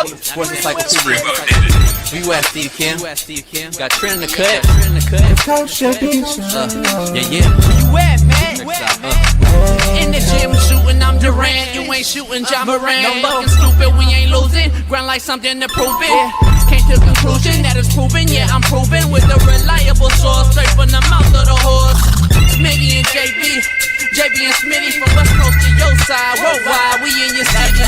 Sports Encyclopedia. Where you at, Steve Kim? Got Trent in the cut. Coach Chev. Yeah. Where you at, man? In the gym shooting, I'm Durant. You ain't shooting John Moran. No fucking stupid, we ain't losing. Grind like something to prove it. Came to the conclusion that it's proven. Yeah, I'm proven with a reliable source. Straight from the mouth of the horse. Smitty and JB and Smitty from West Coast to your side. Worldwide, we in your city.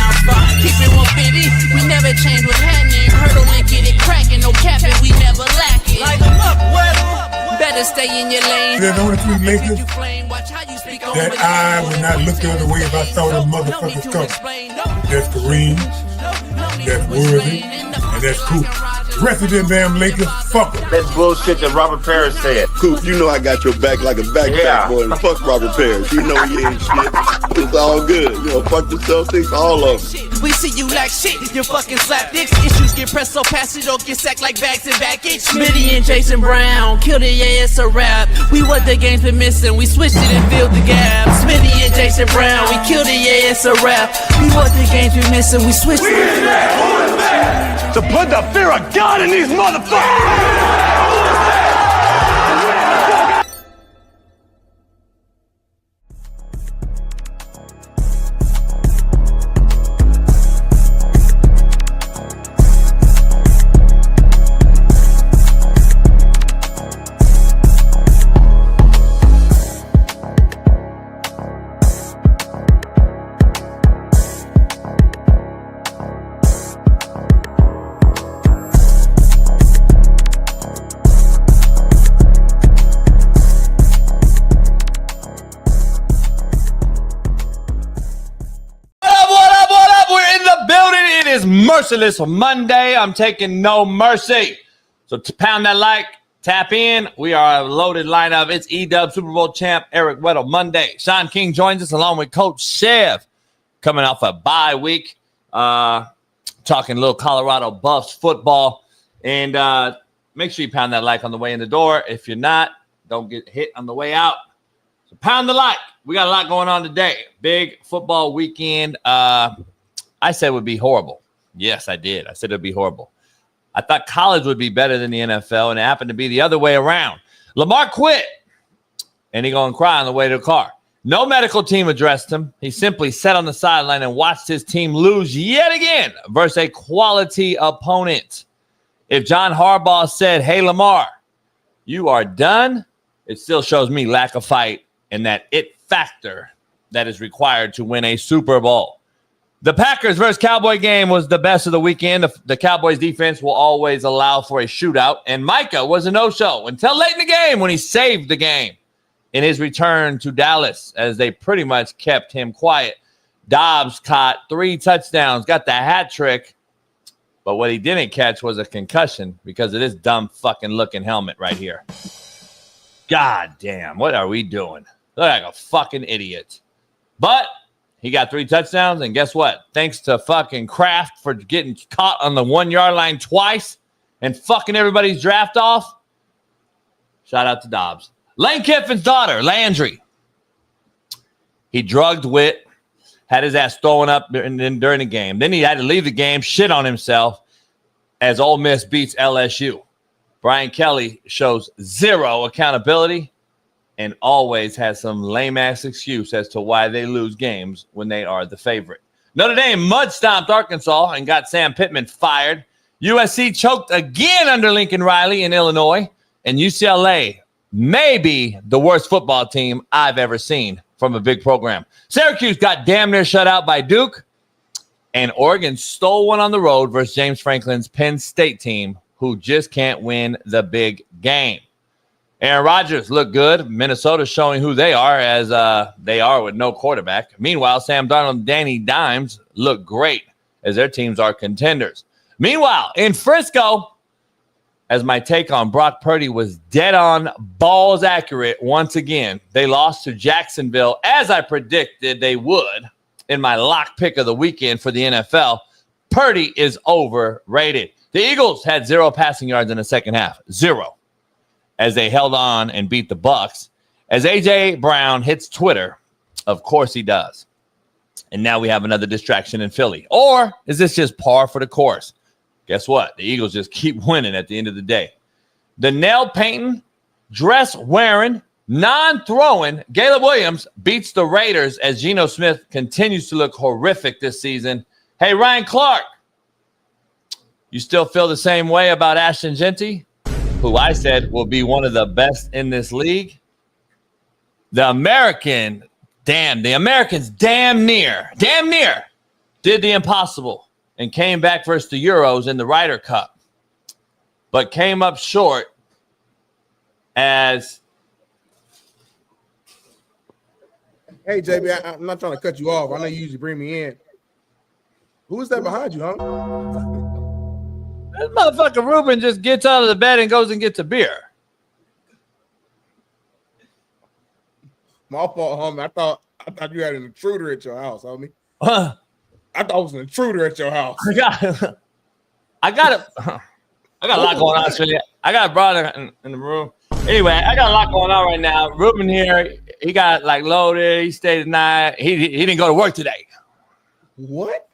Keep it 150. We never change what's happening. Hurdle and get it cracking. No capping, we never lack it. Light them up, better stay in your lane. There's only three Lakers that I would not look the other way if I saw them motherfuckers coming. That's Kareem, that's Worthy, and that's Coop. The rest of them damn Lakers, fuck them. That's bullshit that Robert Parrish said. Coop, you know I got your back like a backpack, boy. Fuck Robert Parrish. You know you ain't shit. It's all good. You know, fuck the Celtics, all of them. We see you like shit, you fucking slap dicks. Issues get pressed so fast you don't get sacked like bags and baggage. Smitty and Jason Brown, killed it, yeah, it's a rap. We what the game's been missing, we switched it and filled the gap. Smitty and Jason Brown, we killed it, yeah, it's a rap. We what the game's been missing, we switched it. To put the fear of God in these motherfuckers! Merciless Monday. I'm taking no mercy. So to pound that like, tap in. We are a loaded lineup. It's Edub, Super Bowl champ Eric Weddle Monday. Shaun King joins us along with Coach Chev, coming off a bye week. Talking a little Colorado Buffs football. And make sure you pound that like on the way in the door. If you're not, don't get hit on the way out. So pound the like. We got a lot going on today. Big football weekend. I said it would be horrible. Yes, I did. I said it would be horrible. I thought college would be better than the NFL, and it happened to be the other way around. Lamar quit, and he going to cry on the way to the car. No medical team addressed him. He simply sat on the sideline and watched his team lose yet again versus a quality opponent. If John Harbaugh said, hey, Lamar, you are done, it still shows me lack of fight and that it factor that is required to win a Super Bowl. The Packers versus Cowboy game was the best of the weekend. The Cowboys defense will always allow for a shootout, and Micah was a no-show until late in the game when he saved the game in his return to Dallas, as they pretty much kept him quiet. Dobbs caught 3 touchdowns, got the hat trick, but what he didn't catch was a concussion because of this dumb fucking looking helmet right here. God damn, what are we doing? Look like a fucking idiot. But he got 3 touchdowns, and guess what? Thanks to fucking Kraft for getting caught on the 1-yard line twice and fucking everybody's draft off. Shout out to Dobbs. Lane Kiffin's daughter, Landry. He drugged Witt, had his ass throwing up during the game. Then he had to leave the game, shit on himself as Ole Miss beats LSU. Brian Kelly shows zero accountability and always has some lame-ass excuse as to why they lose games when they are the favorite. Notre Dame mud-stomped Arkansas and got Sam Pittman fired. USC choked again under Lincoln Riley in Illinois. And UCLA may be the worst football team I've ever seen from a big program. Syracuse got damn near shut out by Duke. And Oregon stole one on the road versus James Franklin's Penn State team, who just can't win the big game. Aaron Rodgers looked good. Minnesota showing who they are, as they are with no quarterback. Meanwhile, Sam Darnold and Danny Dimes look great as their teams are contenders. Meanwhile, in Frisco, as my take on Brock Purdy was dead on, balls accurate once again, they lost to Jacksonville, as I predicted they would in my lock pick of the weekend for the NFL. Purdy is overrated. The Eagles had 0 passing yards in the second half. 0. As they held on and beat the Bucs. As A.J. Brown hits Twitter, of course he does. And now we have another distraction in Philly. Or is this just par for the course? Guess what? The Eagles just keep winning at the end of the day. The nail painting, dress wearing, non-throwing Caleb Williams beats the Raiders as Geno Smith continues to look horrific this season. Hey, Ryan Clark, you still feel the same way about Ashton Genty, who I said will be one of the best in this league? The Americans damn near did the impossible and came back versus the Euros in the Ryder Cup, but came up short as... Hey, JB, I'm not trying to cut you off. I know you usually bring me in. Who is that behind you, huh? This motherfucker Ruben just gets out of the bed and goes and gets a beer. My fault, homie. I thought you had an intruder at your house, homie. Huh? I thought it was an intruder at your house. I got a lot going on, Smitty. I got a brother in the room. Anyway, I got a lot going on right now. Ruben here, he got like loaded. He stayed the night. He didn't go to work today. What?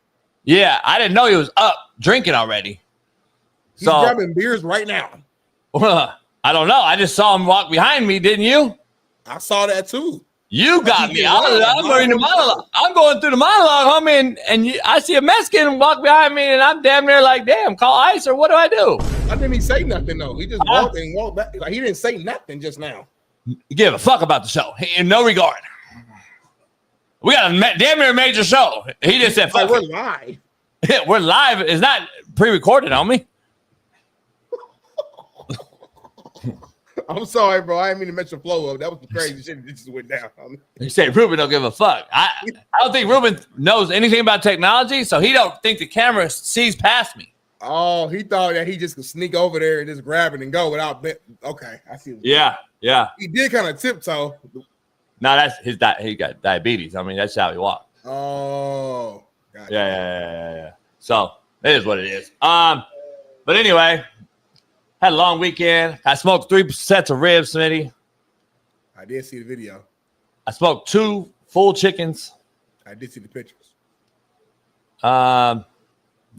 Yeah, I didn't know he was up drinking already. He's grabbing beers right now. I don't know. I just saw him walk behind me, didn't you? I saw that too. You got me. I'm reading the monologue. I'm going through the monologue, homie, and I see a Mexican walk behind me, and I'm damn near like, damn, call ICE, or what do I do? I didn't even say nothing, though. He just walked and walked back. Like, he didn't say nothing just now. Give a fuck about the show. In no regard. We got a damn near major show. He just said, fuck we're live. We're live. It's not pre-recorded, homie. I'm sorry, bro. I didn't mean to mention flow up. That was the crazy shit that just went down. You say Ruben don't give a fuck. I don't think Ruben knows anything about technology, so he don't think the camera sees past me. Oh, he thought that he just could sneak over there and just grab it and go without. Okay, I see. Yeah. He did kind of tiptoe. No, that's his. He got diabetes. I mean, that's how he walked. Oh, gotcha. Yeah. So it is what it is. But anyway. Had a long weekend. I smoked 3 sets of ribs, Smitty. I did see the video. I smoked 2 full chickens. I did see the pictures. Damn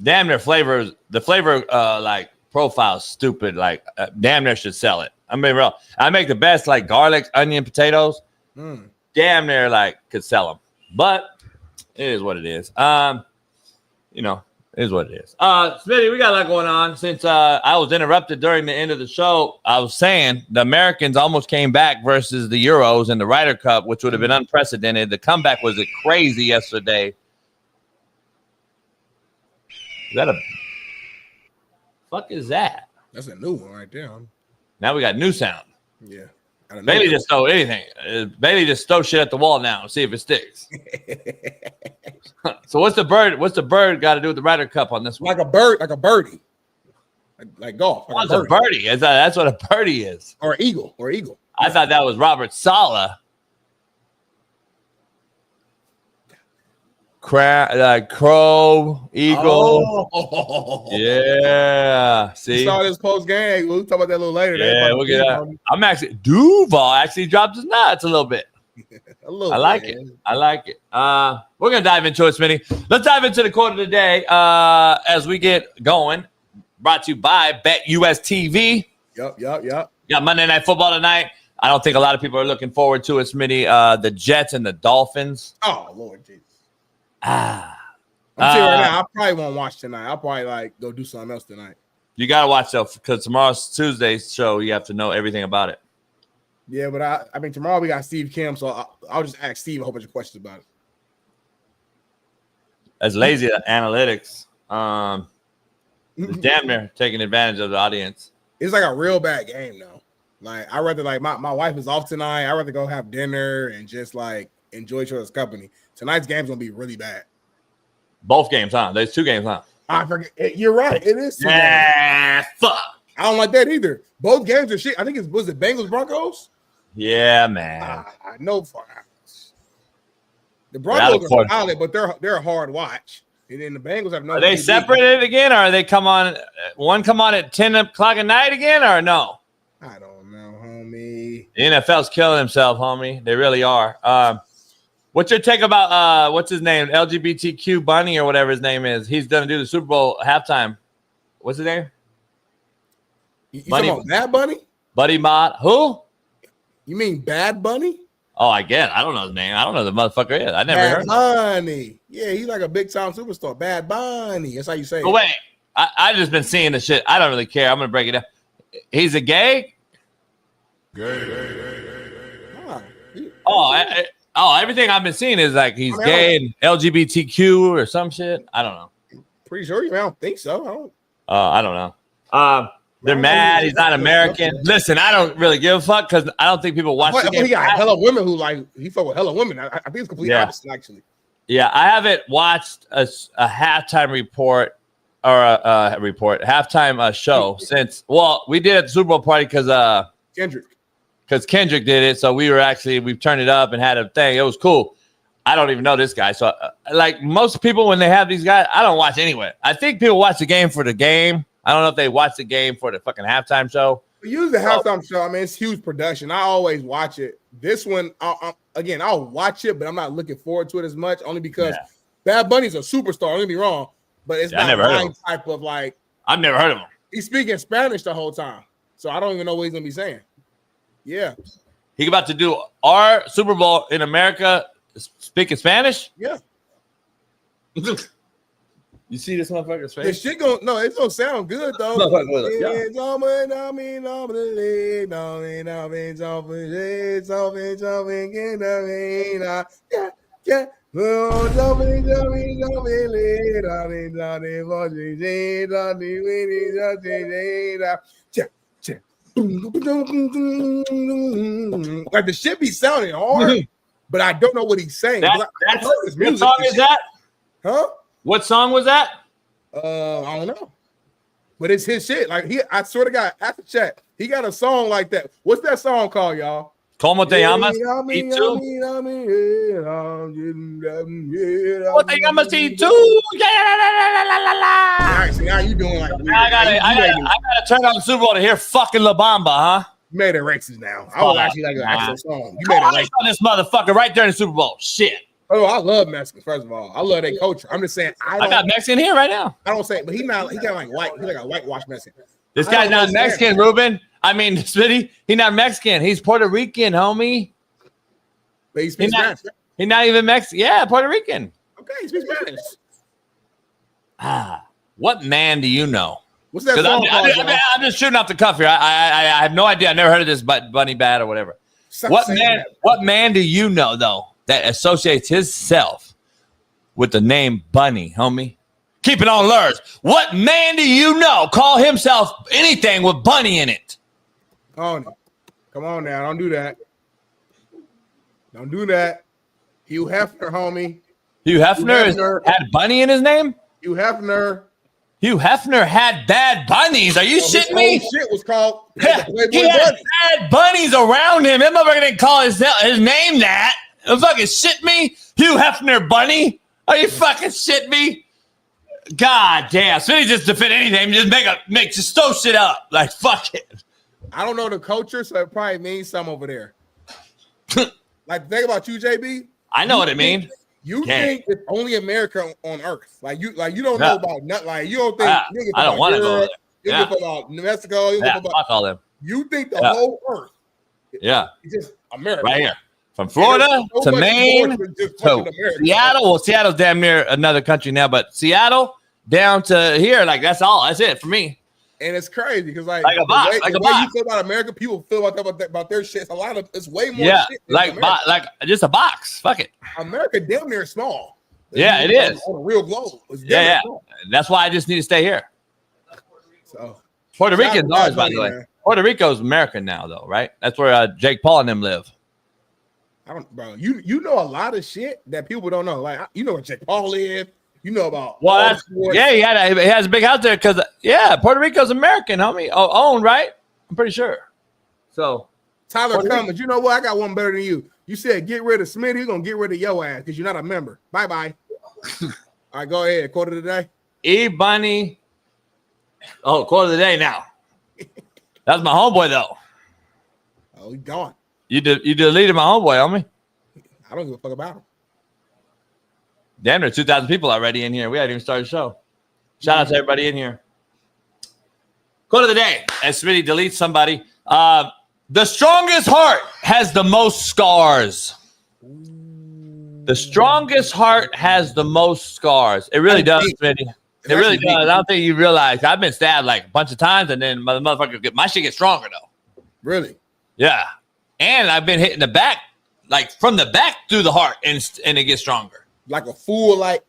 near flavors. The flavor like profile is stupid. Like damn near should sell it. I mean, real. I make the best like garlic, onion, potatoes. Damn near like could sell them, but it is what it is. Is what it is. Smitty, we got a lot going on. Since I was interrupted during the end of the show, I was saying the Americans almost came back versus the Euros in the Ryder Cup, which would have been unprecedented. The comeback was crazy yesterday. Is that a fuck is that? That's a new one right there. Huh? Now we got new sound. Yeah. Bailey just throw anything. Bailey just throw shit at the wall now and see if it sticks. So what's the bird got to do with the Ryder Cup on this one? Like a birdie. Like golf. What's a birdie? That's what a birdie is. Or eagle. I thought that was Robert Saleh. Crow, eagle. Oh. Yeah. See? You saw this post game. We'll talk about that a little later. Yeah, we'll get that. Duval actually dropped his nuts a little bit. I like it. We're going to dive into it, Smitty. Let's dive into the quote of the day as we get going. Brought to you by BetUS TV. Yep. Got Monday Night Football tonight. I don't think a lot of people are looking forward to it, Smitty. The Jets and the Dolphins. Oh, Lord Jesus. I'm telling you right now, I probably won't watch tonight. I'll probably go do something else tonight. You got to watch though, because tomorrow's Tuesday's show. You have to know everything about it. Yeah, but I mean, tomorrow we got Steve Kim, so I'll just ask Steve a whole bunch of questions about it. As lazy at analytics, damn near taking advantage of the audience. It's like a real bad game though. Like I rather my wife is off tonight. I rather go have dinner and just like enjoy each other's company. Tonight's game's gonna be really bad. Both games, huh? There's 2 games, huh? I forget. You're right. It is. Fuck. I don't like that either. Both games are shit. I think was it Bengals Broncos? Yeah, man. I know. The Broncos are solid, but they're a hard watch. And then the Bengals have no. Are they separated again, or are they come on at 10 o'clock at night again, or no? I don't know, homie. The NFL's killing himself, homie. They really are. What's your take about what's his name? LGBTQ Bunny or whatever his name is. He's gonna do the Super Bowl halftime. What's his name? You talking about Bad Bunny? Buddy Mott. Who? You mean Bad Bunny? Oh, I get it. I don't know his name. I don't know who the motherfucker is. I never heard of him. Bunny. Yeah, he's like a big time superstar. Bad Bunny. That's how you say it. But wait, I just been seeing the shit. I don't really care. I'm gonna break it down. He's a gay? Oh, everything I've been seeing is like he's gay and LGBTQ or some shit. I don't know. Pretty sure I don't think so. I don't know. They're mad. He's not American. Listen, I don't really give a fuck because I don't think people watch the game. He got hella women who he fuck with hella women. I think it's completely opposite, actually. Yeah, I haven't watched a halftime report or a halftime show since. Well, we did at the Super Bowl party because Kendrick did it. So we've turned it up and had a thing. It was cool. I don't even know this guy. So like most people, when they have these guys, I don't watch anyway. I think people watch the game for the game. I don't know if they watch the game for the fucking halftime show. Use the halftime show. I mean, it's huge production. I always watch it. This one, I'll watch it, but I'm not looking forward to it as much, only because Bad Bunny's a superstar. Don't get me wrong, but it's not my type of like. I've never heard of him. He's speaking Spanish the whole time, so I don't even know what he's gonna be saying. Yeah, he about to do our Super Bowl in America speaking Spanish. Yeah. You see this motherfucker's face? This shit it's gonna sound good though. Like the shit be sounding hard, but I don't know what he's saying. What song is that? Huh? What song was that? I don't know. But it's his shit. Like I swear to God, after chat, he got a song like that. What's that song called, y'all? Como te llamas? ¿Como te llamas? See, now you doing like I gotta turn on the Super Bowl to hear fucking La Bamba, huh? You made it racist now. I was actually like an actual song. You made it racist on this motherfucker right there in the Super Bowl. Shit. Oh, I love Mexicans. First of all, I love their culture. I'm just saying. I got Mexican here right now. I don't say, but he got like white. He's like a whitewashed Mexican. This guy's not Mexican, Ruben. I mean, Smitty. He's not Mexican. He's Puerto Rican, homie. But he speaks Spanish. He's not even Mexican. Yeah, Puerto Rican. Okay, he speaks Spanish. What man do you know? What's that song called? I'm just shooting off the cuff here. I have no idea. I never heard of this, but Bunny Bad or whatever. What man do you know though that associates himself with the name Bunny, homie? Keep it on Lurs. What man do you know call himself anything with Bunny in it? Come on now. Don't do that. Don't do that. Hugh Hefner, homie. Hugh Hefner had Bunny in his name? Hugh Hefner had bad bunnies. Are you shitting me? Shit was called. He had bad bunnies around him. That motherfucker didn't call his name that. You fucking shit me? Hugh Hefner Bunny? Are you fucking shit me? God damn. So he just defend anything. Just throw shit up. Like, fuck it. I don't know the culture, so it probably means something over there. Like, think about you, JB. I know what it means. You think it's only America on Earth? Like you don't know about nothing. Like you don't think I don't want to go there. You think about Mexico. Fuck all them. You think the whole Earth? It's just America, right here, from Florida to Maine to Seattle. Well, Seattle's damn near another country now, but Seattle down to here, like that's all. That's it for me. And it's crazy because like a box, the way you feel about America, people feel about their shit. It's way more shit than like just a box. Fuck it. America damn near small. It is. On a real globe. Yeah. That's why I just need to stay here. So Puerto Rican's ours, by the way. Man. Puerto Rico's American now, though, right? That's where Jake Paul and them live. You know a lot of shit that people don't know. Like you know where Jake Paul live. You know about he has a big house there because Puerto Rico's American, homie, owned, right? I'm pretty sure. So Tyler Cummins, you know what? I got one better than you. You said get rid of Smitty, he's gonna get rid of your ass because you're not a member. Bye. All right, go ahead. Quote of the day. Bunny. Oh, quote of the day now. That's my homeboy though. Oh, he's gone. You deleted my homeboy, homie. I don't give a fuck about him. Damn, there 2,000 people already in here. We hadn't even started the show. Shout out to everybody in here. Quote of the day. As Smitty deletes somebody. The strongest heart has the most scars. The strongest heart has the most scars. It really does, Smitty. It really does. I don't think you realize. I've been stabbed like a bunch of times, and then my shit gets stronger though. Really? Yeah. And I've been hitting the back, like from the back through the heart, and it gets stronger. Like a fool, like.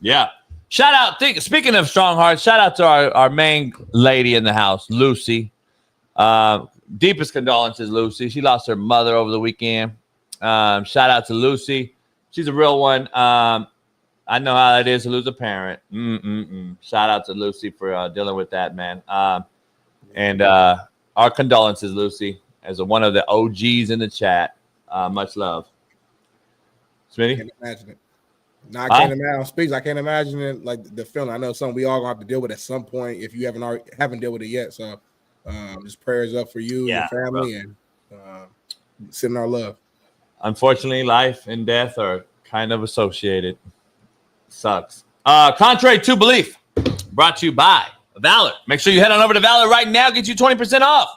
Yeah. Shout out. Speaking of strong hearts, shout out to our main lady in the house, Lucy. Deepest condolences, Lucy. She lost her mother over the weekend. Shout out to Lucy. She's a real one. I know how it is to lose a parent. Shout out to Lucy for dealing with that, man. And our condolences, Lucy, as one of the OGs in the chat. Much love. Smitty? I can't imagine it. No, I can't imagine. I can't imagine it, like the feeling. I know something we all gonna have to deal with at some point if you haven't dealt with it yet. So just prayers up for you and your family, and sending our love. Unfortunately, life and death are kind of associated. Sucks. Contrary to belief, brought to you by Valor. Make sure you head on over to Valor right now. Get you 20% off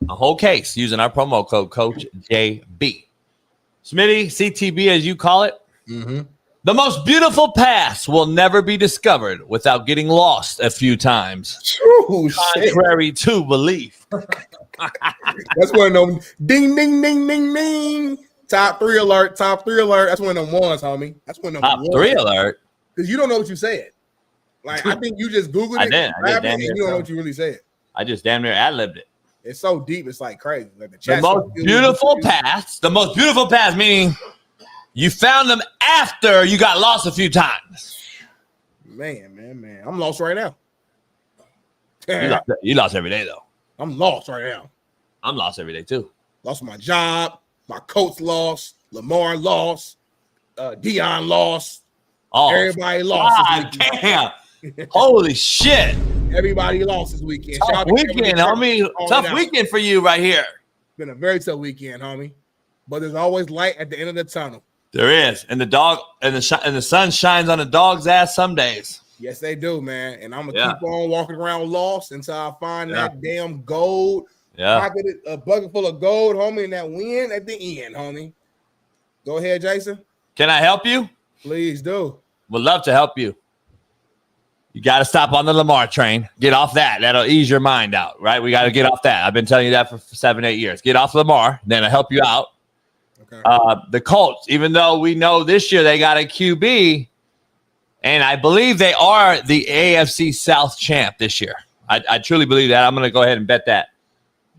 a whole case using our promo code Coach JB. Smitty, CTB as you call it. Mm-hmm. The most beautiful paths will never be discovered without getting lost a few times. Ooh, contrary to belief. That's one of them. Ding, ding, ding, ding, ding. Top 3 alert. Top 3 alert. That's one of them ones, homie. That's one of them. Top 3 alert. Because you don't know what you said. Like, I think you just Googled it. And you don't know what you really said. I just damn near ad-libbed it. It's so deep. It's like crazy. Like the most beautiful paths. The most beautiful paths, meaning you found them after you got lost a few times. Man. I'm lost right now. You lost every day, though. I'm lost right now. I'm lost every day, too. Lost my job. My Colts lost. Lamar lost. Dion lost. Oh, everybody lost. God damn. Holy shit. Everybody lost this weekend. Tough weekend, homie. Tough weekend for you right here. Been a very tough weekend, homie. But there's always light at the end of the tunnel. There is. And the sun shines on the dog's ass some days. Yes, they do, man. And I'm gonna keep on walking around lost until I find that damn gold. Yeah. A bucket full of gold, homie, and that win at the end, homie. Go ahead, Jason. Can I help you? Please do. Would love to help you. You got to stop on the Lamar train. Get off that. That'll ease your mind out, right? We got to get off that. I've been telling you that for 7-8 years. Get off Lamar, then I'll help you out. Okay. The Colts, even though we know this year they got a QB, and I believe they are the AFC South champ this year. I truly believe that. I'm going to go ahead and bet that.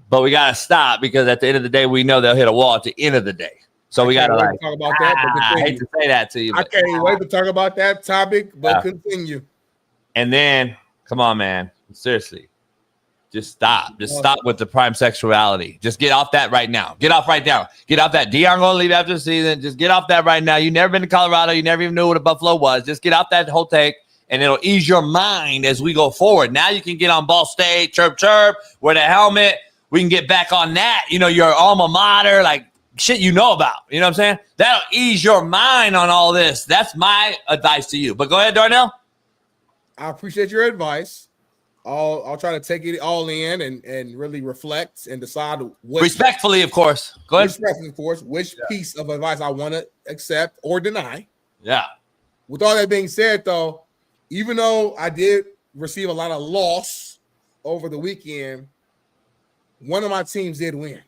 But we got to stop because at the end of the day, we know they'll hit a wall at the end of the day. So we got to talk about that. I hate to say that to you. I can't wait to talk about that topic, but continue. And then, come on, man. Seriously. Just stop. Just stop with the prime sexuality. Just get off that right now. Get off right now. Get off that. Dion going to leave after the season. Just get off that right now. You never been to Colorado. You never even knew what a Buffalo was. Just get off that whole take, and it'll ease your mind as we go forward. Now you can get on Ball State, chirp, wear the helmet. We can get back on that. You know, your alma mater, like shit you know about. You know what I'm saying? That'll ease your mind on all this. That's my advice to you. But go ahead, Darnell. I appreciate your advice. I'll try to take it all in and really reflect and decide what respectfully, of course. Go ahead. Respectfully, of course, which piece of advice I want to accept or deny. Yeah. With all that being said, though, even though I did receive a lot of loss over the weekend, one of my teams did win.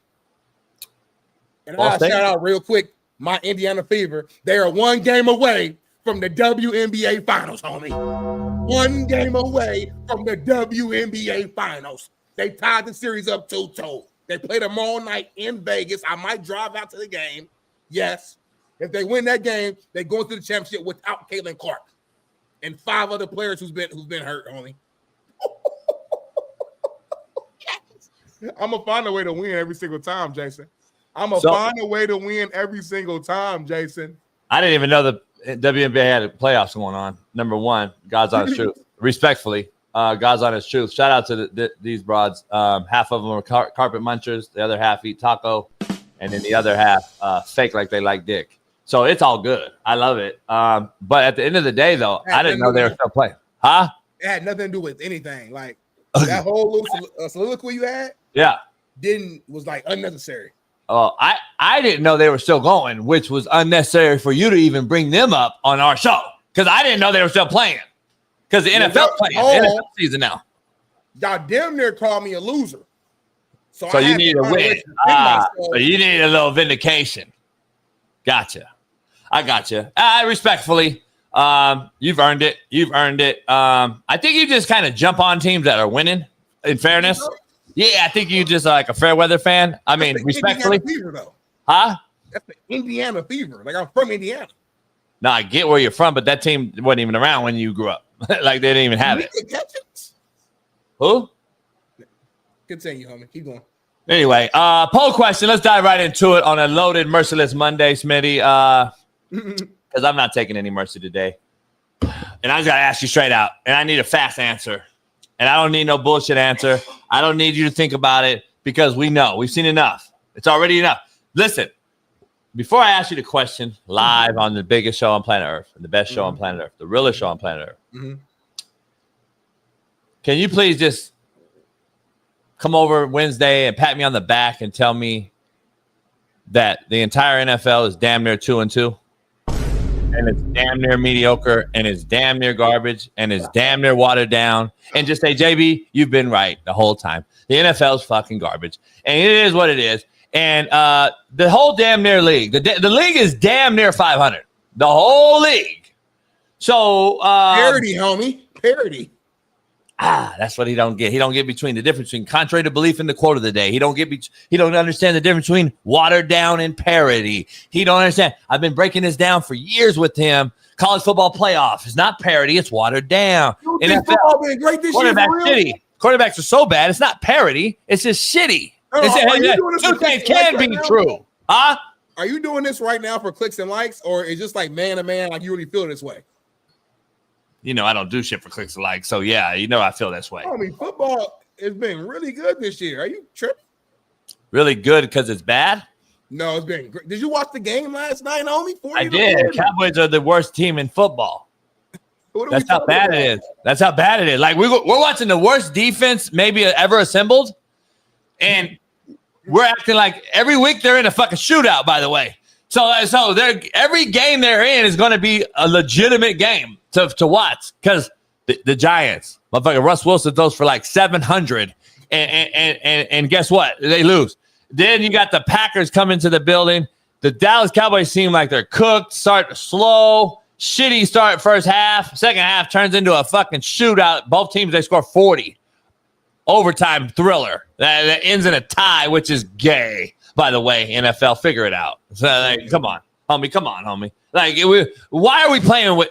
And I gotta shout out real quick, my Indiana Fever. They are one game away from the WNBA Finals, homie. One game away from the WNBA Finals. They tied the series up 2-2. They play tomorrow night in Vegas. I might drive out to the game. Yes. If they win that game, they go into the championship without Caitlin Clark and 5 other players who's been hurt, homie. I'm gonna find a way to win every single time, Jason. I'm gonna find a way to win every single time, Jason. I didn't even know the WNBA had playoffs going on. Number one, God's honest truth. Respectfully, God's honest truth. Shout out to these broads. Half of them are carpet munchers. The other half eat taco. And then the other half fake like they like dick. So it's all good. I love it. But at the end of the day, though, I didn't know they were still playing. Huh? It had nothing to do with anything. Like that whole little soliloquy you had. Yeah. Was like unnecessary. Oh, I didn't know they were still going, which was unnecessary for you to even bring them up on our show because I didn't know they were still playing because the NFL playing NFL season now. Y'all damn near called me a loser. So you need a win. So you need a little vindication. Gotcha. I gotcha. Respectfully, you've earned it. You've earned it. I think you just kind of jump on teams that are winning. In fairness. Yeah, I think you just like a fair weather fan. I mean, respectfully. Indiana fever, though. Huh? That's the Indiana fever. Like, I'm from Indiana. No, I get where you're from, but that team wasn't even around when you grew up. Like, they didn't even have it. Who? Continue, homie. Keep going. Anyway, poll question. Let's dive right into it on a loaded Merciless Monday, Smitty. Because I'm not taking any mercy today. And I just got to ask you straight out. And I need a fast answer. And I don't need no bullshit answer. I don't need you to think about it because we know. We've seen enough. It's already enough. Listen, before I ask you the question live on the biggest show on planet Earth, the best show on planet Earth, the realest show on planet Earth, can you please just come over Wednesday and pat me on the back and tell me that the entire NFL is damn near 2-2? And it's damn near mediocre, and it's damn near garbage, and it's damn near watered down. And just say, JB, you've been right the whole time. The NFL is fucking garbage, and it is what it is. And the whole damn near league, the league is damn near 500. The whole league. So parity, homie, parity. That's what he don't get. He don't get between the difference between contrary to belief and the quote of the day. He don't understand the difference between watered down and parity. He don't understand. I've been breaking this down for years with him. College football playoff is not parity. It's watered down. NFL been great this year. Shitty. Quarterbacks are so bad. It's not parity. It's just shitty. Two things can be true. Huh? Are you doing this right now for clicks and likes, or is just like man to man, like you really feel this way? You know, I don't do shit for clicks and likes. So, yeah, you know I feel this way. I mean, football has been really good this year. Are you tripping? Really good because it's bad? No, it's been great. Did you watch the game last night, homie? I did. Cowboys are the worst team in football. That's how bad it is. That's how bad it is. Like, we're watching the worst defense maybe ever assembled, and we're acting like every week they're in a fucking shootout, by the way. So every game they're in is going to be a legitimate game to watch because the Giants, motherfucker, Russ Wilson throws for like 700, and guess what? They lose. Then you got the Packers come into the building. The Dallas Cowboys seem like they're cooked, start slow, shitty start first half. Second half turns into a fucking shootout. Both teams, they score 40. Overtime thriller that ends in a tie, which is gay. By the way, NFL, figure it out. So, like, come on, homie. Like, why are we playing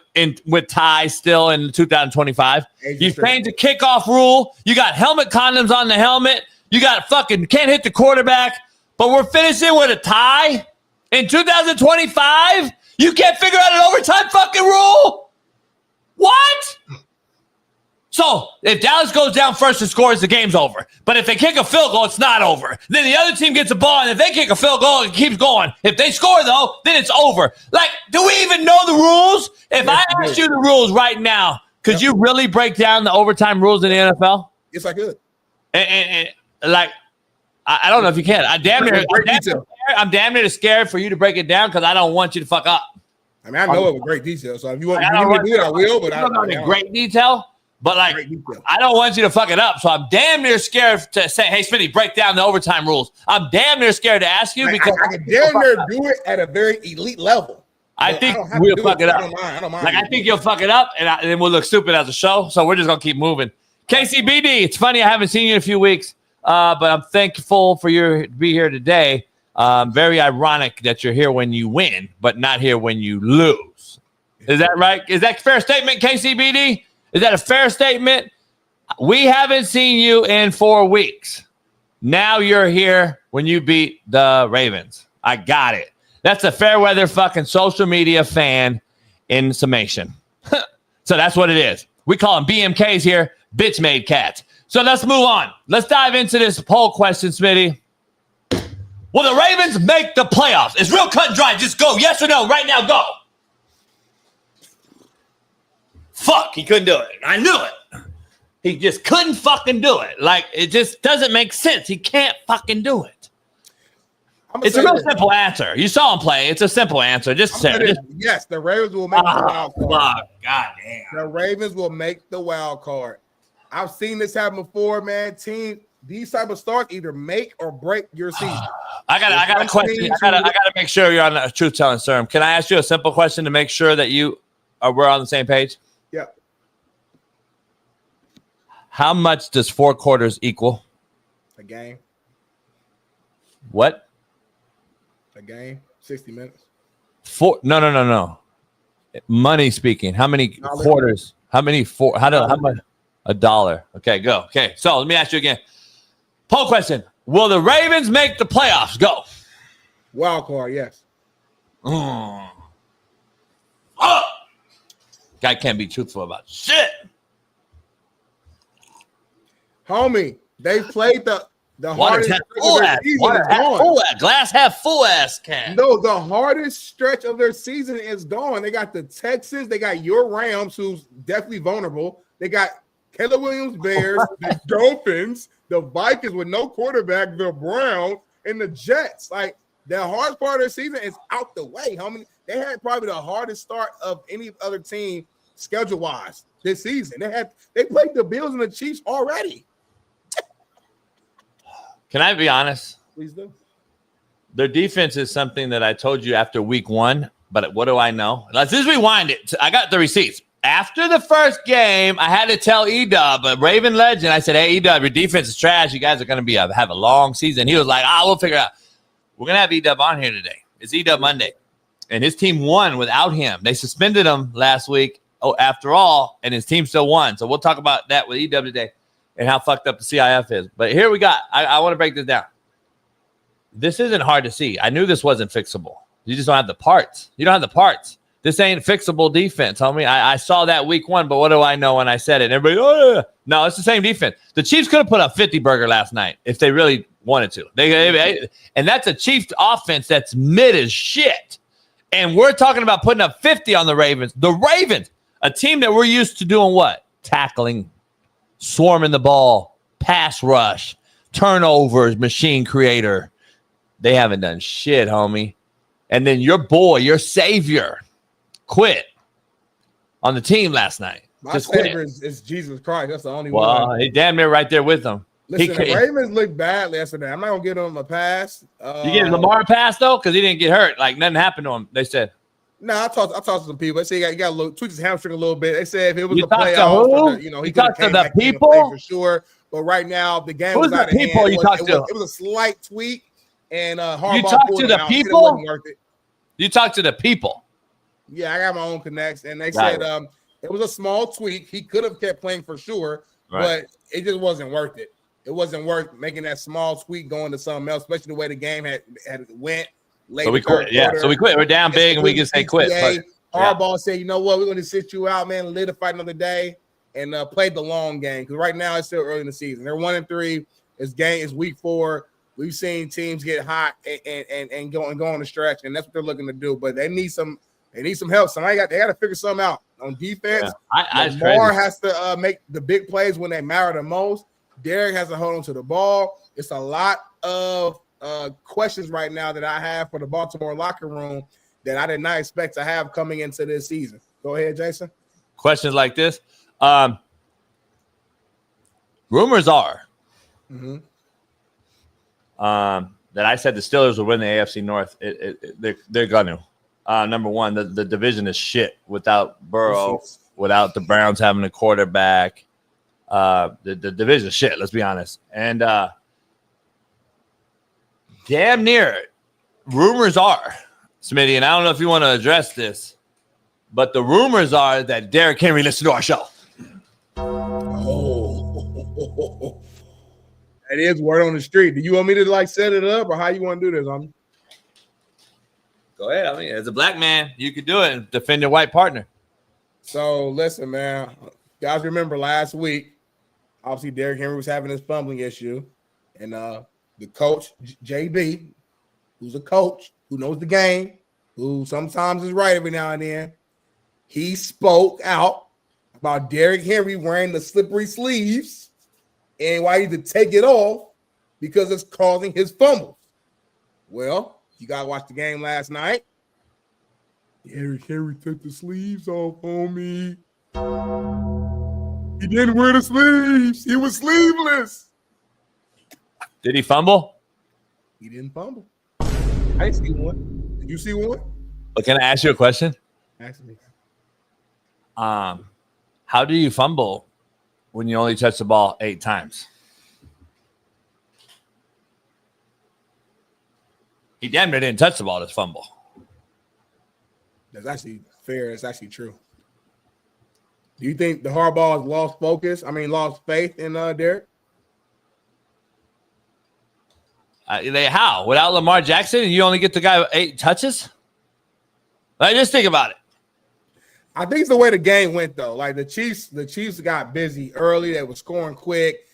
with ties still in 2025? You changed the kickoff rule. You got helmet condoms on the helmet. You got fucking can't hit the quarterback. But we're finishing with a tie in 2025. You can't figure out an overtime fucking rule. What? So if Dallas goes down first and scores, the game's over. But if they kick a field goal, it's not over. Then the other team gets a ball, and if they kick a field goal, it keeps going. If they score, though, then it's over. Like, do we even know the rules? If I asked you the rules right now, could you really break down the overtime rules in the NFL? Yes, I could. And like, I don't know if you can. I'm damn near scared for you to break it down because I don't want you to fuck up. I mean, I know it with great detail. So if you want me to do it, I will. But I don't know great detail. But, like, I don't want you to fuck it up. So I'm damn near scared to say, hey, Smitty, break down the overtime rules. I'm damn near scared to ask you because I can damn near do it at a very elite level. I think we'll fuck it up. I don't mind. Like, I think you'll fuck it up, and then we'll look stupid as a show. So we're just going to keep moving. KCBD, it's funny I haven't seen you in a few weeks, but I'm thankful for you to be here today. Very ironic that you're here when you win, but not here when you lose. Is that right? Is that a fair statement, KCBD? Is that a fair statement? We haven't seen you in 4 weeks. Now you're here when you beat the Ravens. I got it. That's a fair weather fucking social media fan in summation. So that's what it is. We call them BMKs here, bitch made cats. So let's move on. Let's dive into this poll question, Smitty. Will the Ravens make the playoffs? It's real cut and dry. Just go. Yes or no. Right now, go. Fuck, he couldn't do it. I knew it. He just couldn't fucking do it. Like, it just doesn't make sense. He can't fucking do it. It's a real simple answer. You saw him play. It's a simple answer. Just say it. Yes, the Ravens will make the wild card. God damn. The Ravens will make the wild card. I've seen this happen before, man. These type of starts either make or break your season. I got a question. I gotta make sure you're on the truth telling, sir. Can I ask you a simple question to make sure that we're on the same page? Yeah. How much does 4 quarters equal? A game. What? A game. 60 minutes. No. Money speaking. How many quarters? How many how much? $1. Okay, go. Okay, so let me ask you again. Poll question. Will the Ravens make the playoffs? Go. Wild card, yes. Oh. Guy can't be truthful about shit. Homie, they played the hardest stretch of their season. Glass half full ass can. No, the hardest stretch of their season is gone. They got the Texans. They got your Rams, who's definitely vulnerable. They got Caleb Williams Bears, the Dolphins, the Vikings with no quarterback, the Browns, and the Jets. Like, the hardest part of their season is out the way, homie. They had probably the hardest start of any other team schedule-wise this season. They played the Bills and the Chiefs already. Can I be honest? Please do. Their defense is something that I told you after week 1, but what do I know? Let's just rewind it. I got the receipts. After the first game, I had to tell Edub, a Raven legend, I said, hey, Edub, your defense is trash. You guys are going to have a long season. He was like, we'll figure it out. We're going to have Edub on here today. It's Edub Monday. And his team won without him. They suspended him last week, after all, and his team still won. So we'll talk about that with Edub today and how fucked up the CIF is. But here we got. I want to break this down. This isn't hard to see. I knew this wasn't fixable. You just don't have the parts. You don't have the parts. This ain't fixable defense, homie. I saw that week 1, but what do I know when I said it? Everybody, no, it's the same defense. The Chiefs could have put up 50 burger last night if they really wanted to. And that's a Chiefs offense that's mid as shit. And we're talking about putting up 50 on the Ravens. The Ravens, a team that we're used to doing what? Tackling, swarming the ball, pass rush, turnovers, machine creator. They haven't done shit, homie. And then your boy, your savior, quit on the team last night. My savior is Jesus Christ. That's the only one. Well, he damn near right there with them. Listen, the Ravens looked bad yesterday. I'm not going to give them a pass. You gave Lamar a pass, though? Because he didn't get hurt. Like, nothing happened to him, they said. No, I talked to some people. They say he got a little, tweaked his hamstring a little bit. They said if it was you a playoff, he talked to the people for sure. But right now, the game was out of hand. It was a slight tweak, and Harbaugh you talked to the people. You talked to the people. Yeah, I got my own connects, and they said it was a small tweak. He could have kept playing for sure, but it just wasn't worth it. It wasn't worth making that small tweak going to something else, especially the way the game had went. So we quit. Yeah, so we quit. We're down big, and we can say quit. Harbaugh said, you know what, we're going to sit you out, man, live to fight another day, and play the long game. Because right now it's still early in the season. They're 1-3. It's week 4. We've seen teams get hot and go on the stretch, and that's what they're looking to do. But they need some help. They got to figure something out on defense. Lamar has to make the big plays when they matter the most. Derek has to hold on to the ball. It's a lot of questions right now that I have for the Baltimore locker room that I did not expect to have coming into this season. Go ahead, Jason. Questions like this. Rumors are that I said the Steelers will win the AFC North. They're going to. Number one, the division is shit without Burrow, without the Browns having a quarterback. The division is shit, let's be honest. And damn near rumors are, Smitty, and I don't know if you want to address this, but the rumors are that Derrick Henry listens to our show. Oh, that is word on the street. Do you want me to set it up, or how you want to do this? Go ahead. I mean, as a black man, you could do it and defend your white partner. So listen, man, guys, remember last week, obviously Derrick Henry was having this fumbling issue, and the coach JB who's a coach, who knows the game, who sometimes is right every now and then, he spoke out about Derrick Henry wearing the slippery sleeves and why he had to take it off because it's causing his fumbles. Well, you got to watch the game last night. Derrick Henry took the sleeves off on me. He didn't wear the sleeves. He was sleeveless. Did he fumble? He didn't fumble. I didn't see one. Did you see one? But can I ask you a question? Ask me. How do you fumble when you only touch the ball 8 times? He damn near didn't touch the ball to fumble. That's actually fair. It's actually true. Do you think the Harbaugh has lost focus? Lost faith in Derrick? How? Without Lamar Jackson, you only get the guy with 8 touches? Like, just think about it. I think it's the way the game went, though. Like the Chiefs got busy early. They were scoring quick.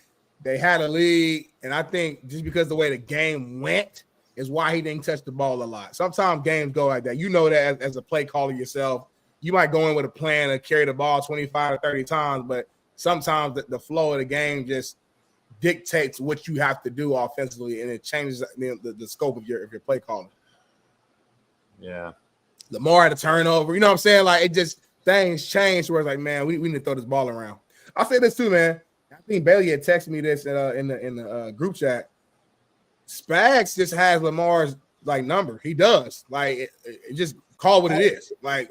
They had a lead. And I think just because the way the game went is why he didn't touch the ball a lot. Sometimes games go like that. You know that as a play caller yourself. You might go in with a plan to carry the ball 25 or 30 times, but sometimes the flow of the game just dictates what you have to do offensively, and it changes the scope of your play calling. Yeah. Lamar had a turnover. You know what I'm saying? Like, it just things changed where it's like, man, we need to throw this ball around. I'll say this too, man. I think Bailey had texted me this in the group chat. Spags just has Lamar's number. He does. It just call what it is. Like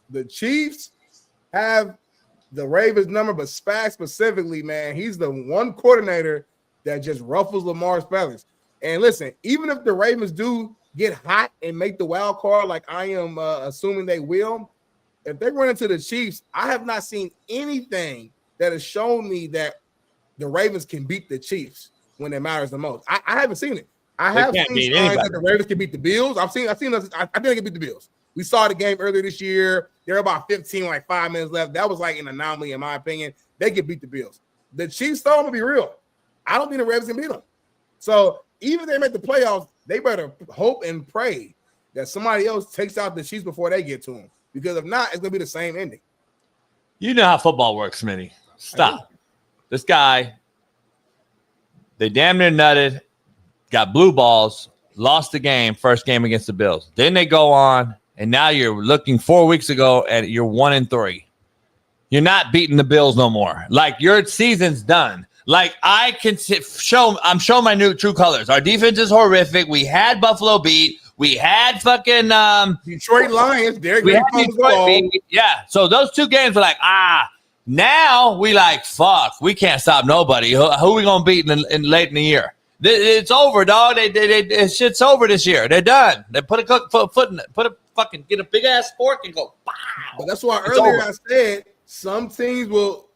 the Chiefs have the Ravens number, but Spags specifically, man, he's the one coordinator that just ruffles Lamar's feathers. And listen, even if the Ravens do get hot and make the wild card, like I am assuming they will, if they run into the Chiefs, I have not seen anything that has shown me that the Ravens can beat the Chiefs when it matters the most. I haven't seen it. I have seen signs that the Ravens can beat the Bills. I think they can beat the Bills. We saw the game earlier this year. There were about 5 minutes left. That was like an anomaly, in my opinion. They could beat the Bills. The Chiefs, though, I'm going to be real. I don't think the Ravens can beat them. So even if they make the playoffs, they better hope and pray that somebody else takes out the Chiefs before they get to them. Because if not, it's going to be the same ending. You know how football works, Smitty. Stop. This guy, they damn near nutted, got blue balls, lost the game, first game against the Bills. Then they go on, and now you're looking 4 weeks ago, and you're 1-3. You're not beating the Bills no more. Like, your season's done. Like, I can I'm showing my new true colors. Our defense is horrific. We had Buffalo beat. We had fucking Detroit Lions. We had Detroit beat. Yeah. So those 2 games were like, now we like, fuck, we can't stop nobody. Who are we gonna beat in late in the year? It's over, dog. Shit's over this year. They're done. They put a foot in it. Get a big ass fork and go. Pow. But that's why earlier I said some teams will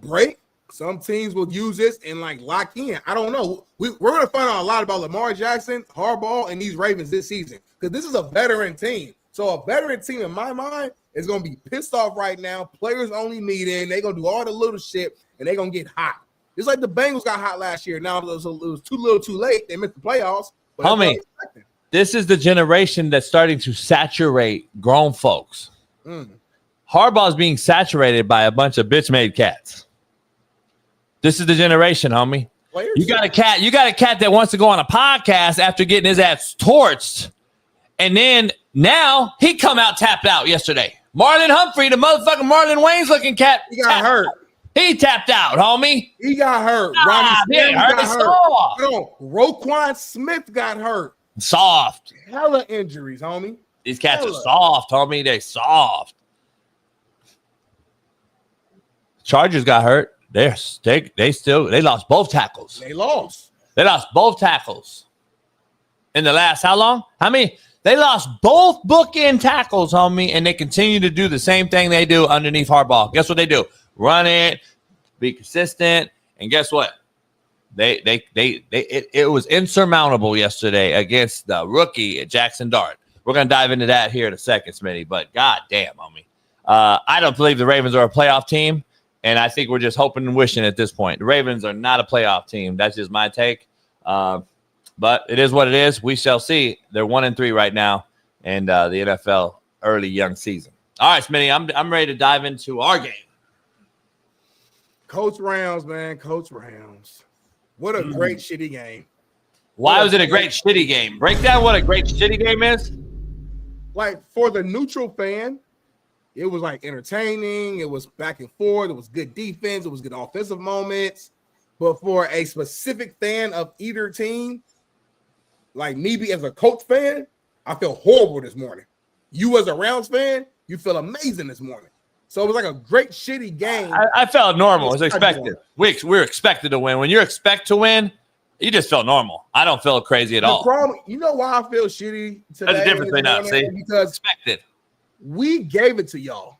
break. Some teams will use this and lock in. I don't know. We're going to find out a lot about Lamar Jackson, Harbaugh, and these Ravens this season because this is a veteran team. So a veteran team, in my mind, is going to be pissed off right now. Players only meeting. They're going to do all the little shit, and they're going to get hot. It's like the Bengals got hot last year. Now it was too little too late. They missed the playoffs. Homie, this is the generation that's starting to saturate grown folks. Harbaugh's being saturated by a bunch of bitch-made cats. This is the generation, homie. You got a cat that wants to go on a podcast after getting his ass torched. And then now he come out tapped out yesterday. Marlon Humphrey, the motherfucking Marlon Wayans looking cat. He got hurt. He tapped out, homie. He got hurt. Roquan Smith got hurt. Soft. Hella injuries, homie. These cats are soft, homie. They soft. Chargers got hurt. They lost both tackles. They lost both tackles. In the last, how long? How many? They lost both bookend tackles, homie, and they continue to do the same thing they do underneath Harbaugh. Guess what they do? Run it, be consistent, and guess what? It was insurmountable yesterday against the rookie at Jackson Dart. We're gonna dive into that here in a second, Smitty. But goddamn, homie, I don't believe the Ravens are a playoff team, and I think we're just hoping and wishing at this point. The Ravens are not a playoff team. That's just my take. But it is what it is. We shall see. They're 1-3 right now in the NFL early young season. All right, Smitty, I'm ready to dive into our game. Coach Rounds, man. Coach Rounds. What a great shitty game. Why was it a great shitty game? Break down what a great shitty game is. Like, for the neutral fan, it was like entertaining. It was back and forth. It was good defense. It was good offensive moments. But for a specific fan of either team, like me as a Colts fan, I feel horrible this morning. You as a Rounds fan, you feel amazing this morning. So it was like a great shitty game. I felt normal. It was expected. We're expected to win. When you expect to win, you just feel normal. I don't feel crazy at all. Problem, you know why I feel shitty today? That's the difference between us. See, because expected. We gave it to y'all.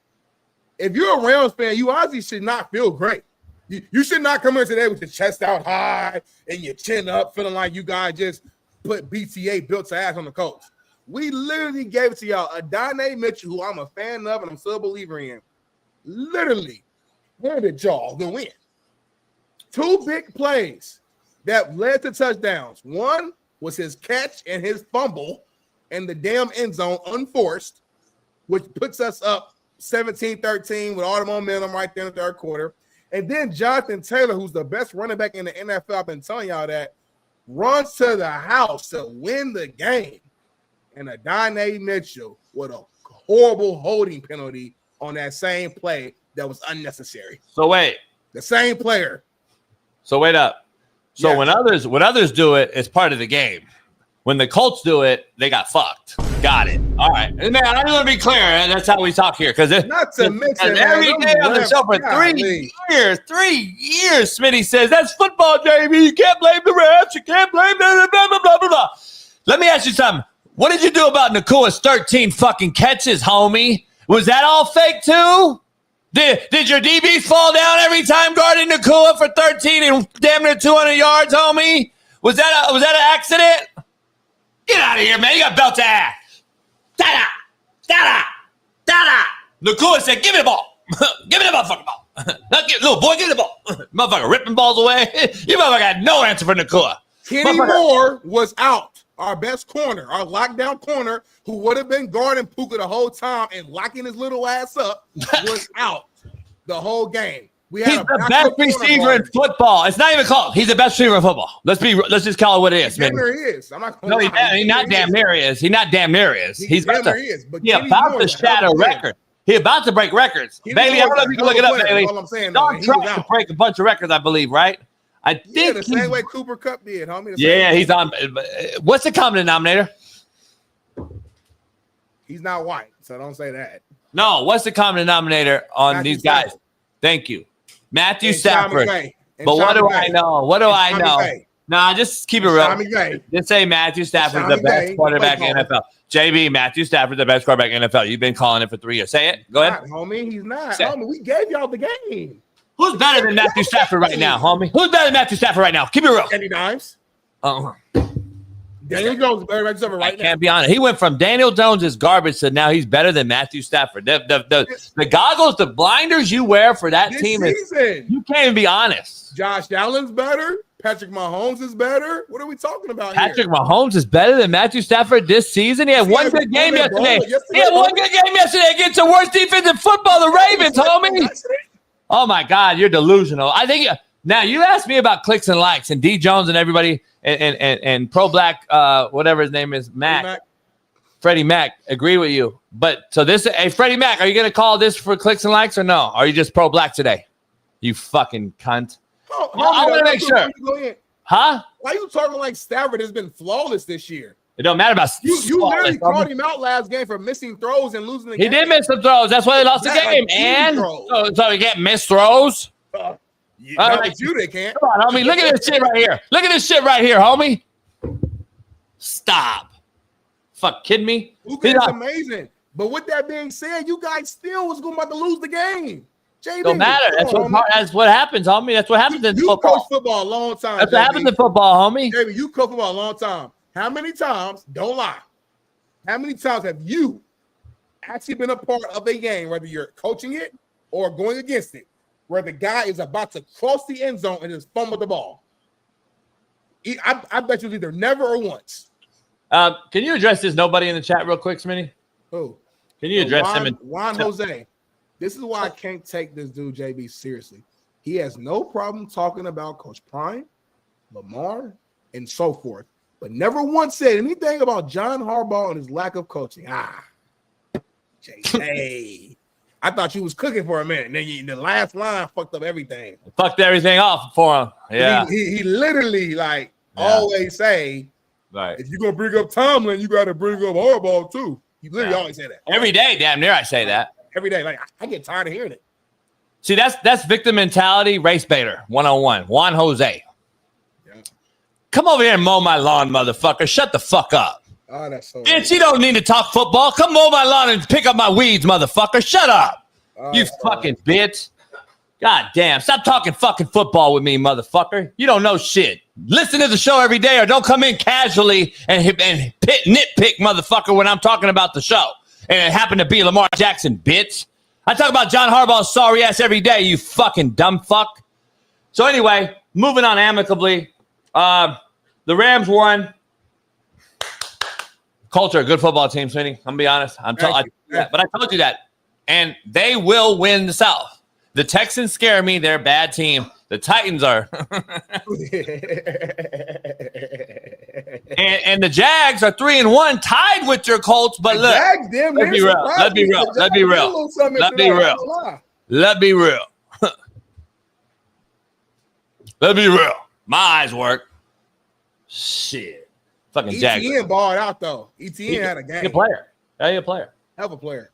If you're a Rams fan, you honestly should not feel great. You should not come here today with your chest out high and your chin up, feeling like you guys just put BTA built to ass on the Colts. We literally gave it to y'all. Darnell Mitchell, who I'm a fan of and I'm still a believer in, literally handed y'all the win. 2 big plays that led to touchdowns. One was his catch and his fumble in the damn end zone unforced, which puts us up 17-13 with all the momentum right there in the third quarter. And then Jonathan Taylor, who's the best running back in the NFL, I've been telling y'all that, runs to the house to win the game. And Darnell Mitchell with a horrible holding penalty on that same play that was unnecessary. So wait. The same player. So wait up. So yes. when others do it, it's part of the game. When the Colts do it, they got fucked. Got it. All right. And man, I just want to be clear. And that's how we talk here. Because not to mix it every day on the show for 3 years. 3 years, Smitty says, that's football, JB. You can't blame the refs. You can't blame blah, blah, blah, blah, blah, blah. Let me ask you something. What did you do about Nakua's 13 fucking catches, homie? Was that all fake too? Did your DBs fall down every time guarding Nakua for 13 and damn near 200 yards, homie? Was that an accident? Get out of here, man. You got belt to ass. Da-da. Da-da. Da-da. Nakua said, give me the ball. Give me the motherfucking ball. Little boy, give me the ball. Motherfucker ripping balls away. You motherfucker had no answer for Nakua. Kenny Moore was out. Our best corner, our lockdown corner, who would have been guarding Puka the whole time and locking his little ass up, was out the whole game. He's the best receiver in football. It's not even called. He's the best receiver in football. Let's just call it what it is. Damn near he is. I'm not no, he's not damn near he is. He's not damn near he is. He's about to shatter a record. He's about to break records. Bailey, I don't know if you can look it up, Bailey. Don Trump to break a bunch of records, I believe, right? I think the same way Cooper Kupp did, homie. He's on. What's the common denominator? He's not white, so don't say that. No, what's the common denominator on Matthew these guys? Stafford. Thank you. Matthew Stafford. But what do I know? What do I know? Nah, just keep it real. Just say Matthew Stafford is the best quarterback in the NFL. JB, Matthew Stafford, the best quarterback in the NFL. You've been calling it for 3 years. Say it. Go ahead. Homie, he's not. Homie, we gave y'all the game. Who's better than Matthew Stafford right now, homie? Who's better than Matthew Stafford right now? Keep it real. Danny Dimes. Daniel Jones is better than Stafford right now. I can't be honest. He went from Daniel Jones' garbage to now he's better than Matthew Stafford. The goggles, the blinders you wear for that team, you can't even be honest. Josh Allen's better. Patrick Mahomes is better. What are we talking about Patrick Mahomes is better than Matthew Stafford this season. He had one good game yesterday. He had one good game yesterday against the worst defense in football, the Ravens, homie. Oh, my God, you're delusional. I think now you asked me about clicks and likes and D. Jones and everybody and pro-black, whatever his name is, Freddie Mac, agree with you. But so this, hey, Freddie Mac, are you going to call this for clicks and likes or no? Are you just pro-black today? You fucking cunt. I want to make sure. Huh? Why are you talking like Stafford has been flawless this year? It don't matter about you literally called him out last game for missing throws and losing the game. He did miss some throws. That's why they lost the game. And so he can't miss throws. You they can't. Come on, homie. Look at this shit right here. Look at this shit right here, homie. Stop. Fuck, kidding me? Luka's amazing. But with that being said, you guys still was going about to lose the game. JB, don't matter. That's what happens, homie. That's what happens in football. You coach football a long time. That's what happens in football, homie. JB, you coach football a long time. How many times, don't lie, how many times have you actually been a part of a game, whether you're coaching it or going against it, where the guy is about to cross the end zone and just fumble the ball? I bet you either never or once. Can you address this nobody in the chat real quick, Smitty? Who? Can you address him? Juan Jose. This is why I can't take this dude, JB, seriously. He has no problem talking about Coach Prime, Lamar, and so forth, but never once said anything about John Harbaugh and his lack of coaching. JJ. I thought you was cooking for a minute. And then the last line fucked up everything. Fucked everything off for him. Yeah. He literally always say, right. If you're gonna bring up Tomlin, you gotta bring up Harbaugh too. You literally always say that. Every day, damn near I say that. Every day. Like I get tired of hearing it. See, that's victim mentality, race baiter, 101. Juan Jose. Yeah. Come over here and mow my lawn, motherfucker. Shut the fuck up. Oh, that's so Bitch, you don't need to talk football. Come mow my lawn and pick up my weeds, motherfucker. Shut up. You fucking bitch. God damn. Stop talking fucking football with me, motherfucker. You don't know shit. Listen to the show every day or don't come in casually and nitpick, motherfucker, when I'm talking about the show. And it happened to be Lamar Jackson, bitch. I talk about John Harbaugh's sorry ass every day, you fucking dumb fuck. So anyway, moving on amicably. The Rams won. Colts are a good football team, Smitty. I'm going to be honest. But I told you that. And they will win the South. The Texans scare me. They're a bad team. The Titans are. and the Jags are 3-1, tied with your Colts. But look, let's be real. Let's be real. My eyes work. Shit. Fucking Jags. ETN balled out, though. ETN had a game. He's a player. He's a player. Hell of a player.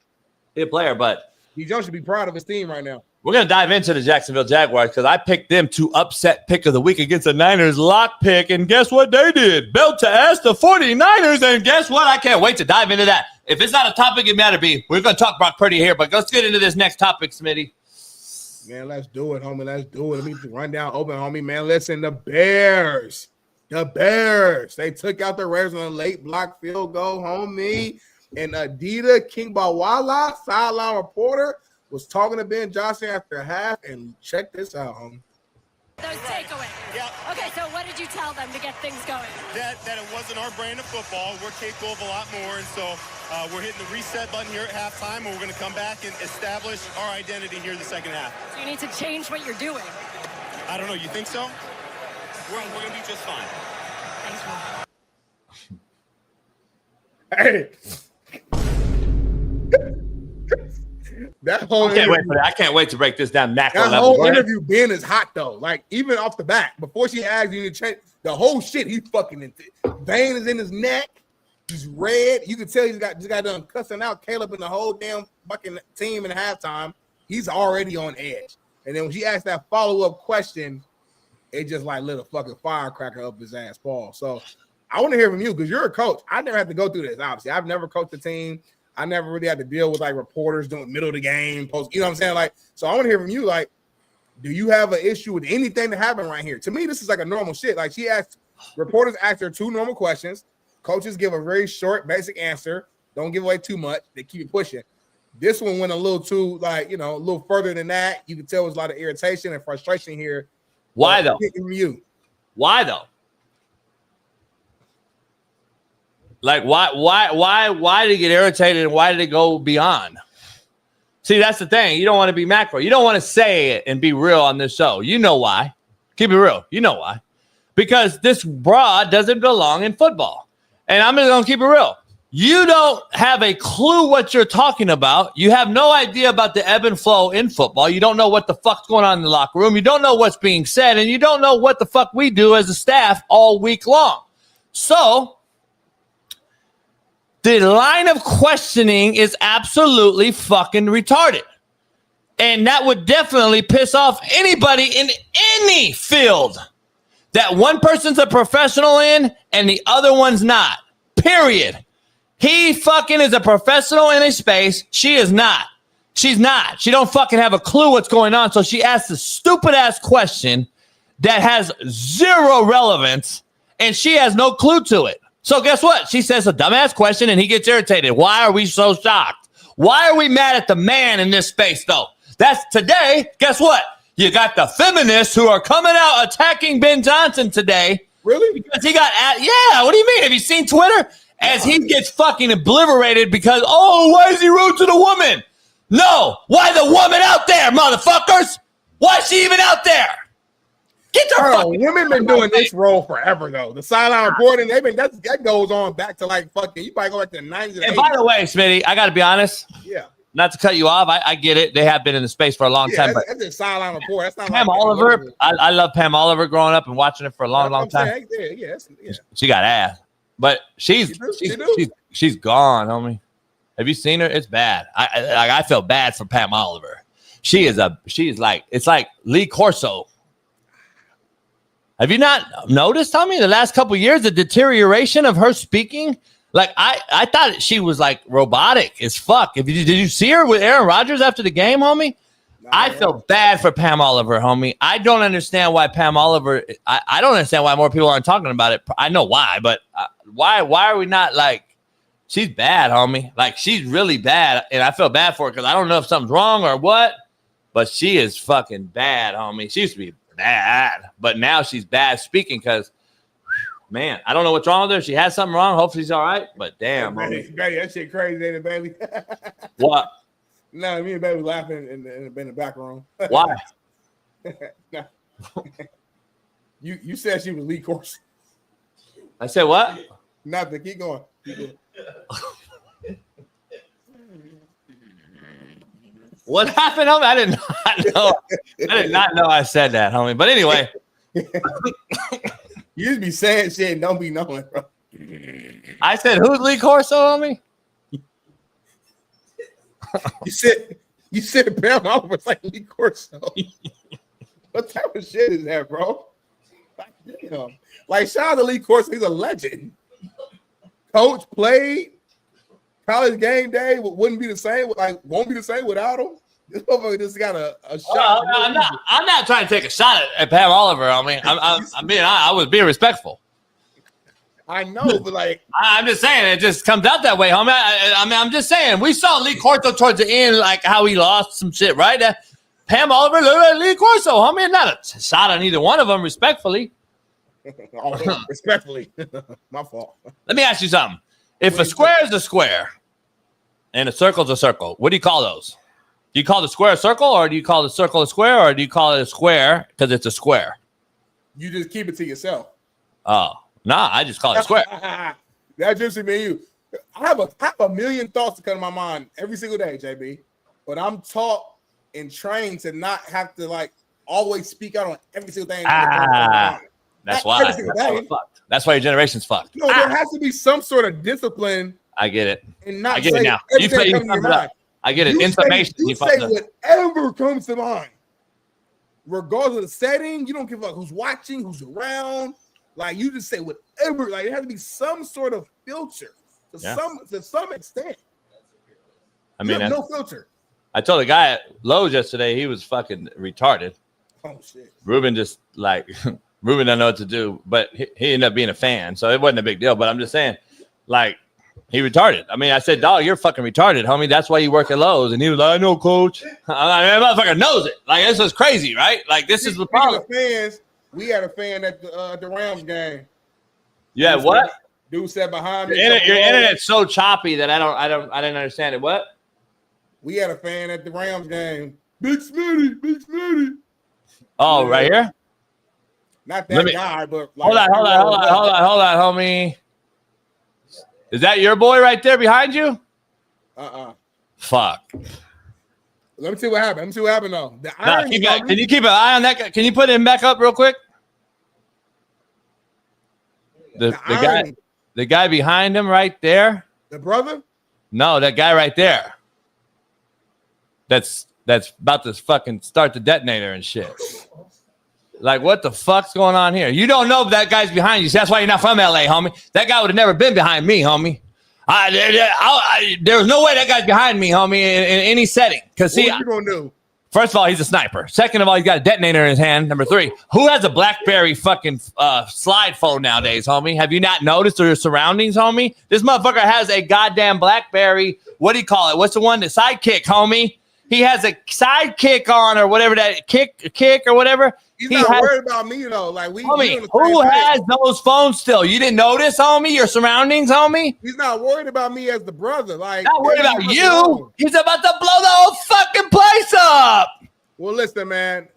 He's a player, but D. Jones should be proud of his team right now. We're going to dive into the Jacksonville Jaguars because I picked them to upset pick of the week against the Niners lock pick, and guess what they did? Belt to ass the 49ers, and guess what? I can't wait to dive into that. If it's not a topic, it matter be. We're going to talk Brock Purdy here, but let's get into this next topic, Smitty. Man, let's do it, homie. Let's do it. Let me run down open, homie. Man, listen, the Bears. They took out the Raiders on a late block field goal, homie. And Adida Kingbawala, sideline reporter, was talking to Ben Johnson after half, and check this out, homie. Those takeaways. Yeah. Okay, so what did you tell them to get things going? That it wasn't our brand of football. We're capable of a lot more, and so we're hitting the reset button here at halftime, and we're going to come back and establish our identity here in the second half. So you need to change what you're doing. I don't know. You think so? We're going to be just fine. Thanks, man. Hey. That whole I can't wait to break this down. That whole interview, Ben, is hot though. Like even off the bat, before she asked you to change the whole shit, he's fucking into. Vein is in his neck. He's red. You can tell he's just got done cussing out Caleb and the whole damn fucking team in halftime. He's already on edge. And then when she asked that follow-up question, it just like lit a fucking firecracker up his ass, Paul. So I want to hear from you because you're a coach. I never had to go through this. Obviously, I've never coached a team. I never really had to deal with like reporters doing middle of the game, post. You know what I'm saying? Like, so I want to hear from you. Like, do you have an issue with anything that happened right here? To me, this is like a normal shit. Like, reporters ask her two normal questions. Coaches give a very short, basic answer. Don't give away too much. They keep it pushing. This one went a little too, like, a little further than that. You can tell there's a lot of irritation and frustration here. Why though? From you. Why though? Like, why did it get irritated and why did it go beyond? See, that's the thing. You don't want to be macro. You don't want to say it and be real on this show. You know why. Keep it real. You know why. Because this broad doesn't belong in football. And I'm just going to keep it real. You don't have a clue what you're talking about. You have no idea about the ebb and flow in football. You don't know what the fuck's going on in the locker room. You don't know what's being said. And you don't know what the fuck we do as a staff all week long. So the line of questioning is absolutely fucking retarded. And that would definitely piss off anybody in any field that one person's a professional in and the other one's not. Period. He fucking is a professional in a space. She is not. She's not. She don't fucking have a clue what's going on. So she asks a stupid ass question that has zero relevance and she has no clue to it. So guess what? She says a dumbass question and he gets irritated. Why are we so shocked? Why are we mad at the man in this space though? That's today. Guess what? You got the feminists who are coming out attacking Ben Johnson today. Really? Because he got yeah. What do you mean? Have you seen Twitter? As he gets fucking obliterated because why is he rude to the woman? No, why the woman out there, motherfuckers? Why is she even out there? Get the fucking women been doing this role forever though. The sideline reporting, that goes on back to like fucking. You probably go back to the 90s. And by the way, Smitty, I got to be honest. Yeah. Not to cut you off, I get it. They have been in the space for a long time. But that's a sideline report. That's not Pam like Oliver. I love Pam Oliver growing up and watching it for a long time. Yeah. She got ass, but she's gone, homie. Have you seen her? It's bad. I feel bad for Pam Oliver. She's like it's like Lee Corso. Have you not noticed, homie, the last couple of years, the deterioration of her speaking? Like I thought she was like robotic as fuck. Did you see her with Aaron Rodgers after the game, homie? I feel bad for Pam Oliver, homie. I don't understand why Pam Oliver. I don't understand why more people aren't talking about it. I know why, but why are we not like? She's bad, homie. Like she's really bad, and I feel bad for her because I don't know if something's wrong or what. But she is fucking bad, homie. She used to be bad, but now she's bad speaking because. Man, I don't know what's wrong with her. She has something wrong. Hopefully she's all right. But damn, baby, that shit crazy, ain't it, baby? What? No, me and baby laughing in the back room. Why? Nah. You said she was Lee Corso. I said what? Nothing. Keep going. What happened, homie? I did not know. I did not know I said that, homie. But anyway. You just be saying shit and don't be knowing, bro. I said, who's Lee Corso, homie? You said Pam Oliver's like Lee Corso. What type of shit is that, bro? Like shout out to Lee Corso, he's a legend. Coach played college game day, wouldn't be the same. Like won't be the same without him. This motherfucker just got a shot. I'm not trying to take a shot at Pam Oliver. I mean, I was being respectful. I know, but like I'm just saying, it just comes out that way, homie. I'm just saying, we saw Lee Corso towards the end, like how he lost some shit, right? Pam Oliver, Lee Corso, homie. Not a shot on either one of them, respectfully. Respectfully, my fault. Let me ask you something. If a square is a square and a circle is a circle, what do you call those? Do you call the square a circle, or do you call the circle a square, or do you call it a square because it's a square? You just keep it to yourself. Oh, nah, I just call it a square. That's just me and you. I have a million thoughts that come to my mind every single day, JB. But I'm taught and trained to not have to like always speak out on every single thing. That's why. That's why your generation's fucked. No, there has to be some sort of discipline. I get it. And not I get it now. You I get it. Information. You say whatever comes to mind. Regardless of the setting, you don't give a fuck who's watching, who's around. Like you just say whatever. Like it has to be some sort of filter to some extent. I mean, no filter. I told a guy at Lowe's yesterday he was fucking retarded. Oh shit. Ruben just like Ruben doesn't know what to do, but he ended up being a fan, so it wasn't a big deal. But I'm just saying, like. He retarded. I mean, I said, dog, you're fucking retarded, homie. That's why you work at Lowe's. And he was like, I know, coach. I mean, motherfucker knows it. Like, this is crazy, right? Like, this is the problem. Fans, we had a fan at the Rams game. Yeah, what? Dude sat behind me. Your internet's so choppy that I didn't understand it. What? We had a fan at the Rams game. Big Smitty. Oh, right here? Not that guy, but like, hold on, homie. Is that your boy right there behind you? Fuck. Let me see what happened. Though. Can you keep an eye on that guy? Can you put him back up real quick? The guy behind him right there. The brother? No, that guy right there. That's about to fucking start the detonator and shit. Like, what the fuck's going on here? You don't know if that guy's behind you. So that's why you're not from LA, homie. That guy would have never been behind me, homie. There was no way that guy's behind me, homie, in any setting. Because see, what you gonna do? First of all, he's a sniper. Second of all, he's got a detonator in his hand. Number 3, who has a BlackBerry fucking slide phone nowadays, homie? Have you not noticed your surroundings, homie? This motherfucker has a goddamn BlackBerry. What do you call it? What's the one? The Sidekick, homie. He has a sidekick on or whatever that kick or whatever. He's not worried about me though. Like homie, who has those phones still? You didn't notice, homie? Your surroundings, homie? He's not worried about me as the brother. Like not worried about you. He's about to blow the whole fucking place up. Well, listen, man.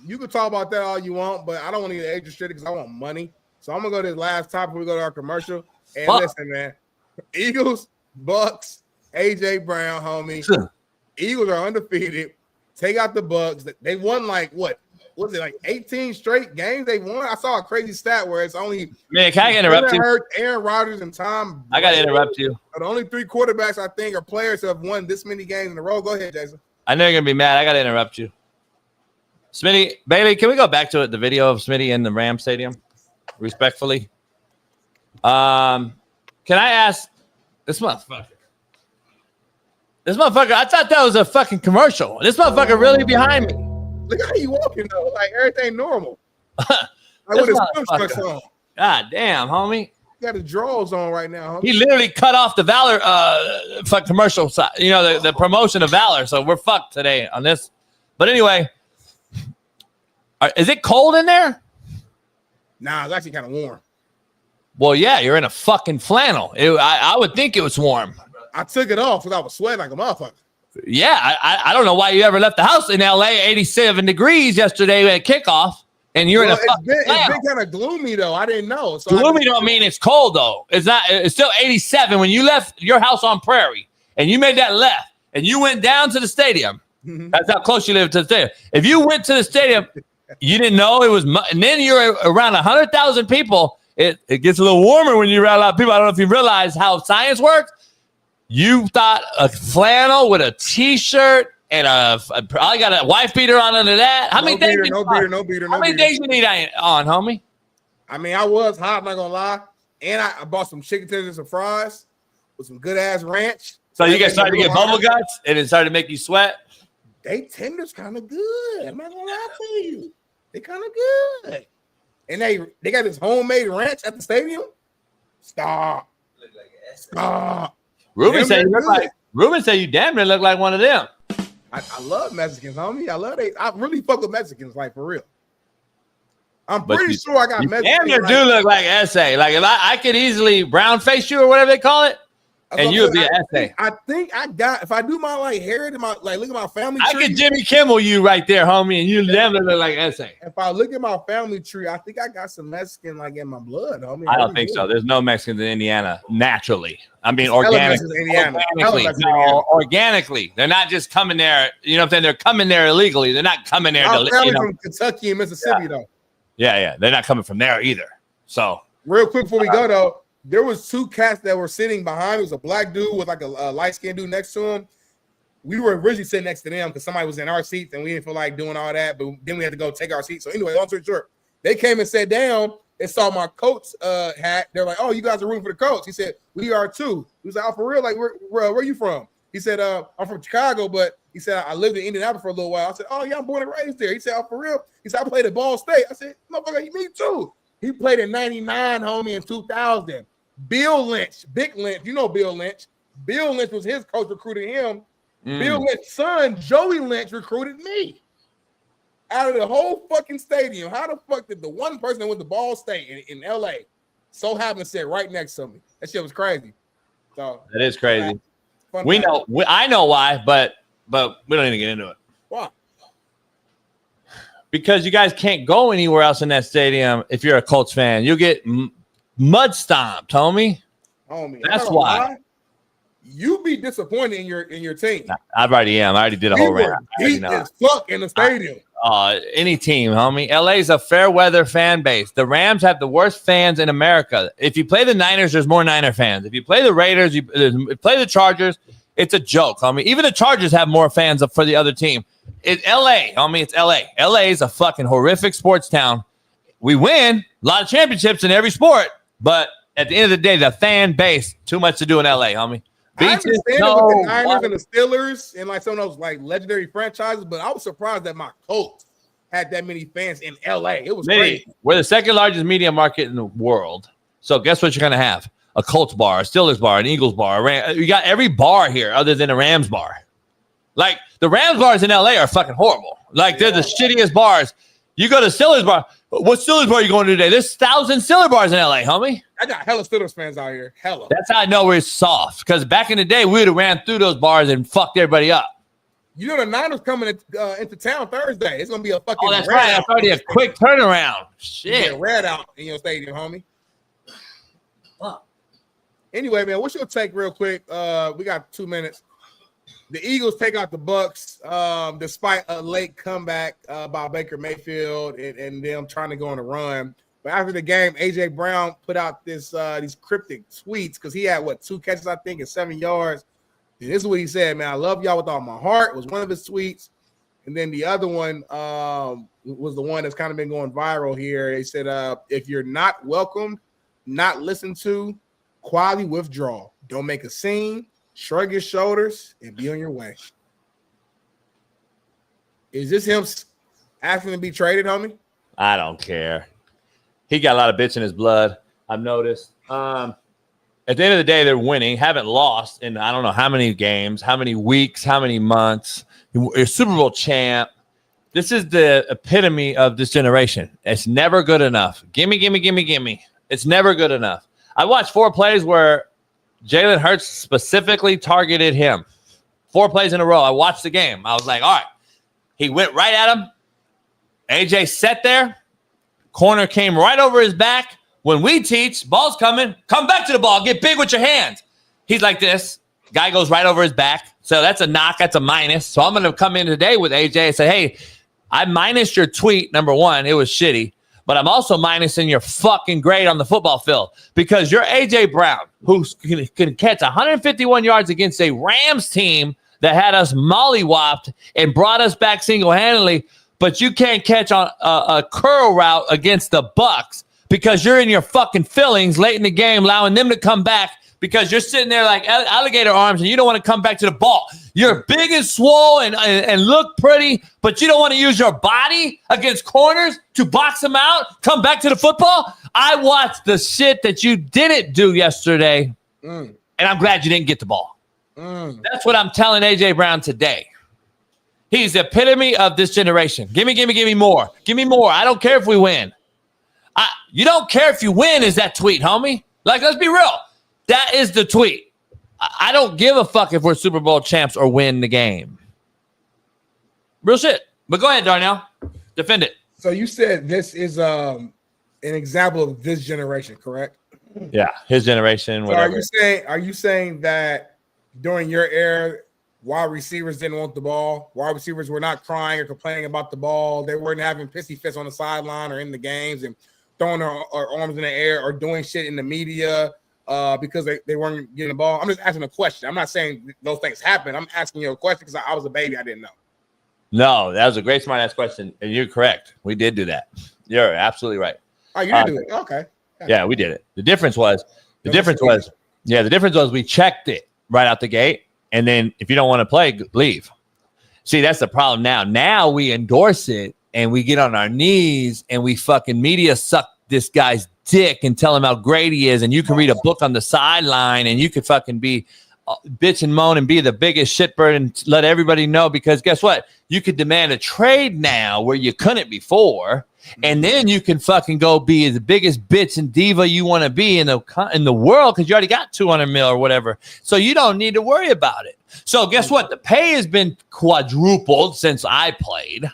You can talk about that all you want, but I don't want to get age restricted because I want money. So I'm gonna go to this last topic. We go to our commercial. And listen, man. Eagles, Bucks, AJ Brown, homie. Eagles are undefeated. Take out the Bucks. They won like what? Was it like 18 straight games they won? I saw a crazy stat where it's only man. Can I interrupt you? Aaron Rodgers and Tom. I gotta interrupt you. The only 3 quarterbacks I think are players who have won this many games in a row. Go ahead, Jason. I know you're gonna be mad. I gotta interrupt you. Smitty, Bailey, can we go back to it? The video of Smitty in the Ram Stadium, respectfully. Can I ask this motherfucker? This motherfucker, I thought that was a fucking commercial. This motherfucker really behind me. Look how you walking though, like everything normal. Like with his swim on. God damn, homie. He got his drawers on right now, homie. He literally cut off the Valor commercial side, you know, the promotion of Valor. So we're fucked today on this. But anyway, is it cold in there? Nah, it's actually kind of warm. Well, yeah, you're in a fucking flannel. I would think it was warm. I took it off because I was sweating like a motherfucker. Yeah, I don't know why you ever left the house in LA, 87 degrees yesterday at kickoff, and you're in a fucking it's been kind of gloomy though. I didn't know. So gloomy don't mean it's cold though. It's not. It's still 87 when you left your house on Prairie and you made that left and you went down to the stadium. That's how close you live to the stadium. If you went to the stadium, you didn't know it was, and then you're around 100,000 people. It gets a little warmer when you're around a lot of people. I don't know if you realize how science works. You thought a flannel with a T-shirt and I got a wife beater on under that. How many days? No beater. How many days you need on, homie? I mean, I was hot. I'm not gonna lie. And I bought some chicken tenders and some fries with some good ass ranch. So you guys started to get bubble guts, and it started to make you sweat. They tenders kind of good. I'm not gonna lie to you. They kind of good. And they got this homemade ranch at the stadium. Stop. Ruben said you damn near look like one of them. I love Mexicans, homie. I really fuck with Mexicans, like for real. I'm pretty sure I got Mexicans. Damn near do look like SA. Like if I could easily brown face you or whatever they call it, and you would be an SA. I think I got, if I do my like hair and my like look at my family tree. I could Jimmy Kimmel you right there, homie, and you damn near look like SA. If I look at my family tree, I think I got some Mexican like in my blood, homie. I don't think so. There's no Mexicans in Indiana naturally. I mean, organically. They're not just coming there. You know what I'm saying? They're coming there illegally. They're not coming there. I'm from Kentucky and Mississippi, though. Yeah. They're not coming from there either. So, real quick before we go, though, there was 2 cats that were sitting behind. It was a black dude with like a light-skinned dude next to him. We were originally sitting next to them because somebody was in our seats and we didn't feel like doing all that. But then we had to go take our seats. So anyway, long story short, they came and sat down. They saw my Colts hat. They're like, "Oh, you guys are rooting for the Colts." He said, "We are too." He was like, "Oh, for real? Like, where are you from?" He said, "I'm from Chicago, but," he said, "I lived in Indianapolis for a little while." I said, "Oh, yeah, I'm born and raised there." He said, "Oh, for real?" He said, "I played at Ball State." I said, "Motherfucker, me too." He played in '99, homie, in 2000. Bill Lynch, Big Lynch, you know Bill Lynch. Bill Lynch was his coach recruiting him. Bill Lynch's son, Joey Lynch, recruited me. Out of the whole fucking stadium, how the fuck did the one person that went to Ball State in LA so happen to sit right next to me? That shit was crazy. So that is crazy. I know why, but we don't need to get into it. Why? Because you guys can't go anywhere else in that stadium if you're a Colts fan. You'll get mud stomped, homie. That's why. You be disappointed in your team. I already am. I already did a whole round. Heat as fuck in the stadium. Any team, homie. LA's a fair weather fan base. The Rams have the worst fans in America. If you play the Niners, there's more Niner fans. If you play the Raiders, you play the Chargers, it's a joke, homie. Even the Chargers have more fans for the other team. It's LA, homie. It's LA. LA is a fucking horrific sports town. We win a lot of championships in every sport, but at the end of the day, the fan base, too much to do in LA, homie. I understand it with the Niners and the Steelers and like some of those like legendary franchises, but I was surprised that my Colts had that many fans in LA. It was crazy. We're the second largest media market in the world. So guess what you're going to have? A Colts bar, a Steelers bar, an Eagles bar. You got every bar here other than a Rams bar. Like, the Rams bars in LA are fucking horrible. Like, they're the shittiest bars. You go to Steelers bar. What Steelers bar are you going to today? There's 1,000 Steelers bars in LA, homie. I got hella Steelers fans out here. Hella. That's how I know we're soft. Because back in the day, we would have ran through those bars and fucked everybody up. You know the Niners coming into town Thursday. It's gonna be a fucking. Oh, that's right. That's already a quick turnaround. Shit. Yeah, red out in your stadium, homie. Fuck. Anyway, man, what's your take, real quick? We got 2 minutes. The Eagles take out the Bucks, despite a late comeback by Baker Mayfield and them trying to go on a run. But after the game, AJ Brown put out these cryptic tweets because he had 2 catches, I think, and 7 yards. And this is what he said, man. I love y'all with all my heart. Was one of his tweets. And then the other one was the one that's kind of been going viral here. They said, if you're not welcomed, not listened to, quietly withdraw. Don't make a scene, shrug your shoulders, and be on your way. Is this him asking to be traded, homie? I don't care. He got a lot of bitch in his blood, I've noticed. At the end of the day, they're winning, haven't lost in I don't know how many games, how many weeks, how many months. You're Super Bowl champ. This is the epitome of this generation. It's never good enough. Gimme. It's never good enough. I watched 4 plays where Jalen Hurts specifically targeted him. 4 plays in a row. I watched the game. I was like, all right. He went right at him. AJ sat there. Corner came right over his back. When we teach, ball's coming, come back to the ball, get big with your hands. He's like this. Guy goes right over his back. So that's a knock, that's a minus. So I'm going to come in today with AJ and say, hey, I minus your tweet, number 1. It was shitty. But I'm also minusing your fucking grade on the football field because you're AJ Brown, who can catch 151 yards against a Rams team that had us mollywopped and brought us back single-handedly, but you can't catch on a curl route against the Bucks. Because you're in your fucking feelings late in the game, allowing them to come back because you're sitting there like alligator arms and you don't want to come back to the ball. You're big and swole and look pretty, but you don't want to use your body against corners to box them out, come back to the football. I watched the shit that you didn't do yesterday, and I'm glad you didn't get the ball. That's what I'm telling AJ Brown today. He's the epitome of this generation. Give me more. Give me more. I don't care if we win. You don't care if you win is that tweet, homie. Like, let's be real. That is the tweet. I don't give a fuck if we're Super Bowl champs or win the game. Real shit. But go ahead, Darnell. Defend it. So you said this is an example of this generation, correct? Yeah, his generation, whatever. So are you saying that during your era, wide receivers didn't want the ball? Wide receivers were not crying or complaining about the ball. They weren't having pissy fits on the sideline or in the games and throwing their arms in the air or doing shit in the media because they weren't getting the ball. I'm just asking a question. I'm not saying those things happen. I'm asking you a question because I was a baby. I didn't know. No, that was a great smart-ass question, and you're correct. We did do that. You're absolutely right. Oh, you did do it. Okay. Yeah, we did it. The difference was we checked it right out the gate, and then if you don't want to play, leave. See, that's the problem now. Now we endorse it, and we get on our knees, and we fucking media suck this guy's dick and tell him how great he is, and you can read a book on the sideline, and you could fucking be bitch and moan and be the biggest shitbird and let everybody know, because guess what? You could demand a trade now where you couldn't before, and then you can fucking go be the biggest bitch and diva you want to be in the world because you already got 200 mil or whatever. So you don't need to worry about it. So guess what? The pay has been quadrupled since I played.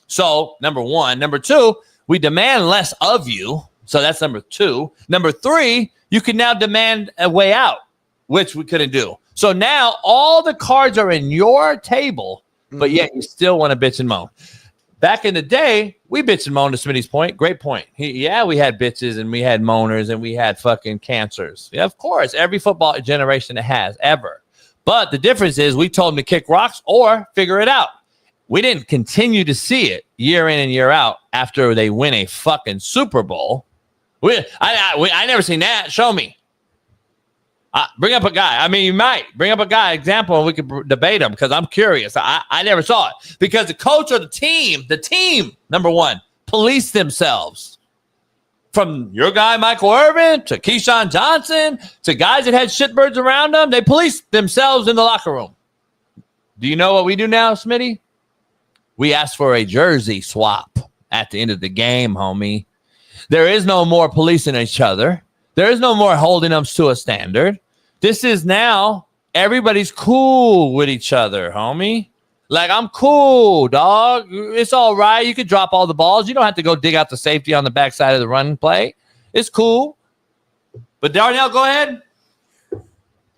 So number one. Number two, we demand less of you. So that's number two. Number three, you can now demand a way out, which we couldn't do. So now all the cards are in your table, but yet you still want to bitch and moan. Back in the day, we bitch and moan to Smitty's point. Great point. We had bitches and we had moaners and we had fucking cancers. Yeah, of course, every football generation it has ever. But the difference is we told them to kick rocks or figure it out. We didn't continue to see it year in and year out after they win a fucking Super Bowl. I never seen that. Show me. Bring up a guy. I mean, you might bring up a guy example and we could debate him because I'm curious. I never saw it because the coach or the team, number one, police themselves. From your guy, Michael Irvin, to Keyshawn Johnson, to guys that had shitbirds around them, they policed themselves in the locker room. Do you know what we do now, Smitty? We ask for a jersey swap at the end of the game, homie. There is no more policing each other. There is no more holding them to a standard. This is now everybody's cool with each other, homie. Like, I'm cool, dog. It's all right. You can drop all the balls. You don't have to go dig out the safety on the backside of the run play. It's cool. But Darnell, go ahead.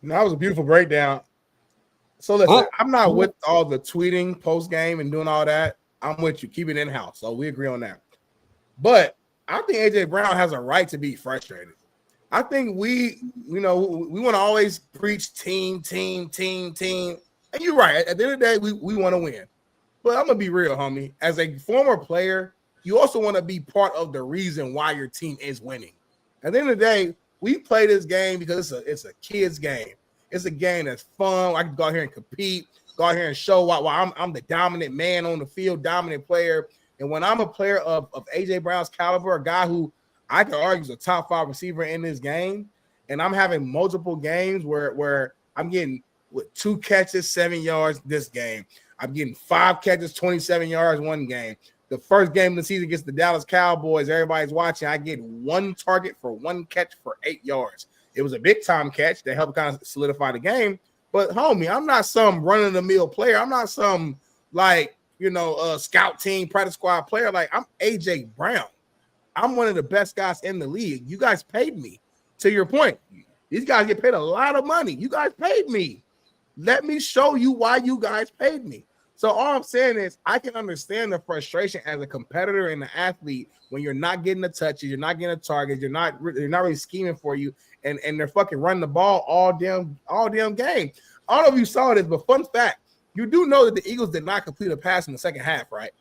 No, that was a beautiful breakdown. So listen, I'm not with all the tweeting post game and doing all that. I'm with you. Keep it in house. So we agree on that. But I think AJ Brown has a right to be frustrated. I think we want to always preach team. And you're right. At the end of the day, we want to win. But I'm gonna be real, homie. As a former player, you also want to be part of the reason why your team is winning. At the end of the day, we play this game because it's a kid's game. It's a game that's fun. I can go out here and compete, go out here and show why I'm the dominant man on the field, dominant player. And when I'm a player of AJ Brown's caliber, a guy who I can argue is a top 5 receiver in this game, and I'm having multiple games where I'm getting with 2 catches, 7 yards this game. I'm getting 5 catches, 27 yards one game. The first game of the season against the Dallas Cowboys, everybody's watching. I get 1 target for 1 catch for 8 yards. It was a big-time catch that helped kind of solidify the game. But, homie, I'm not some run-of-the-mill player. I'm not some, scout team, practice squad player. Like, I'm A.J. Brown. I'm one of the best guys in the league. You guys paid me. To your point, these guys get paid a lot of money. You guys paid me. Let me show you why you guys paid me. So all I'm saying is I can understand the frustration as a competitor and an athlete when you're not getting the touches, you're not getting the targets, they're not really scheming for you, and they're fucking running the ball all damn game. I don't know if you saw this, but fun fact, you do know that the Eagles did not complete a pass in the second half, right?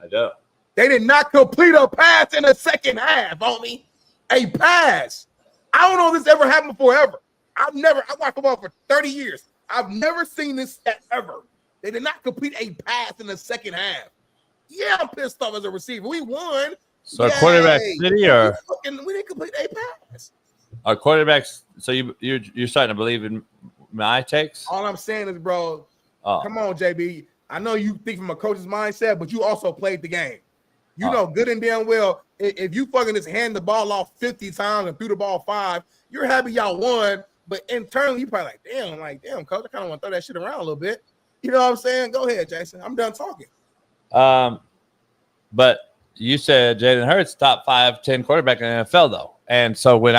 I do. They did not complete a pass in the second half, homie. A pass. I don't know if this ever happened before, ever. I watched football for 30 years. I've never seen this ever. They did not complete a pass in the second half. Yeah, I'm pissed off as a receiver. We won. So quarterback city or we didn't complete a pass. Our quarterbacks. So you're starting to believe in my takes? All I'm saying is, bro, come on, JB. I know you think from a coach's mindset, but you also played the game. You know good and damn well if you fucking just hand the ball off 50 times and threw the ball 5, you're happy y'all won. But internally, you probably damn, coach, I kind of want to throw that shit around a little bit. You know what I'm saying? Go ahead, Jason. I'm done talking. But you said Jalen Hurts top 5, 10 quarterback in the NFL, though. And so when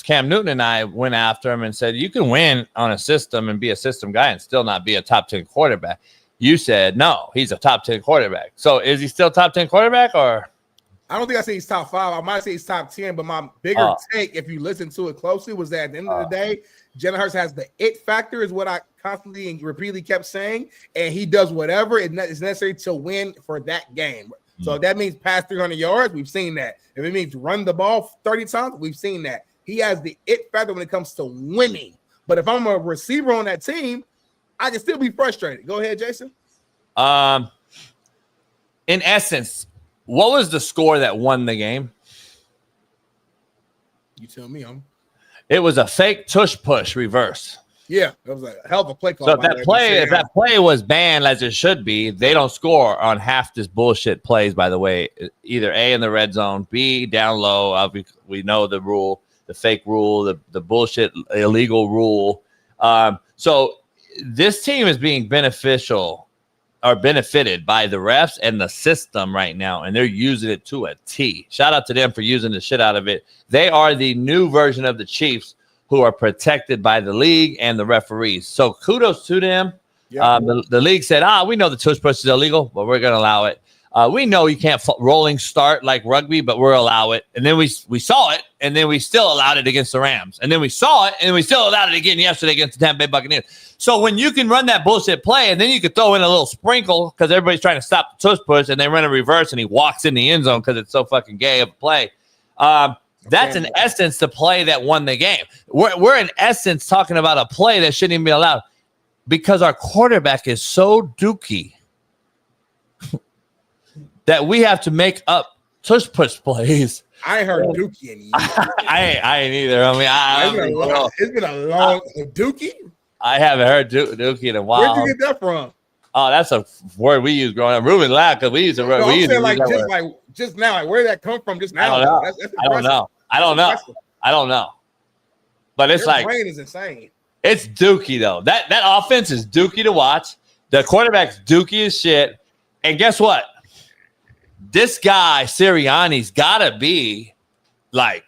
Cam Newton and I went after him and said, you can win on a system and be a system guy and still not be a top 10 quarterback. You said, no, he's a top 10 quarterback. So is he still top 10 quarterback or? I don't think I say he's top 5. I might say he's top 10, but my bigger take, if you listen to it closely, was that at the end of the day, Jalen Hurts has the it factor, is what I constantly and repeatedly kept saying, and he does whatever is necessary to win for that game. So if that means pass 300 yards, we've seen that. If it means run the ball 30 times, we've seen that. He has the it factor when it comes to winning. But if I'm a receiver on that team, I can still be frustrated. Go ahead, Jason. In essence, what was the score that won the game? You tell me. It was a fake tush push reverse. Yeah, that was a hell of a play call. So if that play was banned as it should be, they don't score on half this bullshit plays, by the way. Either A, in the red zone, B, down low. We know the rule, the fake rule, the bullshit illegal rule. So this team is being benefited by the refs and the system right now, and they're using it to a T. Shout out to them for using the shit out of it. They are the new version of the Chiefs who are protected by the league and the referees. So kudos to them. Yeah. The league said, we know the tush push is illegal, but we're going to allow it. We know you can't rolling start like rugby, but we'll allow it. And then we saw it, and then we still allowed it against the Rams. And then we saw it, and we still allowed it again yesterday against the Tampa Bay Buccaneers. So when you can run that bullshit play, and then you could throw in a little sprinkle because everybody's trying to stop the tush push, and they run a reverse, and he walks in the end zone because it's so fucking gay of a play. That's in essence the play that won the game. We're in essence talking about a play that shouldn't even be allowed because our quarterback is so dookie that we have to make up tush push plays. I ain't heard dookie in years. I ain't either. I mean, it's been a long dookie. I haven't heard dookie in a while. Where'd you get that from? Oh, that's a word we use growing up. Ruben laughed because we used to. No, we I'm saying like just now, like where did that come from? Just now, I don't know. That's I don't know. But it's Your like brain is insane. It's dookie though. That offense is dookie to watch. The quarterback's dookie as shit. And guess what? This guy Sirianni's gotta be like.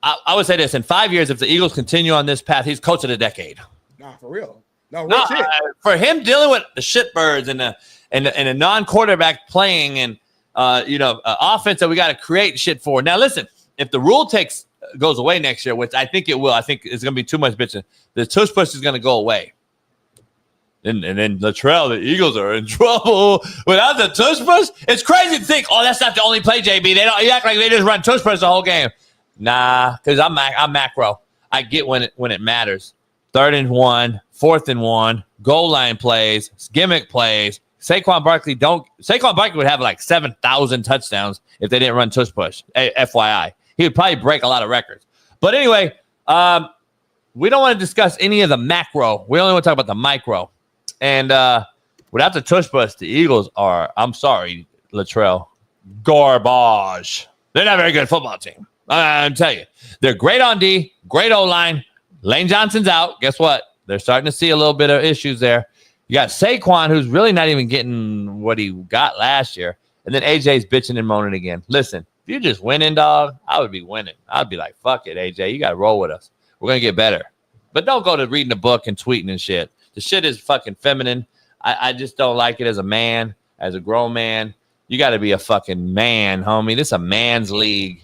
I would say this: in 5 years, if the Eagles continue on this path, he's coach of the decade. Nah, for real. No, for him dealing with the shitbirds and a non-quarterback playing and offense that we got to create shit for. Now, listen, if the rule goes away next year, which I think it will, I think it's going to be too much bitching. The tush push is going to go away. And then Latrell, the Eagles are in trouble without the tush push. It's crazy to think, oh, that's not the only play, JB. You act like they just run tush push the whole game. Nah, because I'm macro. I get when it matters. 3rd and 1, 4th and 1, goal line plays, gimmick plays. Saquon Barkley would have like 7,000 touchdowns if they didn't run tush push. FYI, he would probably break a lot of records. But anyway, we don't want to discuss any of the macro. We only want to talk about the micro. And without the tush push, the Eagles are, I'm sorry, Latrell, garbage. They're not a very good football team. I'm telling you, they're great on D, great O-line. Lane Johnson's out. Guess what? They're starting to see a little bit of issues there. You got Saquon, who's really not even getting what he got last year. And then AJ's bitching and moaning again. Listen, if you're just winning, dog, I would be winning. I'd be like, fuck it, AJ. You got to roll with us. We're going to get better. But don't go to reading a book and tweeting and shit. The shit is fucking feminine. I just don't like it as a man, as a grown man. You got to be a fucking man, homie. This is a man's league.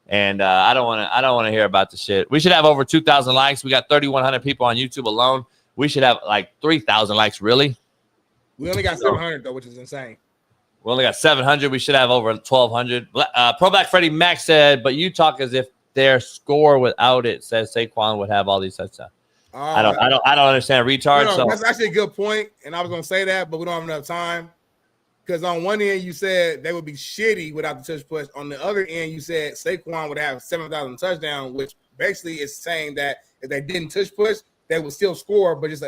And I don't want to hear about the shit. We should have over 2,000 likes. We got 3,100 people on YouTube alone. We should have like 3,000 likes. Really? We only got 700 though, which is insane. We only got 700. We should have over 1,200. Pro Black Freddie Mac said, "But you talk as if their score without it says Saquon would have all these touchdowns." I don't understand retard. No, so that's actually a good point, and I was gonna say that, but we don't have enough time. Because on one end, you said they would be shitty without the touch push. On the other end, you said Saquon would have 7,000 touchdowns, which basically is saying that if they didn't touch push, they would still score, but just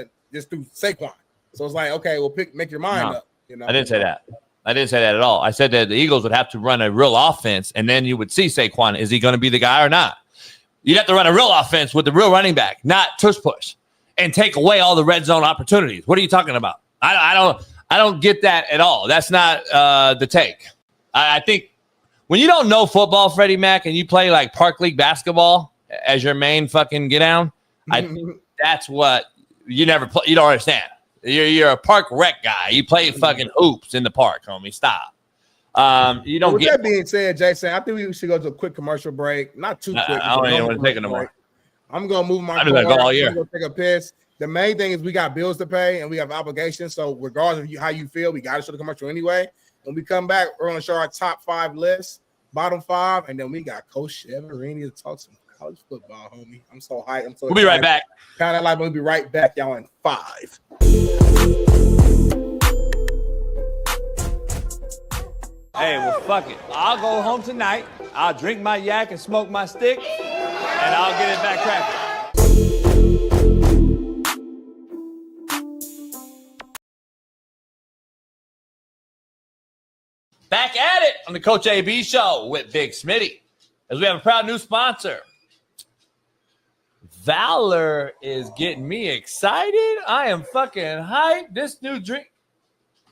through Saquon. So it's like, okay, well, make your mind up. You know, I didn't say that. I didn't say that at all. I said that the Eagles would have to run a real offense, and then you would see Saquon. Is he going to be the guy or not? You'd have to run a real offense with the real running back, not tush push, and take away all the red zone opportunities. What are you talking about? I don't get that at all. That's not the take. I think when you don't know football, Freddie Mac, and you play like Park League basketball as your main fucking get down, I think that's what you never play. You don't understand. You're a park rec guy. You play fucking hoops in the park, homie. Stop. You don't With get. That being said, Jason, I think we should go to a quick commercial break. Not too quick. I don't even want to take it no more. I'm gonna move my. I'm gonna go all year. I'm gonna take a piss. The main thing is we got bills to pay and we have obligations. So regardless of how you feel, we got to show the commercial anyway. When we come back, we're going to show our top 5 list, bottom 5, and then we got Coach Chev to talk some college football, homie. I'm so hyped. We'll be right back. Kind of like we'll be right back, y'all, in 5. Hey, well, fuck it. I'll go home tonight. I'll drink my yak and smoke my stick, and I'll get it back cracking. Back at it on the Coach AB Show with Big Smitty, as we have a proud new sponsor. Valor is getting me excited. I am fucking hyped. This new drink.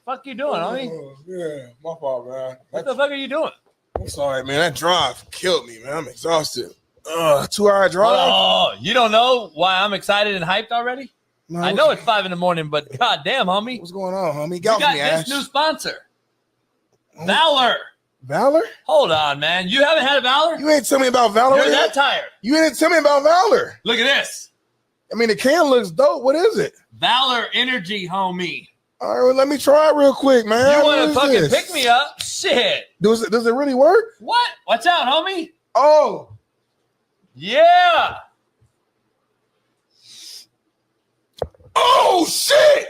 Fuck you doing, homie? Yeah, my fault, man. What the fuck are you doing? I'm sorry, man. That drive killed me, man. I'm exhausted. 2-hour drive. Oh, you don't know why I'm excited and hyped already? No, I know it's 5 a.m, but goddamn, homie. What's going on, homie? We got this new sponsor. Valor. Valor? Hold on, man. You haven't had a Valor? You ain't tell me about Valor. You're that tired. You ain't tell me about Valor. Look at this. I mean, the can looks dope. What is it? Valor Energy, homie. All right, well, let me try it real quick, man. You want to fucking pick me up? Shit. Does it really work? What? Watch out, homie. Oh. Yeah. Oh, shit.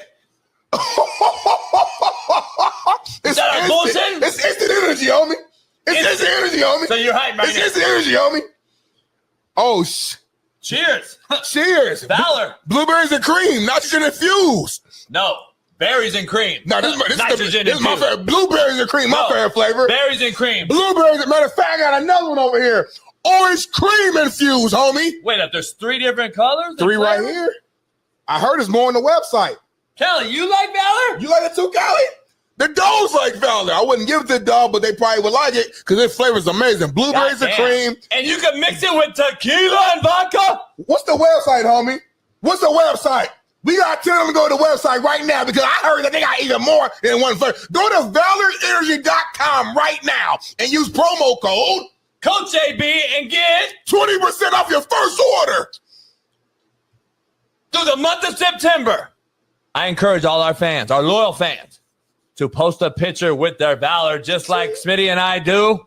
Is that a bullshit? It's instant energy, homie. It's instant energy, homie. So you're hyped right now. It's instant energy, homie. Oh, cheers. Cheers. Valor. Blueberries and cream, nitrogen infused. No. Berries and cream. No, this Nitrogen is my favorite. Blueberries and cream, my favorite flavor. Berries and cream. Blueberries. Matter of fact, I got another one over here. Orange cream infused, homie. Wait up, there's 3 different colors? 3 right here. I heard it's more on the website. Kelly, you like Valor? You like it too, Kelly? The dogs like Valor. I wouldn't give it to the dog, but they probably would like it because its flavor is amazing. Blueberries and cream. And you can mix it with tequila and vodka? What's the website, homie? What's the website? We got to tell them to go to the website right now because I heard that they got even more than one flavor. Go to valorenergy.com right now and use promo code Coach AB and get 20% off your first order. Through the month of September. I encourage all our fans, our loyal fans, to post a picture with their Valor just like Smitty and I do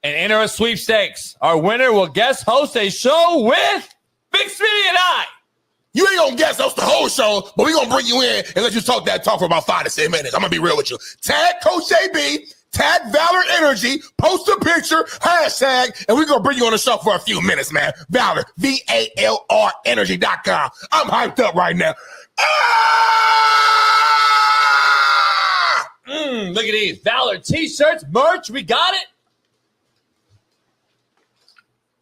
and enter a sweepstakes. Our winner will guest host a show with Big Smitty and I. You ain't gonna guess us the whole show, but we gonna bring you in and let you talk for about 5 to 6 minutes. I'm gonna be real with you. Tag Coach AB, tag Valor Energy, post a picture, hashtag, and we're gonna bring you on the show for a few minutes, man. Valor, VALR Energy.com. I'm hyped up right now. Look at these Valor t-shirts, merch. We got it.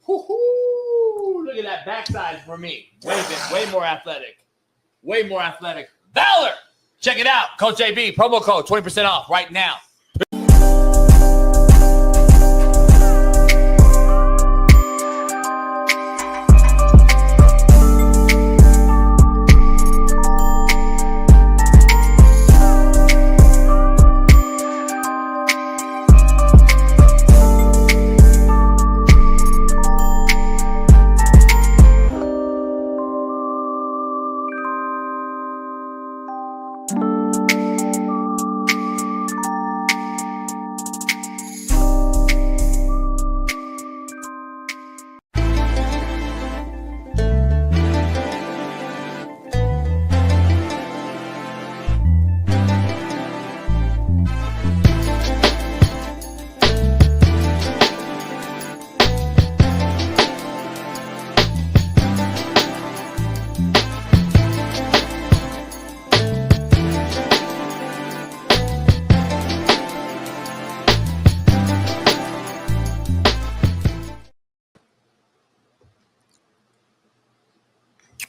Woo-hoo. Look at that backside for me. Way more athletic. Way more athletic. Valor. Check it out. Coach AB, promo code 20% off right now.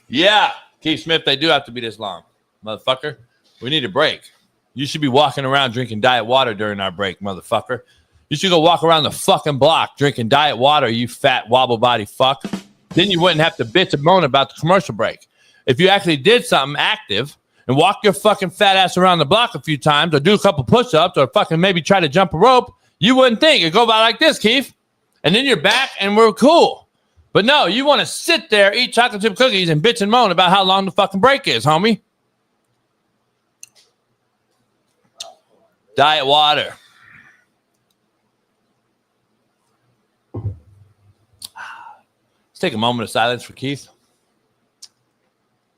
Yeah, Keith Smith, they do have to be this long. Motherfucker, we need a break. You should be walking around drinking diet water during our break, motherfucker. You should go walk around the fucking block drinking diet water, you fat wobble body fuck. Then you wouldn't have to bitch and moan about the commercial break. If you actually did something active and walk your fucking fat ass around the block a few times or do a couple push-ups or fucking maybe try to jump a rope, you wouldn't think. It'd go by like this, Keith. And then you're back and we're cool. But no, you want to sit there, eat chocolate chip cookies, and bitch and moan about how long the fucking break is, homie. Diet water. Let's take a moment of silence for Keith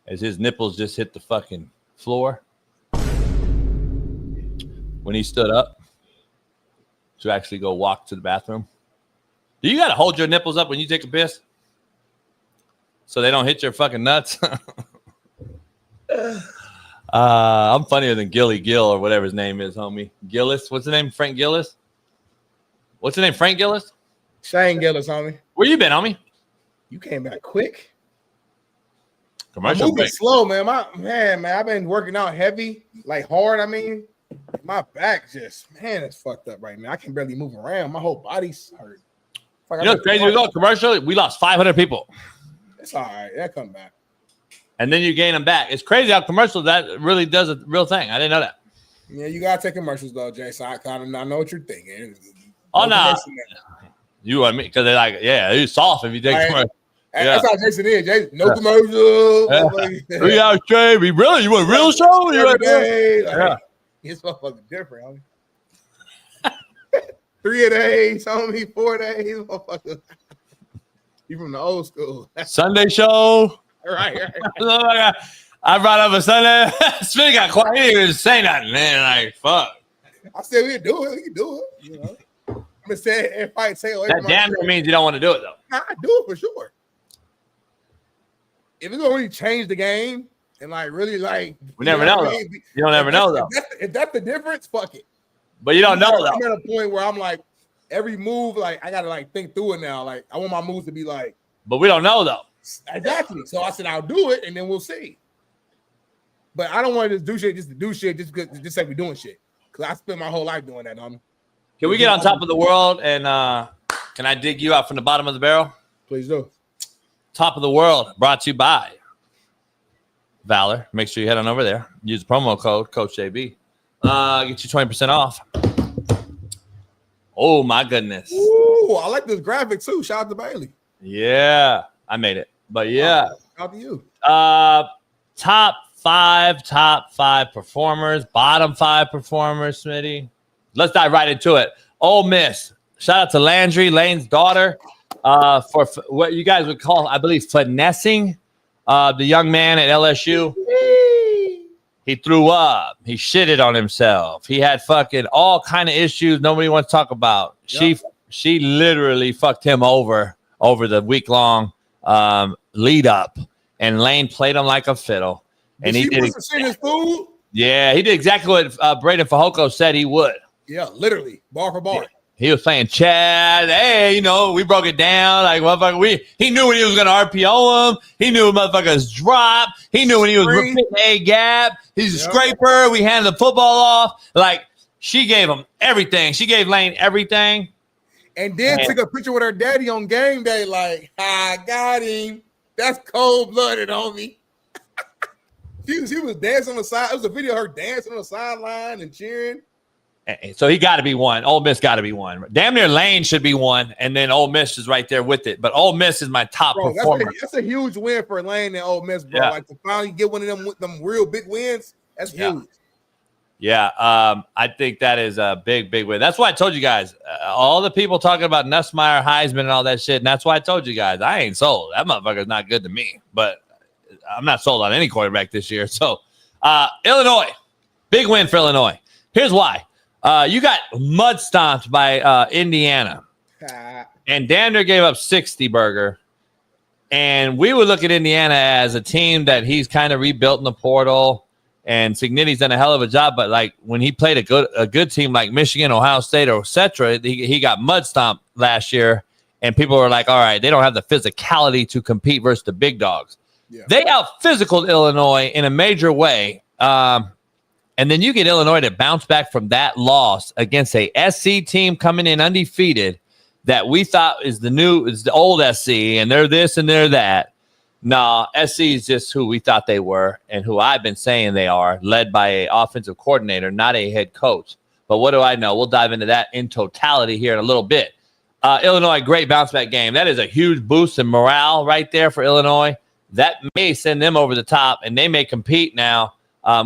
as his nipples just hit the fucking floor when he stood up to actually go walk to the bathroom. Do you got to hold your nipples up when you take a piss so they don't hit your fucking nuts? I'm funnier than Gilly Gill or whatever his name is, homie. Gillis. What's the name? Frank Gillis? What's the name? Frank Gillis? Shane Gillis, homie. Where you been, homie? You came back quick. Commercial I'm moving break. slow, man. I've been working out heavy, like hard. I mean, my back just, it's fucked up right now. I can barely move around. My whole body's hurt. You know what's crazy? We go commercial. We lost 500 people. It's all right. That come back. And then you gain them back. It's crazy how commercial that really does a real thing. I didn't know that. Yeah, you gotta take commercials though, Jason. I know what you're thinking. Oh no, you and me because they're like, yeah, it's soft if you take commercial. That's how Jason is. Jason, no commercial. Yeah. 3 hours straight. Really? You want a real show? It's motherfucking different, homie. 3 days, homie, 4 days, motherfucker. You from the old school. Sunday show. Right. I brought up a Sunday. Smitty got quiet. He didn't even say nothing, man. Like, fuck. I said we can do it. We can do it. You know, I'm just saying if I say that damn near means you don't want to do it though. I do it for sure. If it's gonna really change the game, and like really like. We never know though. You don't ever know though. If that's the difference, fuck it. But you don't know though. I'm at a point where I'm like, every move, like I gotta like think through it now. Like I want my moves to be like. But we don't know though. Exactly. So I said I'll do it, and then we'll see. But I don't want to just do shit just to do shit just because just like we're doing shit. Because I spent my whole life doing that, homie. Can we get on top of the world and can I dig you out from the bottom of the barrel? Please do. Top of the world brought to you by Valor. Make sure you head on over there. Use the promo code Coach JB. Get you 20% off. Oh my goodness. Ooh, I like this graphic too. Shout out to Bailey. Yeah, I made it. But yeah. Shout out to you. Top five performers, bottom five performers, Smitty. Let's dive right into it. Ole Miss. Shout out to Landry, Lane's daughter, for what you guys would call, I believe, finessing the young man at LSU. He threw up. He shitted on himself. He had fucking all kind of issues nobody wants to talk about. Yep. She literally fucked him over the week-long lead up, and Lane played him like a fiddle. And he did his food? Yeah, he did exactly what Braden Fajoko said he would. Yeah, literally, bar for bar. Yeah. He was playing Chad. Hey, we broke it down. Like, motherfucker, he knew when he was going to RPO him. He knew when motherfuckers drop. He knew when he was ripping a gap. He's a scraper. We handed the football off. Like, she gave him everything. She gave Lane everything. And then took a picture with her daddy on game day. Like, I got him. That's cold-blooded, homie. She was dancing on the side. It was a video of her dancing on the sideline and cheering. So he got to be one. Ole Miss got to be one. Damn near Lane should be one, and then Ole Miss is right there with it. But Ole Miss is my top performer. That's a huge win for Lane and Ole Miss, bro. Yeah. Like to finally get one of them real big wins, that's huge. Yeah, I think that is a big win. That's why I told you guys, all the people talking about Nussmeier, Heisman, and all that shit, and that's why I told you guys, I ain't sold. That motherfucker's not good to me, but I'm not sold on any quarterback this year. So, Illinois, big win for Illinois. Here's why. You got mud stomped by Indiana, and Dander gave up 60 burger. And we would look at Indiana as a team that he's kind of rebuilt in the portal, and Signitti's done a hell of a job. But like when he played a good team like Michigan, Ohio State, or et cetera, he got mud stomped last year, and people were like, all right, they don't have the physicality to compete versus the big dogs. Yeah. They out-physicaled Illinois in a major way. And then you get Illinois to bounce back from that loss against a SC team coming in undefeated that we thought is the old SC, and they're this and they're that. No, SC is just who we thought they were and who I've been saying they are, led by an offensive coordinator, not a head coach. But what do I know? We'll dive into that in totality here in a little bit. Illinois, great bounce back game. That is a huge boost in morale right there for Illinois. That may send them over the top, and they may compete now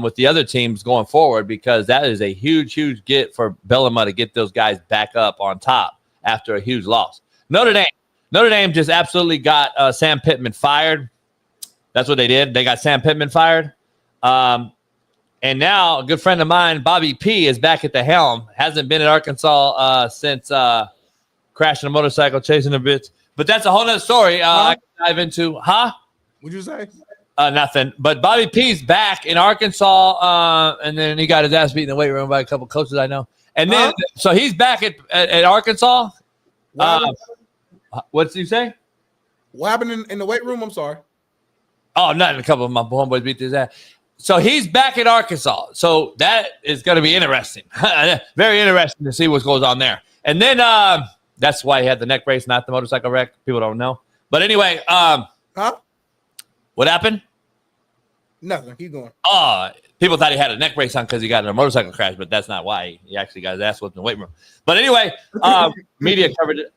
with the other teams going forward, because that is a huge get for Bellama to get those guys back up on top after a huge loss. Notre Dame just absolutely got Sam Pittman fired. That's what they did. They got Sam Pittman fired. And now a good friend of mine, Bobby P, is back at the helm. Hasn't been at Arkansas since crashing a motorcycle, chasing a bitch. But that's a whole nother story I can dive into. What'd you say? Nothing. But Bobby P's back in Arkansas, and then he got his ass beat in the weight room by a couple coaches I know. And then, so he's back at Arkansas. What did you say? What happened in the weight room? I'm sorry. Oh, nothing. A couple of my homeboys beat his ass. So he's back at Arkansas. So that is going to be interesting. Very interesting to see what goes on there. And then that's why he had the neck brace, not the motorcycle wreck. People don't know. But anyway, what happened? Nothing. Keep going. People thought he had a neck brace on because he got in a motorcycle crash, but that's not why. He actually got his ass whooped in the weight room. But anyway, media covered it.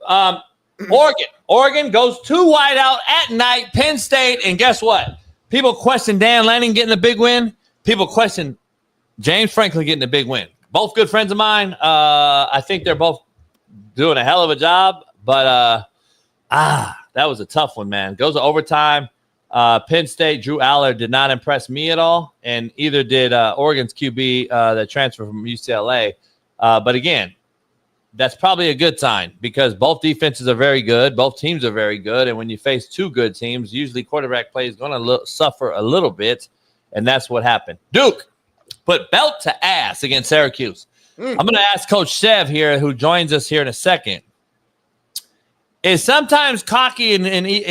Oregon goes 2 wide out at night, Penn State, and guess what? People question Dan Lanning getting a big win. People question James Franklin getting a big win. Both good friends of mine. I think they're both doing a hell of a job, but that was a tough one, man. Goes to overtime. Penn State, Drew Aller did not impress me at all, and either did Oregon's QB that transferred from UCLA. But again, that's probably a good sign because both defenses are very good. Both teams are very good, and when you face two good teams, usually quarterback play is going to suffer a little bit. And that's what happened. Duke put belt to ass against Syracuse. I'm going to ask Coach Chev here, who joins us here in a second. Is sometimes cocky and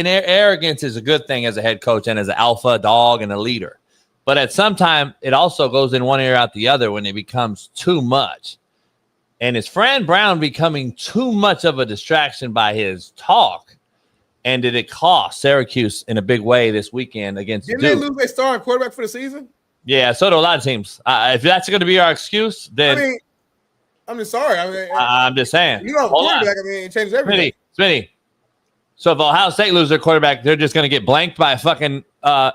arrogance is a good thing as a head coach and as an alpha dog and a leader. But at some time, it also goes in one ear out the other when it becomes too much. And is Fran Brown becoming too much of a distraction by his talk? And did it cost Syracuse in a big way this weekend against Duke? Didn't they lose their starting quarterback for the season? Yeah, so do a lot of teams. If that's going to be our excuse, then I'm just sorry. I'm just saying. You know, quarterback, it changes everything. Smitty. So if Ohio State loses their quarterback, they're just going to get blanked by fucking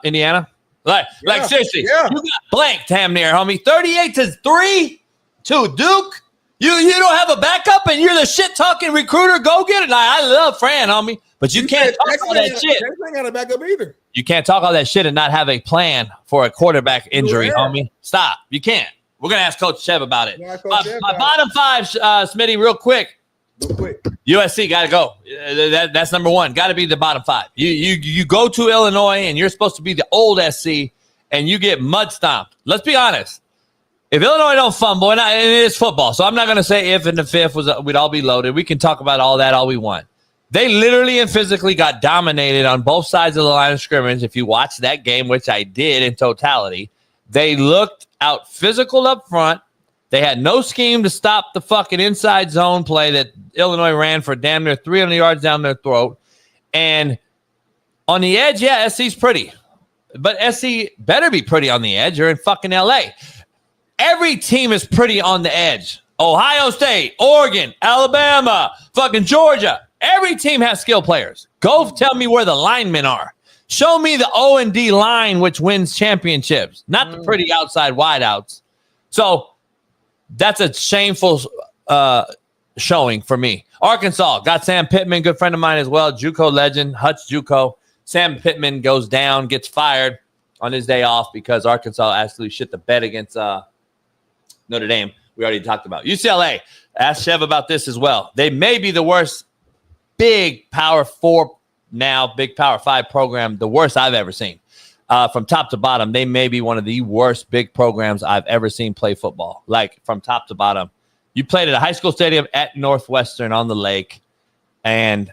Indiana? Like seriously, you got blanked, damn near, homie. 38-3 to Duke. You don't have a backup, and you're the shit-talking recruiter. Go get it. I love Fran, homie, but you can't talk all that shit. They ain't got a backup either. You can't talk all that shit and not have a plan for a quarterback injury, homie. Stop. You can't. We're going to ask Coach Chev about it. My bottom five, Smitty, real quick. USC got to go. That's number one. Got to be the bottom five. You go to Illinois, and you're supposed to be the old SC, and you get mud stomped. Let's be honest. If Illinois don't fumble, and it is football, so I'm not going to say if and the fifth we'd all be loaded. We can talk about all that all we want. They literally and physically got dominated on both sides of the line of scrimmage. If you watch that game, which I did in totality, they looked out physical up front. They had no scheme to stop the fucking inside zone play that Illinois ran for damn near 300 yards down their throat. And on the edge, yeah, SC's pretty. But SC better be pretty on the edge. You're in fucking LA. Every team is pretty on the edge. Ohio State, Oregon, Alabama, fucking Georgia. Every team has skill players. Go tell me where the linemen are. Show me the O&D line which wins championships, not the pretty outside wideouts. So that's a shameful showing for me. Arkansas got Sam Pittman, good friend of mine as well, JUCO legend, Hutch JUCO. Sam Pittman goes down, gets fired on his day off because Arkansas actually shit the bed against Notre Dame. We already talked about UCLA. Ask Chev about this as well. They may be the worst big Power 4 now, big Power 5 program, the worst I've ever seen. From top to bottom, they may be one of the worst big programs I've ever seen play football. Like, from top to bottom. You played at a high school stadium at Northwestern on the lake, and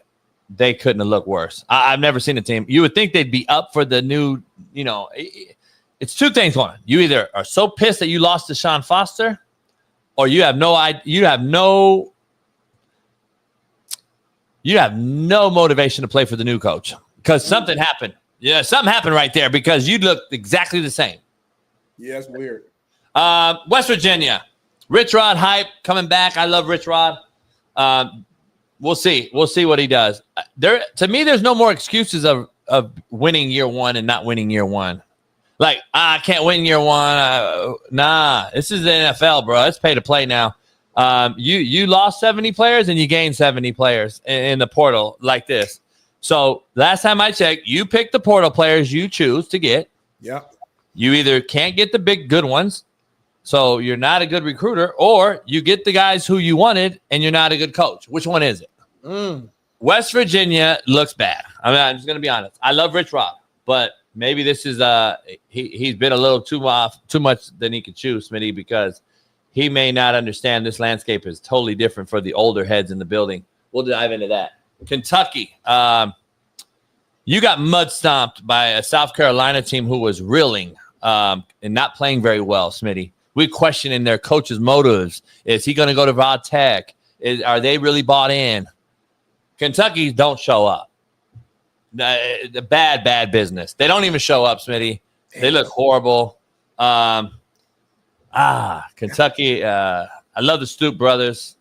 they couldn't have looked worse. I've never seen a team. You would think they'd be up for the new, it's two things going on. You either are so pissed that you lost to Shaun Foster, or you have no motivation to play for the new coach because something happened. Yeah, something happened right there because you look exactly the same. Yeah, that's weird. West Virginia, Rich Rod hype coming back. I love Rich Rod. We'll see. We'll see what he does. To me, there's no more excuses of winning year one and not winning year one. Like, I can't win year one. Nah, this is the NFL, bro. It's pay to play now. You lost 70 players and you gained 70 players in the portal like this. So last time I checked, you pick the portal players you choose to get. Yeah. You either can't get the big good ones, so you're not a good recruiter, or you get the guys who you wanted and you're not a good coach. Which one is it? West Virginia looks bad. I'm just going to be honest. I love Rich Rod, but maybe this is he's been a little too much than he could chew, Smitty, because he may not understand this landscape is totally different for the older heads in the building. We'll dive into that. Kentucky, you got mud stomped by a South Carolina team who was reeling and not playing very well, Smitty. We're questioning their coach's motives. Is he going to go to Rod Tech? Are they really bought in? Kentucky don't show up. The bad business. They don't even show up, Smitty. They look horrible. Kentucky. I love the Stoop brothers.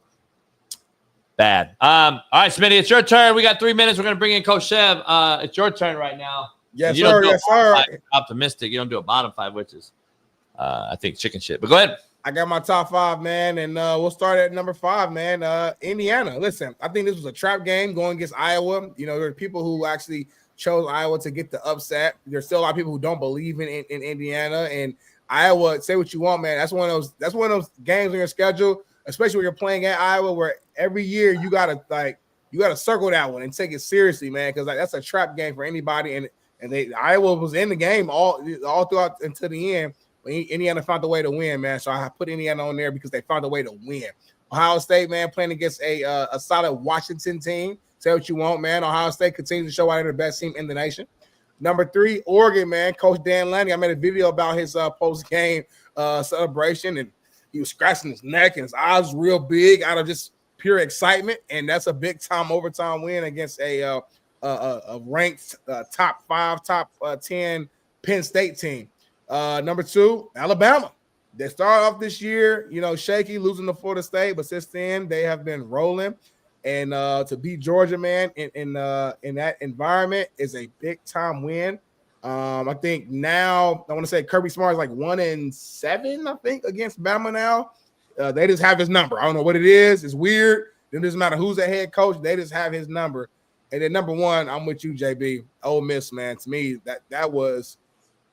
Bad. All right, Smitty, it's your turn. We got 3 minutes. We're going to bring in Coach Chev. It's your turn right now. Yes, sir. Yes, sir. Optimistic. You don't do a bottom five, which is, I think, chicken shit. But go ahead. I got my top five, man, and we'll start at number 5, man. Indiana. Listen, I think this was a trap game going against Iowa. There are people who actually chose Iowa to get the upset. There's still a lot of people who don't believe in Indiana and Iowa. Say what you want, man. That's one of those games on your schedule, especially when you're playing at Iowa, where every year you gotta circle that one and take it seriously, man, because that's a trap game for anybody. And And Iowa was in the game all throughout until the end. But Indiana found a way to win, man. So I put Indiana on there because they found a way to win. Ohio State, man, playing against a solid Washington team. Say what you want, man. Ohio State continues to show out they're the best team in the nation. Number 3, Oregon, man. Coach Dan Lanning. I made a video about his post-game celebration, and he was scratching his neck, and his eyes were real big out of just pure excitement. And that's a big-time overtime win against a ranked top 5, top 10 Penn State team. Number 2, Alabama. They started off this year, shaky, losing to Florida State, but since then they have been rolling. And to beat Georgia, man, in that environment is a big time win. I think now I want to say Kirby Smart is like 1-7, I think, against Bama now. They just have his number. I don't know what it is. It's weird. It doesn't matter who's the head coach. They just have his number. And then number 1, I'm with you, JB. Ole Miss, man. To me, that was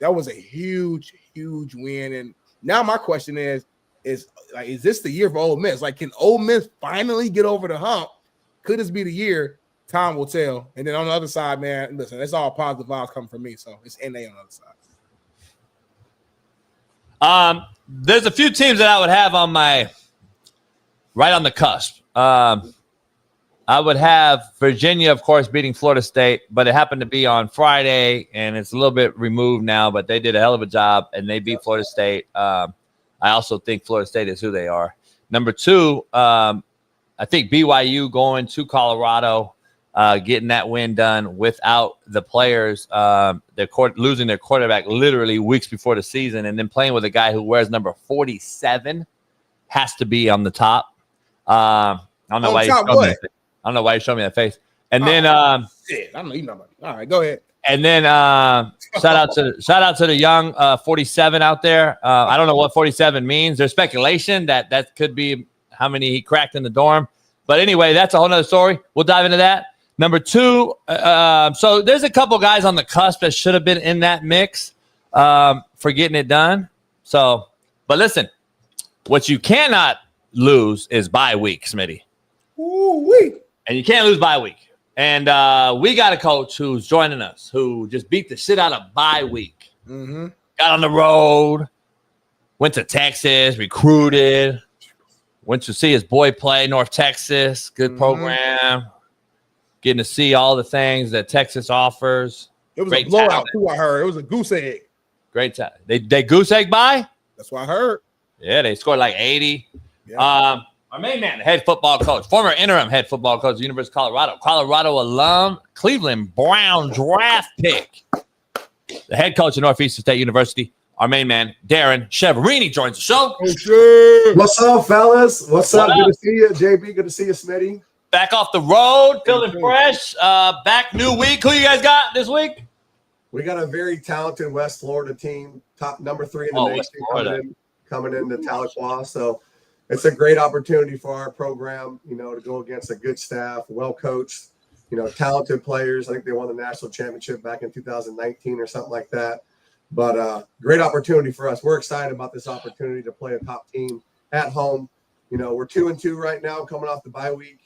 a huge, huge win. And now my question is this the year for Ole Miss? Like, can Ole Miss finally get over the hump? Could this be the year? Time will tell. And then on the other side, man, listen, it's all positive vibes coming from me. So it's NA on the other side. There's a few teams that I would have on my right on the cusp. I would have Virginia, of course, beating Florida State, but it happened to be on Friday, and it's a little bit removed now, but they did a hell of a job, and they beat Florida State. I also think Florida State is who they are. Number 2, I think BYU going to Colorado, getting that win done without the players, losing their quarterback literally weeks before the season, and then playing with a guy who wears number 47 has to be on the top. I don't know why you showed me that face. And then I don't know you know about it. All right, go ahead. And then shout out to the young 47 out there. I don't know what 47 means. There's speculation that could be how many he cracked in the dorm. But anyway, that's a whole nother story. We'll dive into that. Number 2, so there's a couple guys on the cusp that should have been in that mix for getting it done. So, but listen, what you cannot lose is bye week, Smitty. Ooh-wee. And you can't lose bye week. And we got a coach who's joining us who just beat the shit out of bye week. Mm-hmm. Got on the road, went to Texas, recruited, went to see his boy play, North Texas. Good program. Getting to see all the things that Texas offers. It was a blowout, too, I heard. It was a goose egg. Great time. They goose egg by? That's what I heard. Yeah, they scored like 80. Yeah. Our main man, head football coach, former interim head football coach, University of Colorado alum, Cleveland Brown draft pick. The head coach of Northeastern State University, our main man, Darren Cheverini, joins the show. What's up, fellas? What's up? Good to see you, JB. Good to see you, Smitty. Back off the road, feeling fresh. Back new week. Who you guys got this week? We got a very talented West Florida team, top number 3 in the nation, coming into Tahlequah. So it's a great opportunity for our program, to go against a good staff, well coached, talented players. I think they won the national championship back in 2019 or something like that. But great opportunity for us. We're excited about this opportunity to play a top team at home. We're 2-2 right now, coming off the bye week.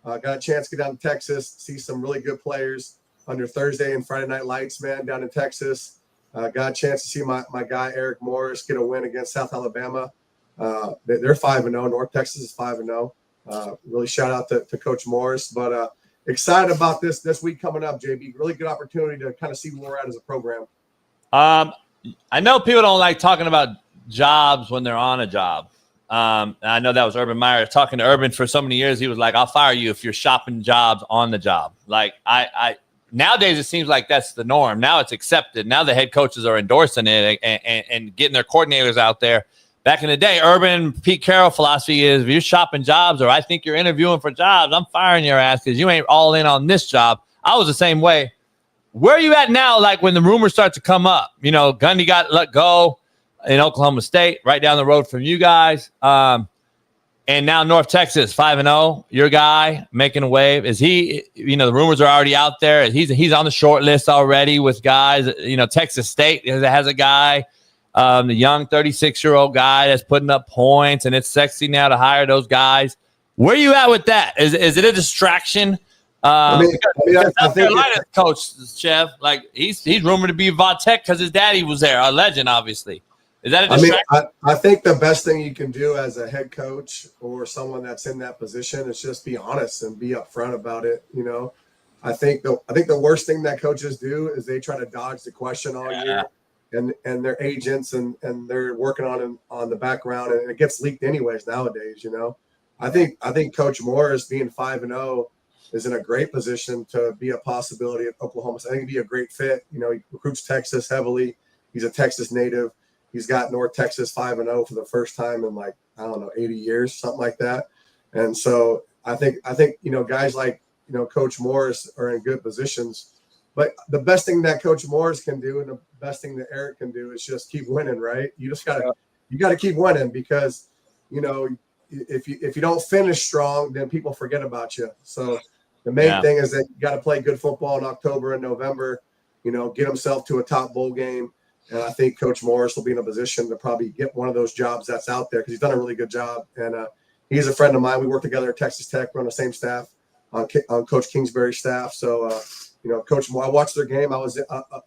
Got a chance to get down to Texas, see some really good players under Thursday and Friday Night Lights, man, down in Texas. Got a chance to see my guy Eric Morris get a win against South Alabama. They're 5-0. North Texas is 5-0. Really shout out to Coach Morris. But excited about this week coming up, JB. Really good opportunity to kind of see where we're at as a program. I know people don't like talking about jobs when they're on a job. I know that was Urban Meyer talking to Urban for so many years. He was like, I'll fire you if you're shopping jobs on the job. Like I nowadays, it seems like that's the norm. Now it's accepted. Now the head coaches are endorsing it and getting their coordinators out there. Back in the day, Urban Pete Carroll philosophy is if you're shopping jobs or I think you're interviewing for jobs, I'm firing your ass because you ain't all in on this job. I was the same way. Where are you at now? Like when the rumors start to come up, Gundy got let go in Oklahoma State, right down the road from you guys. And now North Texas, 5-0, your guy making a wave. Is he, the rumors are already out there. He's on the short list already with guys. Texas State has a guy, the young 36-year-old guy that's putting up points, and it's sexy now to hire those guys. Where are you at with that? Is it a distraction I South Carolina coach Chev, like he's rumored to be Vatech because his daddy was there, a legend, obviously. Is that a distraction? I think the best thing you can do as a head coach or someone that's in that position is just be honest and be upfront about it. You know, I think the worst thing that coaches do is they try to dodge the question all year, and their agents and they're working on the background, and it gets leaked anyways nowadays. You know, I think Coach Morris being 5-0 is in a great position to be a possibility at Oklahoma. So I think he'd be a great fit. You know, he recruits Texas heavily. He's a Texas native. He's got North Texas 5-0 for the first time in 80 years, something like that. And so I think guys like Coach Morris are in good positions. But the best thing that Coach Morris can do, and the best thing that Eric can do, is just keep winning, right? You just gotta keep winning, because if you don't finish strong, then people forget about you. So the main thing is that you got to play good football in October and November. Get himself to a top bowl game. And I think Coach Morris will be in a position to probably get one of those jobs that's out there, because he's done a really good job. And he's a friend of mine. We work together at Texas Tech. We're on the same staff on Coach Kingsbury's staff. So, Coach Moore, I watched their game. I was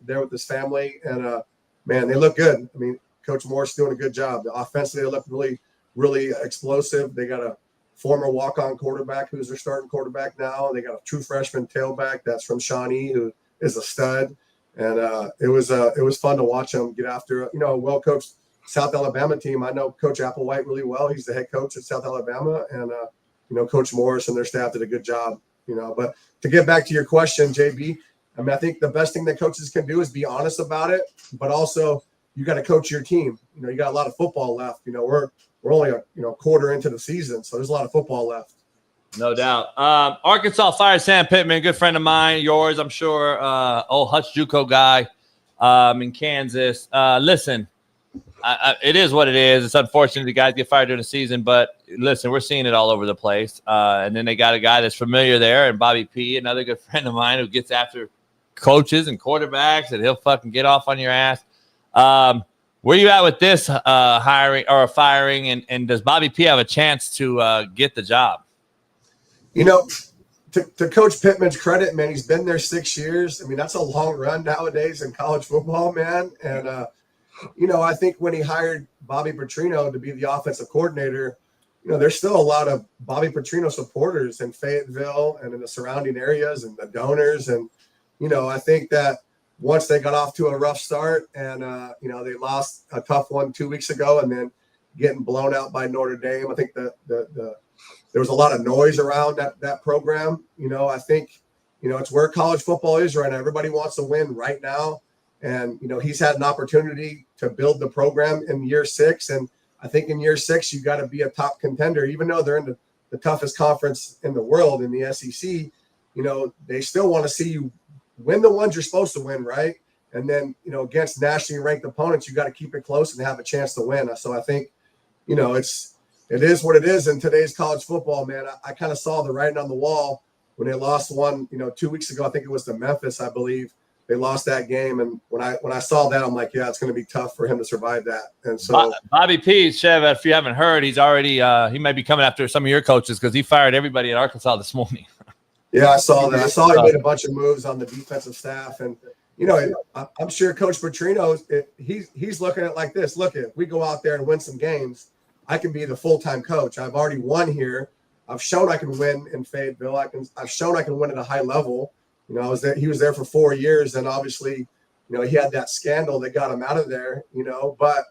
there with his family, and, man, they look good. I mean, Coach Morris is doing a good job. The offensively, they look really, really explosive. They got a former walk-on quarterback who's their starting quarterback now. They got a true freshman tailback that's from Shawnee, who is a stud. And it was fun to watch them get after a well-coached South Alabama team. I know Coach Applewhite really well. He's the head coach at South Alabama, and Coach Morris and their staff did a good job. But to get back to your question, JB, I mean, I think the best thing that coaches can do is be honest about it, but also you got to coach your team. You got a lot of football left. We're only a quarter into the season, so there's a lot of football left. No doubt. Arkansas fired Sam Pittman, good friend of mine, yours, I'm sure. Old Hutch JUCO guy in Kansas. Listen, it is what it is. It's unfortunate the guys get fired during the season, but listen, we're seeing it all over the place. And then they got a guy that's familiar there, and Bobby P., another good friend of mine, who gets after coaches and quarterbacks, and he'll fucking get off on your ass. Where you at with this hiring or firing, and does Bobby P. have a chance to get the job? To Coach Pittman's credit, man, he's been there 6 years. I mean, that's a long run nowadays in college football, man. And, I think when he hired Bobby Petrino to be the offensive coordinator, there's still a lot of Bobby Petrino supporters in Fayetteville and in the surrounding areas and the donors. And, I think that once they got off to a rough start and, they lost a tough one 2 weeks ago and then getting blown out by Notre Dame, I think there was a lot of noise around that program. I think, it's where college football is right now. Everybody wants to win right now. And, he's had an opportunity to build the program in year 6. And I think in year 6, you got to be a top contender, even though they're in the toughest conference in the world in the SEC. They still want to see you win the ones you're supposed to win, right? And then, against nationally ranked opponents, you got to keep it close and have a chance to win. So I think, it is what it is in today's college football, man. I kind of saw the writing on the wall when they lost one, 2 weeks ago. I think it was to Memphis, I believe. They lost that game, and when I saw that, I'm like, yeah, it's going to be tough for him to survive that. And so Bobby P., Chev, if you haven't heard, he's already he might be coming after some of your coaches because he fired everybody at Arkansas this morning. Yeah, I saw that. I saw he made a bunch of moves on the defensive staff, and I'm sure Coach Petrino, he's looking at it like this. Look, if we go out there and win some games, I can be the full-time coach. I've already won here. I've shown I can win in Fayetteville. I've shown I can win at a high level. I was there. He was there for 4 years, and obviously, he had that scandal that got him out of there. But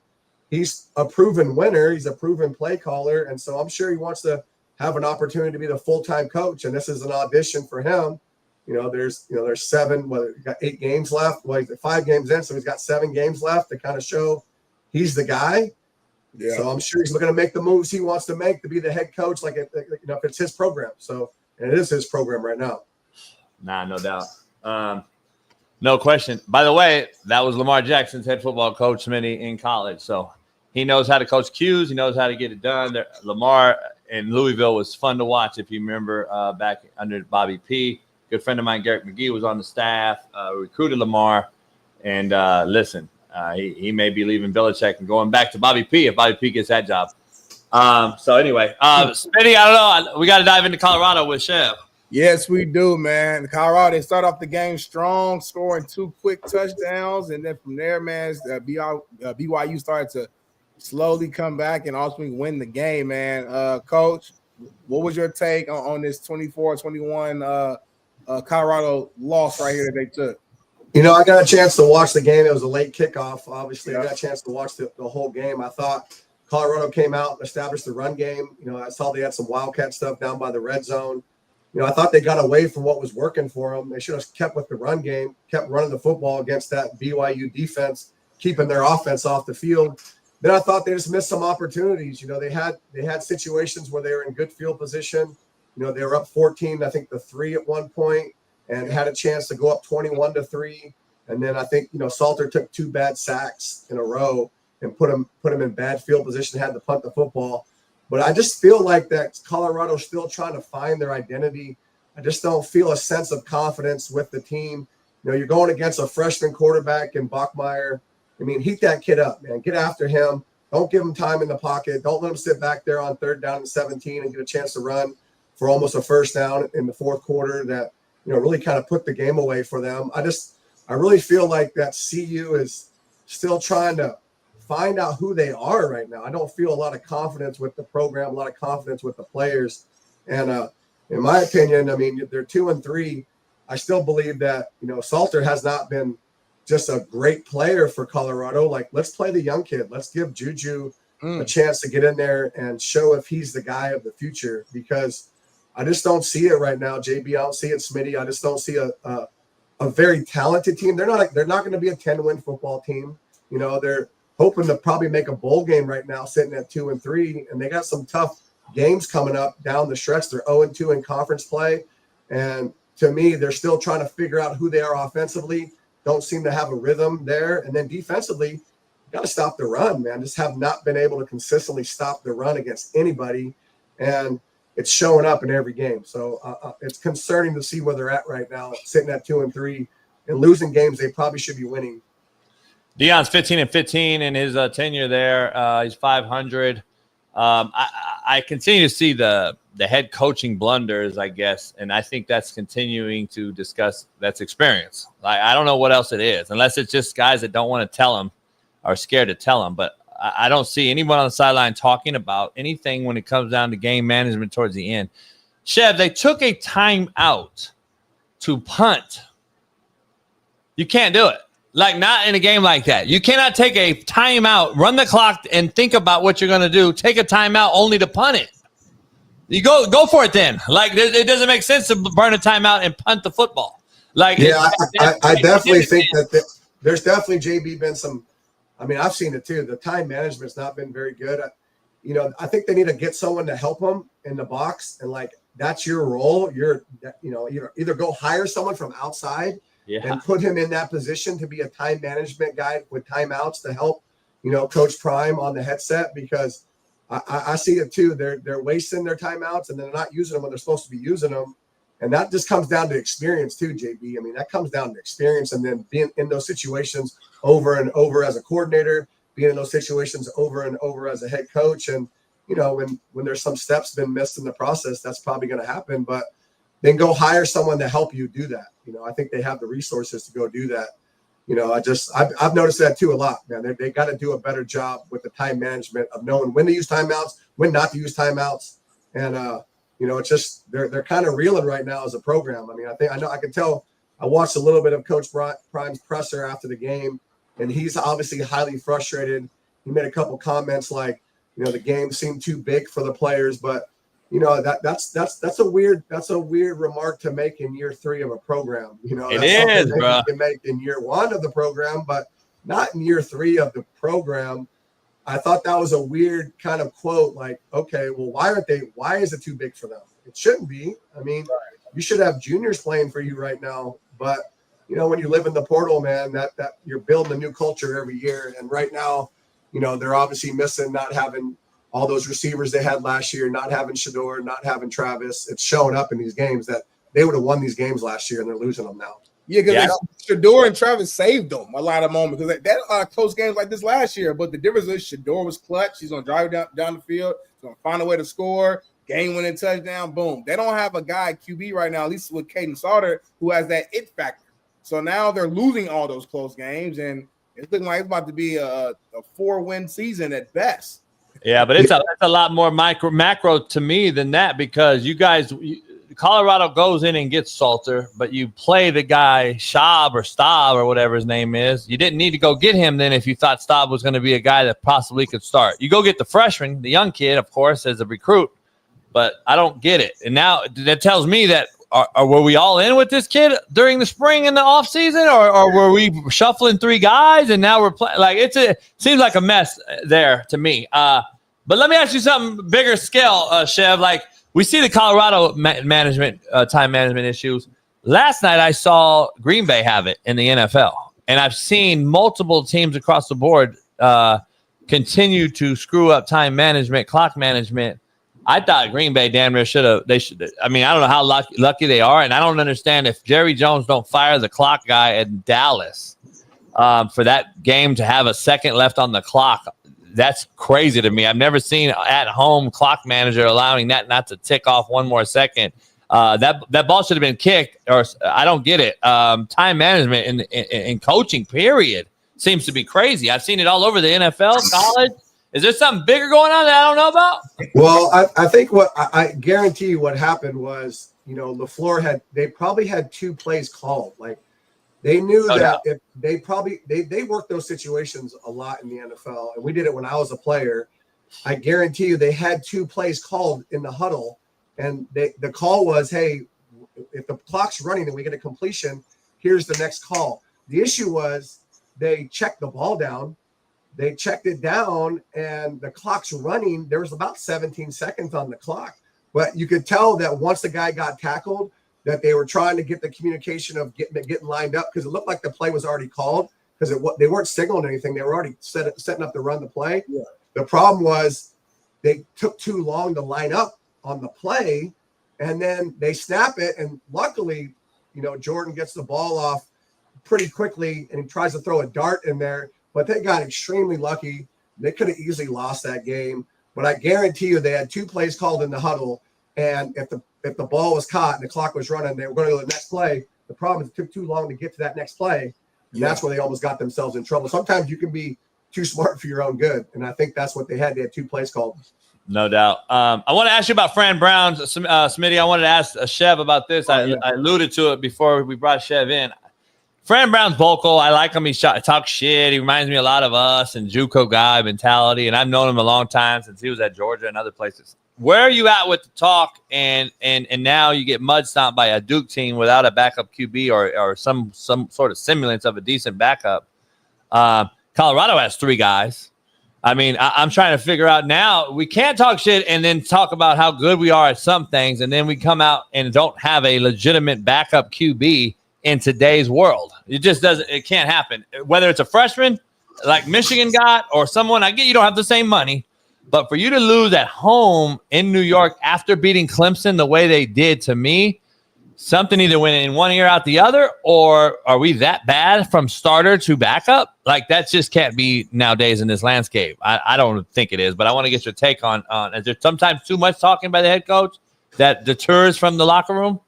he's a proven winner. He's a proven play caller, and so I'm sure he wants to have an opportunity to be the full-time coach. And this is an audition for him. There's 7. Well, he's got 8 games left. Well, he's 5 games in, so he's got 7 games left to kind of show he's the guy. Yeah. So I'm sure he's looking to make the moves he wants to make to be the head coach, if it's his program. So, and it is his program right now. Nah, no doubt. No question. By the way, that was Lamar Jackson's head football coach, Smitty, in college. So he knows how to coach Qs. He knows how to get it done. Lamar in Louisville was fun to watch, if you remember, back under Bobby P. Good friend of mine, Garrett McGee, was on the staff, recruited Lamar. And listen, he may be leaving Belichick and going back to Bobby P. if Bobby P. gets that job. So anyway, Smitty, I don't know. We got to dive into Colorado with Chev. Yes, we do, man. Colorado, they start off the game strong, scoring 2 quick touchdowns, and then from there, man, BYU started to slowly come back and ultimately win the game, man. Coach, what was your take on this 24-21 Colorado loss right here that they took? You know, I got a chance to watch the game. It was a late kickoff. Obviously, I got a chance to watch the whole game. I thought Colorado came out and established the run game. You know, I saw they had some wildcat stuff down by the red zone. You know, I thought they got away from what was working for them. They should have kept with the run game, kept running the football against that BYU defense, keeping their offense off the field. Then I thought they just missed some opportunities. You know, they had situations where they were in good field position. You know, they were up 14, I think, to 3 at one point, and had a chance to go up 21-3. And then I think, you know, Salter took 2 bad sacks in a row and put him in bad field position, had to punt the football. But I just feel like that Colorado's still trying to find their identity. I just don't feel a sense of confidence with the team. You know, you're going against a freshman quarterback in Bachmeier. I mean, heat that kid up, man. Get after him. Don't give him time in the pocket. Don't let him sit back there on 3rd down and 17 and get a chance to run for almost a first down in the 4th quarter that, you know, really kind of put the game away for them. I really feel like that CU is still trying to find out who they are right now. I don't feel a lot of confidence with the program, a lot of confidence with the players. And in my opinion, I mean, they're 2-3. I still believe that, you know, Salter has not been just a great player for Colorado. Like, let's play the young kid. Let's give Juju a chance to get in there and show if he's the guy of the future, because I just don't see it right now, JB. I don't see it, Smitty. I just don't see a very talented team. They're not going to be a 10-win football team. You know, they're hoping to probably make a bowl game right now, sitting at 2-3, and they got some tough games coming up down the stretch. They're 0-2 in conference play, and to me, they're still trying to figure out who they are offensively. Don't seem to have a rhythm there, and then defensively, got to stop the run, man. Just have not been able to consistently stop the run against anybody, and it's showing up in every game. So it's concerning to see where they're at right now, sitting at 2-3 and losing games they probably should be winning. Deion's 15-15 in his tenure there. He's 500. I continue to see the head coaching blunders, I guess, and I think that's continuing to discuss that's experience. I don't know what else it is, unless it's just guys that don't want to tell him or scared to tell him. But I don't see anyone on the sideline talking about anything when it comes down to game management towards the end. Chev, they took a timeout to punt. You can't do it. Like, not in a game like that. You cannot take a timeout, run the clock, and think about what you're going to do. Take a timeout only to punt it. You go for it then. Like, it doesn't make sense to burn a timeout and punt the football. Like, yeah, I definitely think that there's definitely, JB, been some. I mean, I've seen it too. The time management's not been very good. You know, I think they need to get someone to help them in the box, and like, that's your role. You're, you know, either go hire someone from outside. Yeah. And put him in that position to be a time management guy with timeouts to help, you know, Coach Prime on the headset, because I see it too. They're wasting their timeouts and they're not using them when they're supposed to be using them. And that just comes down to experience too, JB. I mean, that comes down to experience, and then being in those situations over and over as a coordinator, being in those situations over and over as a head coach. And, you know, when there's some steps been missed in the process, that's probably going to happen. But then go hire someone to help you do that. You know, I think they have the resources to go do that. You know, I've noticed that too a lot, man. They got to do a better job with the time management of knowing when to use timeouts, when not to use timeouts. And, you know, it's just, they're kind of reeling right now as a program. I mean, I can tell. I watched a little bit of Coach Prime's presser after the game, and he's obviously highly frustrated. He made a couple comments like, you know, the game seemed too big for the players, but you know, that's a weird remark to make in year 3 of a program. You know, it is, bro. You can make in year 1 of the program, but not in year 3 of the program. I thought that was a weird kind of quote. Like, okay, well, why is it too big for them? It shouldn't be. I mean, you should have juniors playing for you right now. But you know, when you live in the portal, man, that you're building a new culture every year. And right now, you know, they're obviously missing not having all those receivers they had last year, not having Shador, not having Travis. It's showing up in these games that they would have won these games last year, and they're losing them now. Yeah, because Shador and Travis saved them a lot of moments, because they had close games like this last year. But the difference is Shador was clutch. He's going to drive down the field. He's going to find a way to score. game-winning touchdown, boom. They don't have a guy QB right now, at least with Caden Sauter, who has that it factor. So now they're losing all those close games, and it's looking like it's about to be a 4-win season at best. Yeah, but it's a lot more macro to me than that, because you guys Colorado goes in and gets Salter, but you play the guy Schaub or Staub or whatever his name is. You didn't need to go get him then if you thought Staub was going to be a guy that possibly could start. You go get the freshman, the young kid, of course, as a recruit, but I don't get it. And now that tells me that were we all in with this kid during the spring and the offseason, or were we shuffling 3 guys and now we're playing? Like, seems like a mess there to me. But let me ask you something bigger scale, Chev. Like, we see the Colorado management, time management issues. Last night I saw Green Bay have it in the NFL, and I've seen multiple teams across the board continue to screw up time management, clock management. I thought Green Bay damn near should have. I mean, I don't know how lucky they are, and I don't understand if Jerry Jones don't fire the clock guy in Dallas for that game to have a second left on the clock. That's crazy to me. I've never seen at-home clock manager allowing that not to tick off one more second. That ball should have been kicked, or I don't get it. Time management in coaching, period, seems to be crazy. I've seen it all over the NFL, college. Is there something bigger going on that I don't know about? Well, I think what I guarantee you what happened was, LaFleur they probably had 2 plays called. Like, they knew that if they worked those situations a lot in the NFL, and we did it when I was a player. I guarantee you they had 2 plays called in the huddle, and the call was, hey, if the clock's running and we get a completion, here's the next call. The issue was they checked the ball down. They checked it down, and the clock's running. There was about 17 seconds on the clock. But you could tell that once the guy got tackled, that they were trying to get the communication of getting lined up, because it looked like the play was already called, because they weren't signaling anything. They were already setting up to run the play. Yeah. The problem was they took too long to line up on the play, and then they snap it. And luckily, Jordan gets the ball off pretty quickly, and he tries to throw a dart in there. But they got extremely lucky. They could have easily lost that game. But I guarantee you they had 2 plays called in the huddle. And if the ball was caught and the clock was running, they were going to go to the next play. The problem is it took too long to get to that next play. And that's where they almost got themselves in trouble. Sometimes you can be too smart for your own good. And I think that's what they had. They had 2 plays called. No doubt. I want to ask you about Fran Brown. Smitty, I wanted to ask Chev about this. I alluded to it before we brought Chev in. Fran Brown's vocal. I like him. He talks shit. He reminds me a lot of us and JUCO guy mentality. And I've known him a long time since he was at Georgia and other places. Where are you at with the talk? And now you get mud stomped by a Duke team without a backup QB or some sort of semblance of a decent backup. Colorado has 3 guys. I mean, I'm trying to figure out now. We can't talk shit and then talk about how good we are at some things, and then we come out and don't have a legitimate backup QB in today's world. It just doesn't. It can't happen. Whether it's a freshman like Michigan got or someone, I get you don't have the same money, but for you to lose at home in New York after beating Clemson the way they did, to me, something either went in one ear out the other, or are we that bad from starter to backup? Like, that just can't be nowadays in this landscape. I don't think it is, but I want to get your take on is there sometimes too much talking by the head coach that deters from the locker room?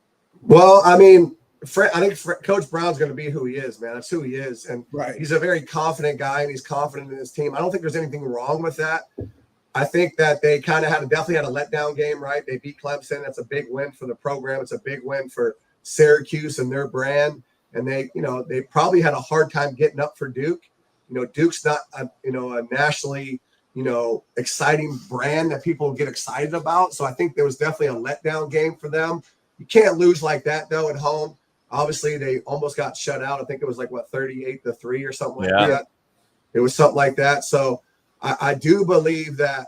Well, I mean, I think Coach Brown's going to be who he is, man. That's who he is. And he's a very confident guy, and he's confident in his team. I don't think there's anything wrong with that. I think that they kind of definitely had a letdown game, right? They beat Clemson. That's a big win for the program. It's a big win for Syracuse and their brand. And they probably had a hard time getting up for Duke. Duke's not a nationally, exciting brand that people get excited about. So I think there was definitely a letdown game for them. You can't lose like that, though, at home. Obviously, they almost got shut out. I think it was 38-3 or something like that. It was something like that. So I do believe that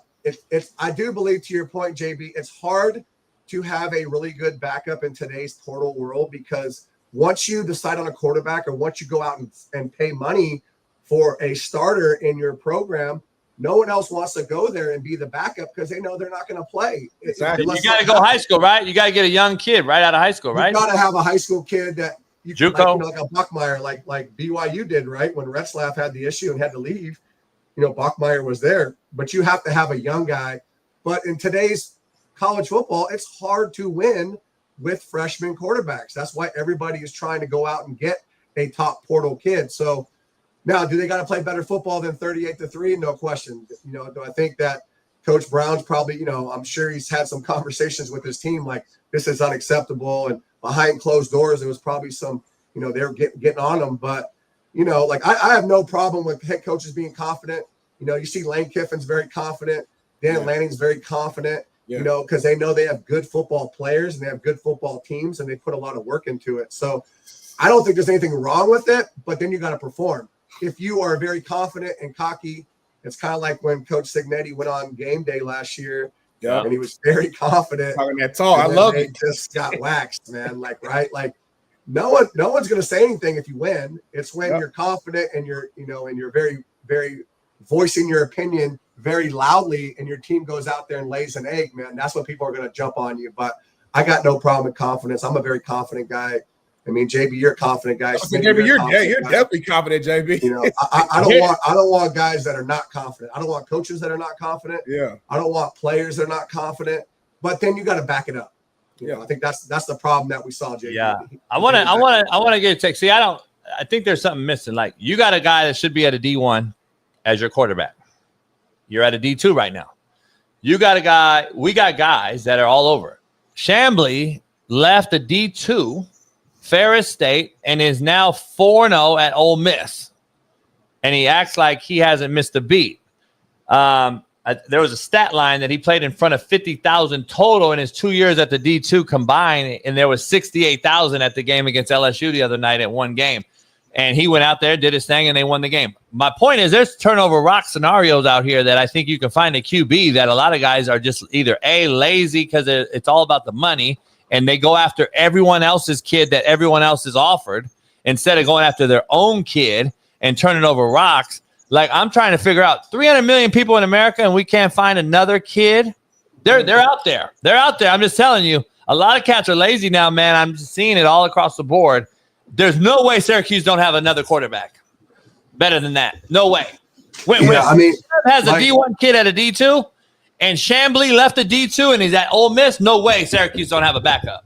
I do believe, to your point, JB, it's hard to have a really good backup in today's portal world, because once you decide on a quarterback, or once you go out and pay money for a starter in your program, no one else wants to go there and be the backup, because they know they're not going to play. Exactly. You got to go high school, right? You got to get a young kid right out of high school, right? You got to have a high school kid that you can, JUCO. like a Buckmeyer, like BYU did, right? When Retzlaff had the issue and had to leave, Buckmeyer was there. But you have to have a young guy. But in today's college football, it's hard to win with freshman quarterbacks. That's why everybody is trying to go out and get a top portal kid. So now, do they got to play better football than 38-3? No question. You know, do I think that Coach Brown's probably, you know, I'm sure he's had some conversations with his team like this is unacceptable, and behind closed doors there was probably some, you know, they're getting on them. But you know, like I have no problem with head coaches being confident. You know, you see Lane Kiffin's very confident. Dan Lanning's very confident. You know, because they know they have good football players and they have good football teams and they put a lot of work into it. So I don't think there's anything wrong with it, but then you got to perform. If you are very confident and cocky, it's kind of like when Coach Cignetti went on game day last year, and he was very confident. That's all. I love it. Just got waxed, man. Like, right? Like, no one's going to say anything if you win. It's when you're confident and you're, you know, and you're very, very voicing your opinion very loudly, and your team goes out there and lays an egg, man. That's when people are going to jump on you. But I got no problem with confidence. I'm a very confident guy. I mean, JB, you're a confident guy. JB, you're definitely confident, JB. You know, I don't want guys that are not confident. I don't want coaches that are not confident. Yeah. I don't want players that are not confident. But then you got to back it up. You know, I think that's the problem that we saw, JB. Yeah. I want to get a take. See, I think there's something missing. Like, you got a guy that should be at a D1 as your quarterback. You're at a D2 right now. You got a guy. We got guys that are all over. Chambly left a D2, Ferris State, and is now 4-0 at Ole Miss. And he acts like he hasn't missed a beat. There was a stat line that he played in front of 50,000 total in his 2 years at the D2 combined, and there was 68,000 at the game against LSU the other night at one game. And he went out there, did his thing, and they won the game. My point is, there's turnover rock scenarios out here that I think you can find a QB that a lot of guys are just either A, lazy because it's all about the money, and they go after everyone else's kid that everyone else is offered instead of going after their own kid and turning over rocks. Like, I'm trying to figure out 300 million people in America, and we can't find another kid. They're out there. They're out there. I'm just telling you, a lot of cats are lazy now, man. I'm just seeing it all across the board. There's no way Syracuse don't have another quarterback better than that. No way. I mean, has a D1 kid at a D2, and Chambly left a D2, and he's at Ole Miss. No way Syracuse don't have a backup.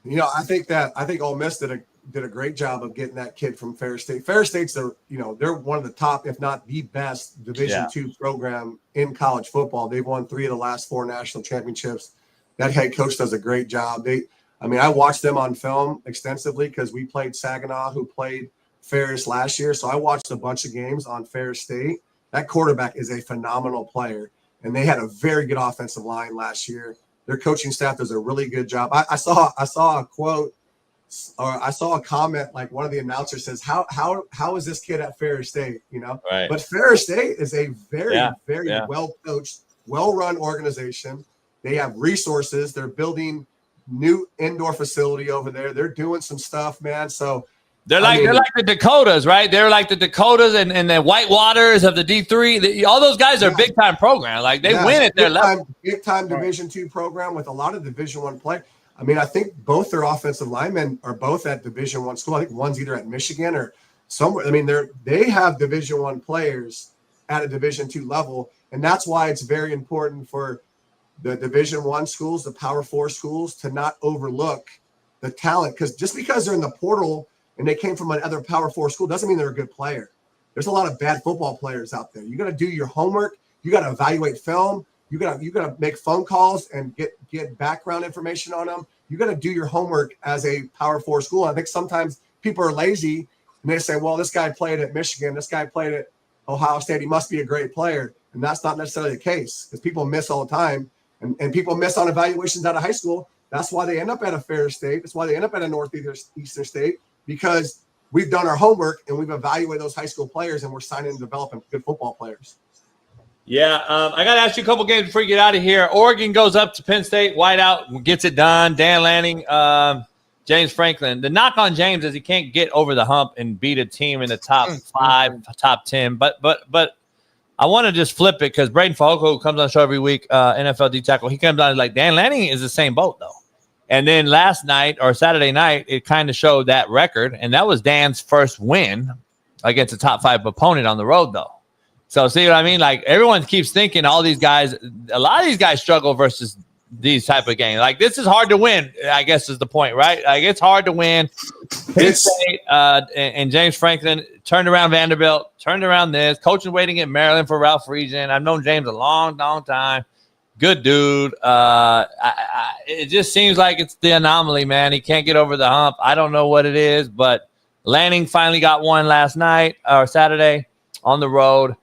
You know, I think Ole Miss did a great job of getting that kid from Ferris State. Ferris State's they're one of the top, if not the best, Division II program in college football. They've won 3 of the last 4 national championships. That head coach does a great job. I watched them on film extensively because we played Saginaw, who played Ferris last year. So I watched a bunch of games on Ferris State. That quarterback is a phenomenal player, and they had a very good offensive line last year. Their coaching staff does a really good job. I saw a quote, or I saw a comment, like one of the announcers says, how is this kid at Ferris State? You know, right. But Ferris State is a very well coached, well run organization. They have resources. They're building new indoor facility over there. They're doing some stuff, man. So they're like the Dakotas, right? They're like the Dakotas and the Whitewaters of the D3. All those guys are big time program. Like, they win at their level. Big time Division II program with a lot of Division I play. I mean, I think both their offensive linemen are both at Division I school. I think one's either at Michigan or somewhere. I mean, they have Division I players at a Division II level, and that's why it's very important for the Division I schools, the Power 4 schools, to not overlook the talent. Because just because they're in the portal and they came from another Power 4 school doesn't mean they're a good player. There's a lot of bad football players out there. You got to do your homework. You got to evaluate film. You got to make phone calls and get background information on them. You got to do your homework as a Power 4 school. I think sometimes people are lazy and they say, well, this guy played at Michigan. This guy played at Ohio State. He must be a great player. And that's not necessarily the case, because people miss all the time. And people miss on evaluations out of high school. That's why they end up at a Ferris State. That's why they end up at a Northeastern State, because we've done our homework and we've evaluated those high school players, and we're signing and developing good football players. Yeah, I got to ask you a couple games before you get out of here. Oregon goes up to Penn State, whiteout, gets it done. Dan Lanning, James Franklin. The knock on James is he can't get over the hump and beat a team in the top 5, top 10. But I want to just flip it, because Braden Falco, who comes on the show every week, NFL D tackle, he comes on and like, Dan Lanning is the same boat, though. And then last night or Saturday night, it kind of showed that record, and that was Dan's first win against a top 5 opponent on the road, though. So see what I mean? Like, everyone keeps thinking all these guys, a lot of these guys struggle versus these type of games. Like, this is hard to win, I guess is the point, right? Like, it's hard to win. Penn State and James Franklin turned around Vanderbilt, turned around this. Coach is waiting at Maryland for Ralph Region. I've known James a long, long time. Good dude. It just seems like it's the anomaly, man. He can't get over the hump. I don't know what it is, but Lanning finally got one last night or Saturday on the road.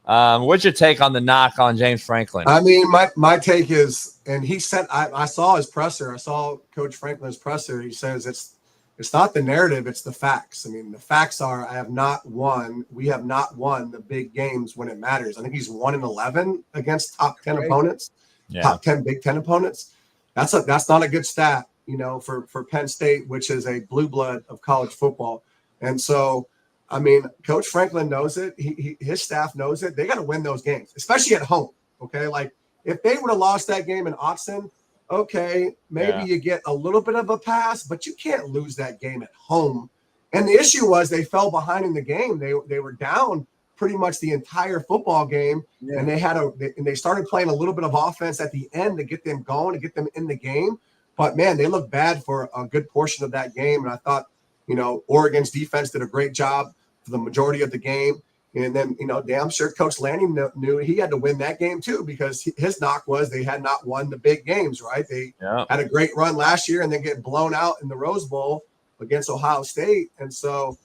What's your take on the knock on James Franklin? I mean, my take is, and he said, I saw his presser. I saw Coach Franklin's presser. He says it's not the narrative, it's the facts. I mean, the facts are we have not won the big games when it matters. I think he's 1-11 against top 10 opponents, top 10 Big Ten opponents. That's not a good stat, for Penn State, which is a blue blood of college football. And so, I mean, Coach Franklin knows it. His staff knows it. They got to win those games, especially at home. Okay, like if they would have lost that game in Autzen, okay, maybe you get a little bit of a pass, but you can't lose that game at home. And the issue was they fell behind in the game. They were down pretty much the entire football game, and they started playing a little bit of offense at the end to get them going, to get them in the game. But man, they looked bad for a good portion of that game. And I thought, Oregon's defense did a great job for the majority of the game. And then, damn sure Coach Lanning knew he had to win that game too, because his knock was they had not won the big games, right? They had a great run last year and then get blown out in the Rose Bowl against Ohio State. And so,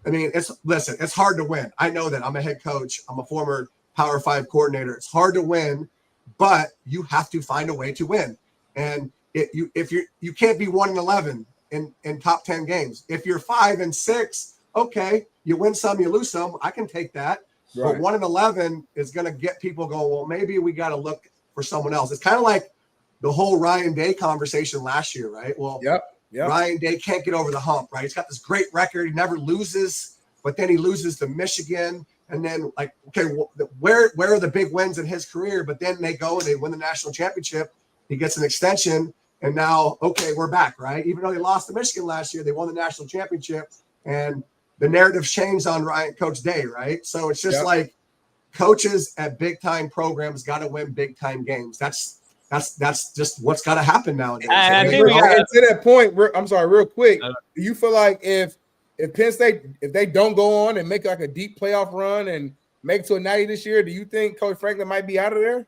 I mean, it's hard to win. I know that. I'm a head coach. I'm a former Power 5 coordinator. It's hard to win, but you have to find a way to win. And if you can't be 1-11 in top 10 games. If you're 5-6, okay, you win some, you lose some. I can take that. Right. But 1-11 is going to get people going, well, maybe we got to look for someone else. It's kind of like the whole Ryan Day conversation last year, right? Well, Ryan Day can't get over the hump, right? He's got this great record. He never loses, but then he loses to Michigan. And then, like, okay, where are the big wins in his career? But then they go and they win the national championship. He gets an extension. And now, okay, we're back, right? Even though they lost to Michigan last year, they won the national championship. And the narrative changed on Coach Day, right? So it's just like coaches at big-time programs got to win big-time games. That's just what's got to happen nowadays. And to that point, I'm sorry, real quick. Do you feel like if Penn State, if they don't go on and make like a deep playoff run and make it to a 90 this year, do you think Coach Franklin might be out of there?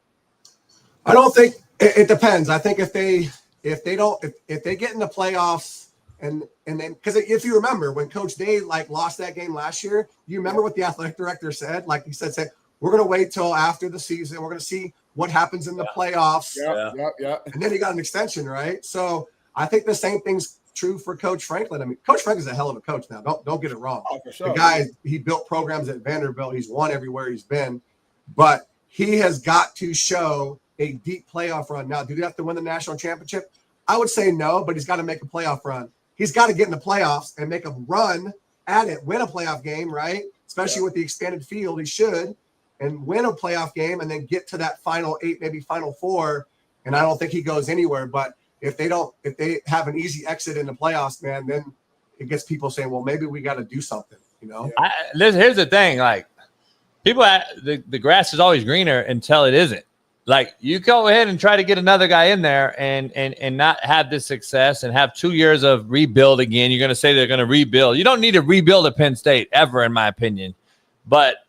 I don't think it depends. I think if they get in the playoffs and then, because if you remember when Coach Day lost that game last year, you remember what the athletic director said? Like he said, we're going to wait till after the season. We're going to see what happens in the playoffs. And then he got an extension, right? So I think the same thing's true for Coach Franklin. I mean, Coach Franklin's a hell of a coach now. Don't get it wrong. Oh, for sure. The guy, he built programs at Vanderbilt. He's won everywhere he's been. But he has got to show a deep playoff run. Now, do they have to win the national championship? I would say no, but he's got to make a playoff run. He's got to get in the playoffs and make a run at it, win a playoff game, right? Especially with the expanded field, he should, and win a playoff game and then get to that final 8, maybe final 4. And I don't think he goes anywhere. But if they have an easy exit in the playoffs, man, then it gets people saying, well, maybe we got to do something, Here's the thing, like people, the grass is always greener until it isn't. Like, you go ahead and try to get another guy in there and not have this success and have 2 years of rebuild again. You're going to say they're going to rebuild. You don't need to rebuild at Penn State ever, in my opinion. But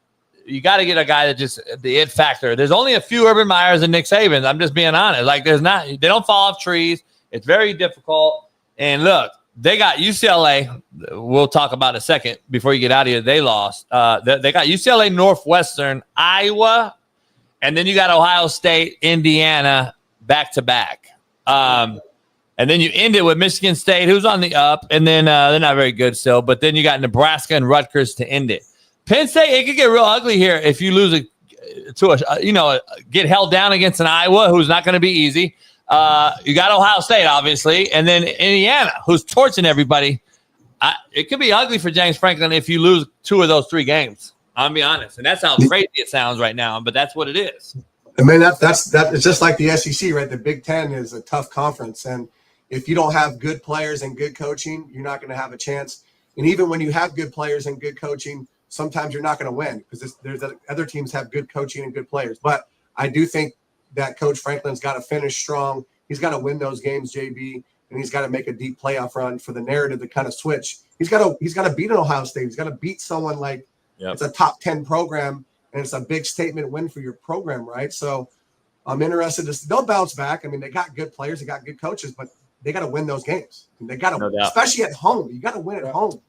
you got to get a guy that just the it factor. There's only a few Urban Meyers and Nick Sabans. I'm just being honest. Like, they don't fall off trees. It's very difficult. And look, they got UCLA. We'll talk about in a second before you get out of here. They lost. They got UCLA, Northwestern, Iowa, and then you got Ohio State, Indiana, back-to-back. And then you end it with Michigan State, who's on the up, and then they're not very good still. But then you got Nebraska and Rutgers to end it. Penn State, it could get real ugly here if you lose get held down against an Iowa, who's not going to be easy. You got Ohio State, obviously, and then Indiana, who's torching everybody. It could be ugly for James Franklin if you lose 2 of those 3 games. I'll be honest, and that's how crazy it sounds right now, but that's what it is. I mean, that's just like the SEC, right? The Big Ten is a tough conference, and if you don't have good players and good coaching, you're not going to have a chance. And even when you have good players and good coaching, sometimes you're not going to win because there's other teams have good coaching and good players. But I do think that Coach Franklin's got to finish strong. He's got to win those games, JB, and he's got to make a deep playoff run for the narrative to kind of switch. He's got to beat an Ohio State. He's got to beat someone like it's a top 10 program, and it's a big statement win for your program, right? So I'm interested they'll bounce back. I mean, they got good players, they got good coaches, but they got to win those games. And they got to, especially at home. You got to win at home.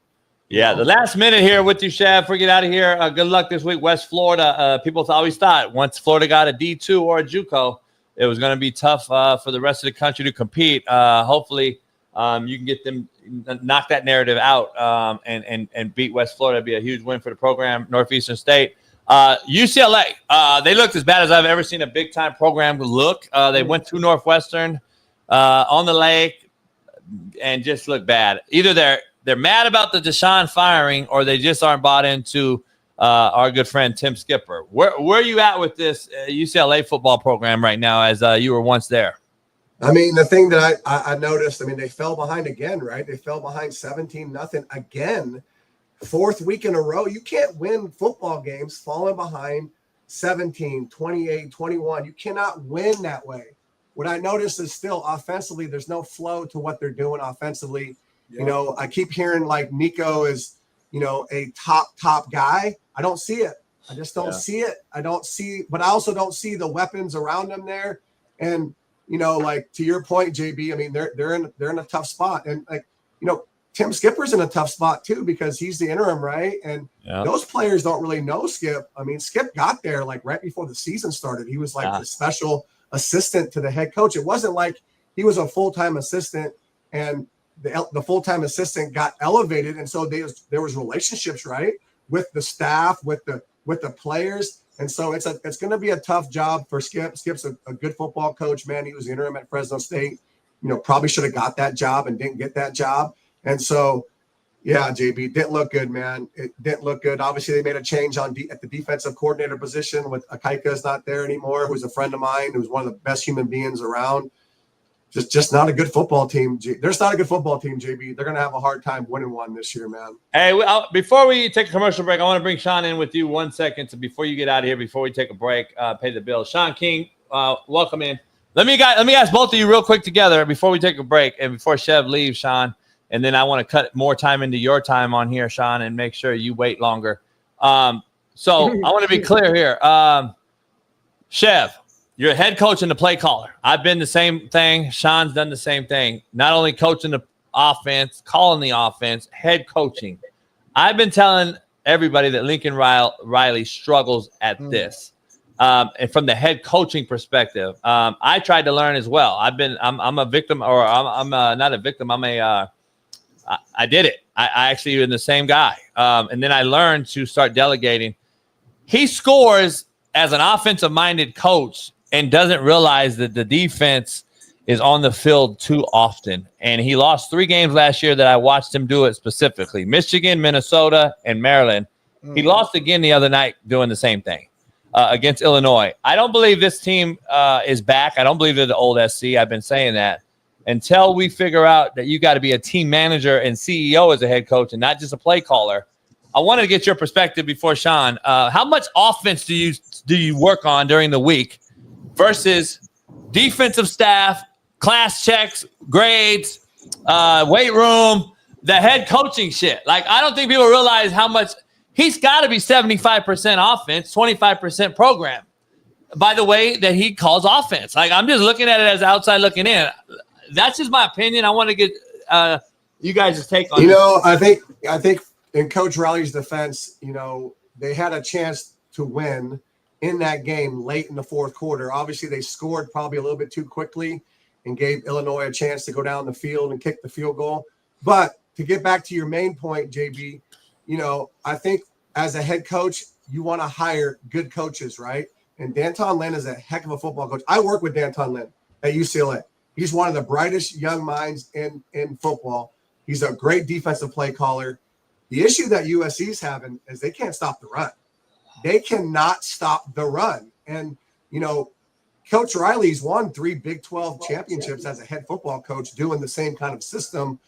Yeah, the last minute here with you, Chev. Before we get out of here, good luck this week. West Florida. People always thought once Florida got a D2 or a JUCO, it was going to be tough for the rest of the country to compete. Hopefully, you can get them, knock that narrative out and beat West Florida. It'd be a huge win for the program. Northeastern State. UCLA, they looked as bad as I've ever seen a big-time program look. They went to Northwestern on the lake and just looked bad. Either they're mad about the Deshaun firing or they just aren't bought into our good friend Tim Skipper. Where are you at with this UCLA football program right now as you were once there? I mean, the thing that I noticed, I mean, they fell behind again, right? They fell behind 17-0 again. Fourth week in a row. You can't win football games falling behind 17, 28, 21. You cannot win that way. What I noticed is still offensively, there's no flow to what they're doing offensively. Yeah. You know, I keep hearing like Nico is, you know, a top guy. I don't see it. I just don't see it. I don't see, but I also don't see the weapons around them there. And, you know, like to your point, JB, I mean, they're in a tough spot. And like, you know, Tim Skipper's in a tough spot too because he's the interim, right? And those players don't really know Skip. I mean, Skip got there like right before the season started. He was like the special assistant to the head coach. It wasn't like he was a full-time assistant and the full-time assistant got elevated. And so there was relationships, right, with the staff, with the players. And so it's going to be a tough job for Skip. Skip's a good football coach, man. He was the interim at Fresno State. You know, probably should have got that job and didn't get that job. And so, yeah, JB, didn't look good, man. It didn't look good. Obviously, they made a change at the defensive coordinator position with Akaika's not there anymore, who's a friend of mine, who's one of the best human beings around. Just not a good football team. There's not a good football team, JB. They're going to have a hard time winning one this year, man. Hey, before we take a commercial break, I want to bring Shaun in with you 1 second. So before you get out of here, before we take a break, pay the bill. Shaun King, welcome in. Let me ask both of you real quick together before we take a break and before Chev leaves, Shaun. And then I want to cut more time into your time on here, Shaun, and make sure you wait longer. So I want to be clear here. Chev, you're a head coach and the play caller. I've been the same thing. Shaun's done the same thing. Not only coaching the offense, calling the offense, head coaching. I've been telling everybody that Lincoln Riley struggles at this. And from the head coaching perspective, I tried to learn as well. I'm a victim, or I'm not a victim. I did it. I actually been the same guy. And then I learned to start delegating. He scores as an offensive-minded coach and doesn't realize that the defense is on the field too often. And he lost 3 games last year that I watched him do it specifically. Michigan, Minnesota, and Maryland. He lost again the other night doing the same thing against Illinois. I don't believe this team is back. I don't believe they're the old SC. I've been saying that. Until we figure out that you got to be a team manager and CEO as a head coach and not just a play caller, I wanted to get your perspective before Shaun. How much offense do you work on during the week versus defensive staff, class checks, grades, weight room, the head coaching shit? Like, I don't think people realize how much he's got to be 75% offense, 25% program by the way that he calls offense. Like, I'm just looking at it as outside looking in. That's just my opinion. I want to get you guys' take on it. You know, I think in Coach Riley's defense, you know, they had a chance to win in that game late in the fourth quarter. Obviously, they scored probably a little bit too quickly and gave Illinois a chance to go down the field and kick the field goal. But to get back to your main point, JB, you know, I think as a head coach, you want to hire good coaches, right? And Danton Lynn is a heck of a football coach. I work with Danton Lynn at UCLA. He's one of the brightest young minds in football. He's a great defensive play caller. The issue that USC's having is they can't stop the run. They cannot stop the run. And, you know, Coach Riley's won 3 Big 12 championships as a head football coach doing the same kind of system.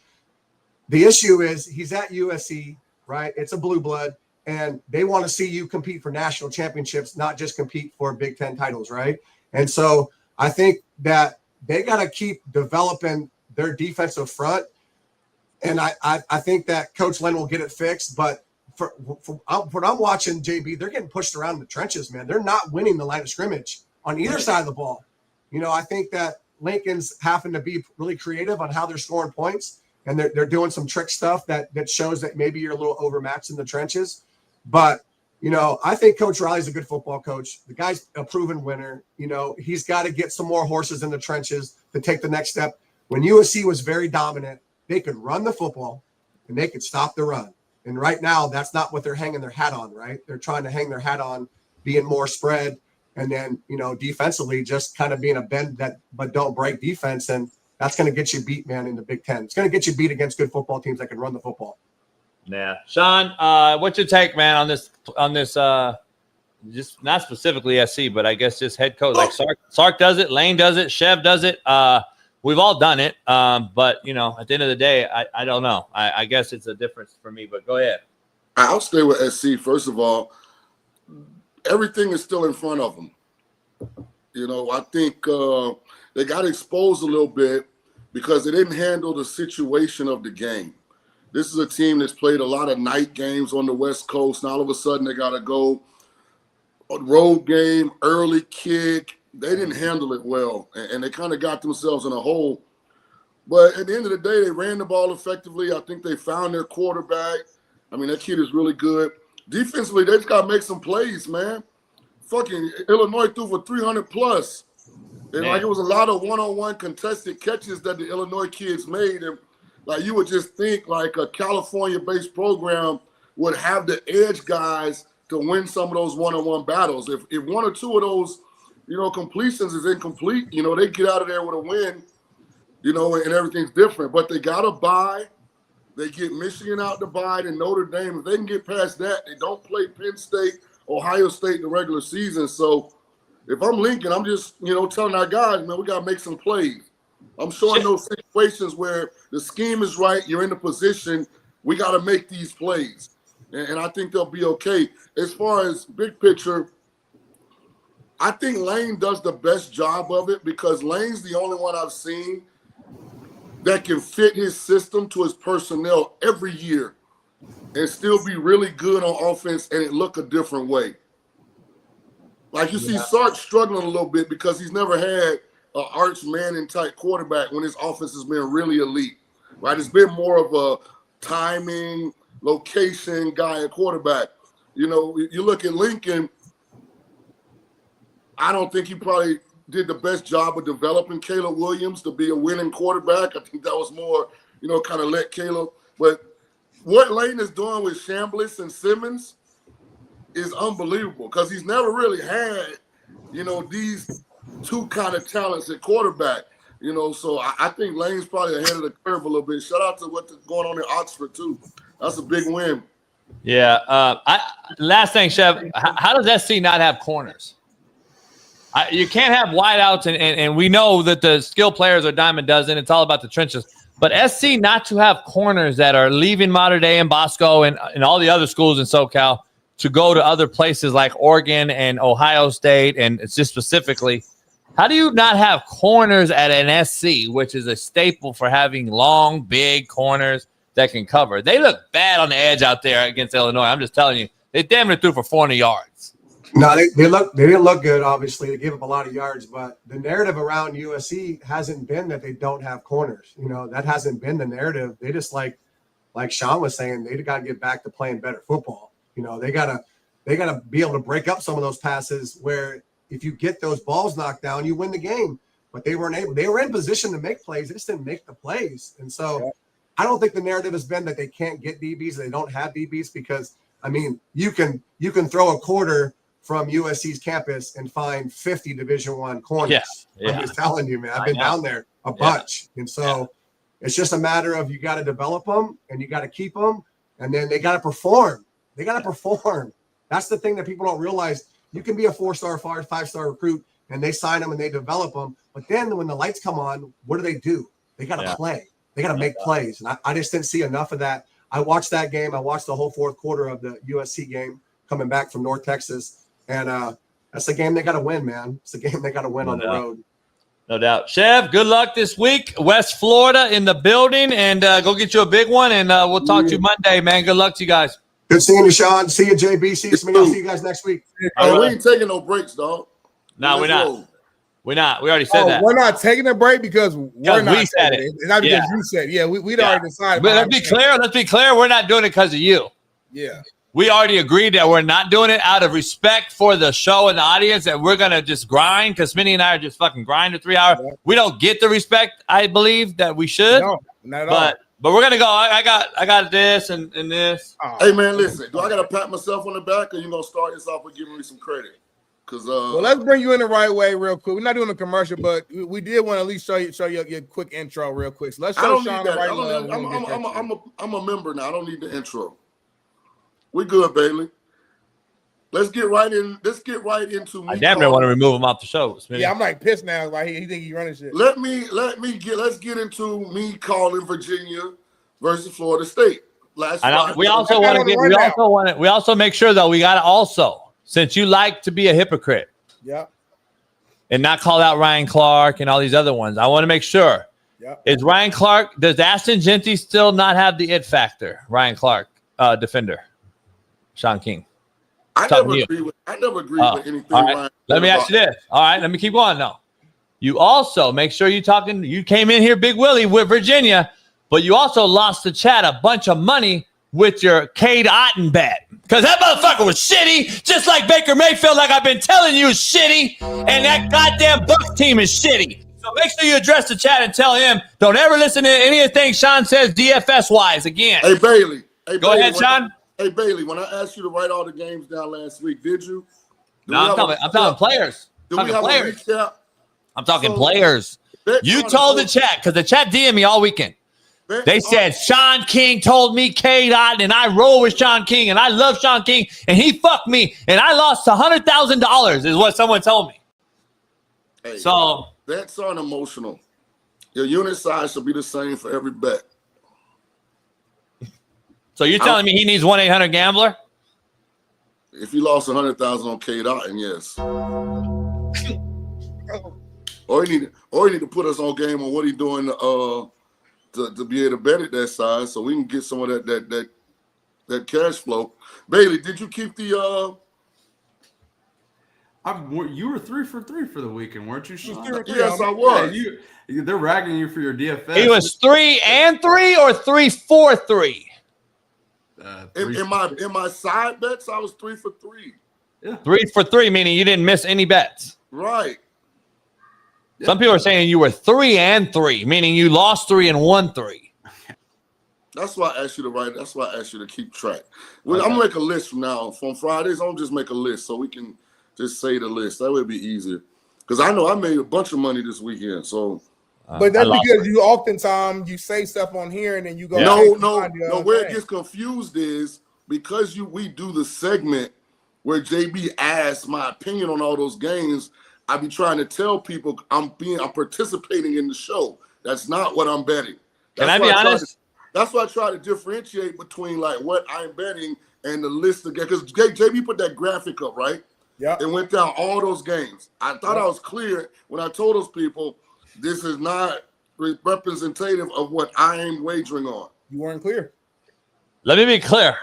The issue is he's at USC, right? It's a blue blood, and they want to see you compete for national championships, not just compete for Big Ten titles, right? And so I think that they got to keep developing their defensive front. And I think that Coach Len will get it fixed. But for what I'm watching, JB, they're getting pushed around in the trenches, man. They're not winning the line of scrimmage on either side of the ball. You know, I think that Lincoln's having to be really creative on how they're scoring points. And they're doing some trick stuff that shows that maybe you're a little overmatched in the trenches. But, you know, I think Coach Riley's a good football coach. The guy's a proven winner. You know, he's got to get some more horses in the trenches to take the next step. When USC was very dominant, they could run the football and they could stop the run. And right now, that's not what they're hanging their hat on, right? They're trying to hang their hat on being more spread and then, you know, defensively just kind of being a bend that but don't break defense. And that's going to get you beat, man, in the Big Ten. It's going to get you beat against good football teams that can run the football. Yeah. Shaun, what's your take, man, on this just not specifically SC, but I guess just head coach. Like Sark does it, Lane does it, Chev does it. We've all done it. But, you know, at the end of the day, I don't know. I guess it's a difference for me, but go ahead. I'll stay with SC. First of all, everything is still in front of them. You know, I think they got exposed a little bit because they didn't handle the situation of the game. This is a team that's played a lot of night games on the West Coast. Now all of a sudden they got to go a road game, early kick. They didn't handle it well, and they kind of got themselves in a hole. But at the end of the day, they ran the ball effectively. I think they found their quarterback. I mean, that kid is really good. Defensively, they just got to make some plays, man. Fucking Illinois threw for 300+. And like it was a lot of one-on-one contested catches that the Illinois kids made. And like you would just think like a California-based program would have the edge guys to win some of those one-on-one battles. If one or two of those, you know, completions is incomplete, you know, they get out of there with a win, you know, and everything's different. But they got to bye. They get Michigan out to bye and Notre Dame. If they can get past that, they don't play Penn State, Ohio State in the regular season. So if I'm Lincoln, I'm just, you know, telling our guys, man, we got to make some plays. I'm showing those situations where the scheme is right, you're in the position, we got to make these plays. And I think they'll be okay. As far as big picture, I think Lane does the best job of it because Lane's the only one I've seen that can fit his system to his personnel every year and still be really good on offense and it look a different way. Like you see Sark struggling a little bit because he's never had an Arch Manning type quarterback when his offense has been really elite, right? It's been more of a timing, location guy at quarterback. You know, you look at Lincoln, I don't think he probably did the best job of developing Caleb Williams to be a winning quarterback. I think that was more, you know, kind of let Caleb. But what Lane is doing with Chambliss and Simmons is unbelievable because he's never really had, you know, these two kind of talents at quarterback. You know, so I think Lane's probably ahead of the curve a little bit. Shout out to what's going on in Oxford, too. That's a big win. Yeah. Last thing, Chev, how does SC not have corners? You can't have wideouts, and we know that the skill players are dime a dozen. It's all about the trenches. But SC not to have corners that are leaving Mater Dei and Bosco and all the other schools in SoCal to go to other places like Oregon and Ohio State, and it's just specifically, how do you not have corners at an SC, which is a staple for having long, big corners that can cover? They look bad on the edge out there against Illinois. I'm just telling you, they damn near threw for 400 yards. No, they didn't look good, obviously. They gave up a lot of yards, but the narrative around USC hasn't been that they don't have corners. You know, that hasn't been the narrative. They just like Shaun was saying, they got to get back to playing better football. You know, they gotta be able to break up some of those passes where if you get those balls knocked down, you win the game. But they weren't able. They were in position to make plays. They just didn't make the plays. And so I don't think the narrative has been that they can't get DBs, they don't have DBs, because I mean, you can throw a quarter from USC's campus and find 50 Division I corners. Yeah. I'm just telling you, man. I've been down there a bunch. And so it's just a matter of you got to develop them and you got to keep them, and then they got to perform. They got to perform. That's the thing that people don't realize. You can be a 4-star, 5-star recruit, and they sign them and they develop them. But then when the lights come on, what do? They got to play. They got to make plays. And I just didn't see enough of that. I watched that game. I watched the whole fourth quarter of the USC game coming back from North Texas. And that's the game they got to win, man. It's the game they got to win on the road. Yeah. That's the game they got to win on the road. No doubt. Chev, good luck this week. West Florida in the building, and go get you a big one, and we'll talk to you Monday, man. Good luck to you guys. Good seeing you, Shaun. See you, JB. See you, Smitty. I'll see you guys next week. Hey, we ain't taking no breaks, dog. No, we're not. We're not. We already said that. We're not taking a break because we're not. We said it. It's not because you said. Yeah, we'd already decided. But let's be clear. Let's be clear. We're not doing it because of you. Yeah. We already agreed that we're not doing it out of respect for the show and the audience, that we're going to just grind because Smitty and I are just fucking grinding 3 hours. Yeah. We don't get the respect, I believe, that we should. No, not at all. But we're going to go. I got this and this. Hey, man, listen. Do I got to pat myself on the back, or you going to start this off with giving me some credit? Well, let's bring you in the right way real quick. We're not doing a commercial, but we did want to at least show you your quick intro real quick. So let's show Shaun the right way. I'm a member now. I don't need the intro. We good, Bailey. Let's get right in. Let's get right into me. I damn near want to remove him off the show. Smitty. Yeah, I'm like pissed now. Like he think he running shit. Let's get into me calling Virginia versus Florida State last Friday. We also want to get. We also make sure though we got to also. Since you like to be a hypocrite, and not call out Ryan Clark and all these other ones, I want to make sure. Is Ryan Clark? Does Ashton Genty still not have the it factor? Ryan Clark, defender, Shaun King. I never agree with anything. All right. Ryan Let me ask you this. All right, let me keep going now. You also make sure you talking. You came in here, Big Willie, with Virginia, but you also lost the chat a bunch of money with your Cade Otton bet. Because that motherfucker was shitty, just like Baker Mayfield, like I've been telling you, is shitty. And that goddamn Bucs team is shitty. So make sure you address the chat and tell him, don't ever listen to anything Shaun says DFS-wise again. Hey, Bailey. Go ahead, Shaun. Hey, Bailey, when I asked you to write all the games down last week, did you? No, I'm talking players. Do we have a recap? I'm talking players. You told the chat, because the chat DM'd me all weekend. They said Shaun King told me Cade Otton, and I roll with Shaun King, and I love Shaun King, and he fucked me, and I lost $100,000 is what someone told me. Hey, so bets aren't emotional. Your unit size should be the same for every bet. So you're telling me he needs 1-800-GAMBLER? If you lost $100,000 on Cade Otton, yes. Or you need to put us on game on what he's doing to be able to bet at that size, so we can get some of that cash flow. Bailey, did you keep the? You were 3 for 3 for the weekend, weren't you? Shaun? Yes, I was. Yeah, they're ragging you for your DFS. He was 3 and 3 or 3 for 3. In my side bets, I was 3 for 3. Yeah, 3 for 3, meaning you didn't miss any bets. Right. Some people are saying you were 3 and 3, meaning you lost 3 and won 3. That's why I asked you to write. That's why I asked you to keep track. Well, I'm gonna make a list from now on. From Fridays, I'm just make a list so we can just say the list. That would be easier. Because I know I made a bunch of money this weekend. So, but that's because you oftentimes you say stuff on here and then you go. No. Where it gets confused is because we do the segment where JB asks my opinion on all those games. I be trying to tell people I'm participating in the show. That's not what I'm betting. Can I be honest? That's why I try to differentiate between like what I'm betting and the list of games. Because JB put that graphic up, right? Yeah. And went down all those games. I thought I was clear when I told those people this is not representative of what I am wagering on. You weren't clear. Let me be clear.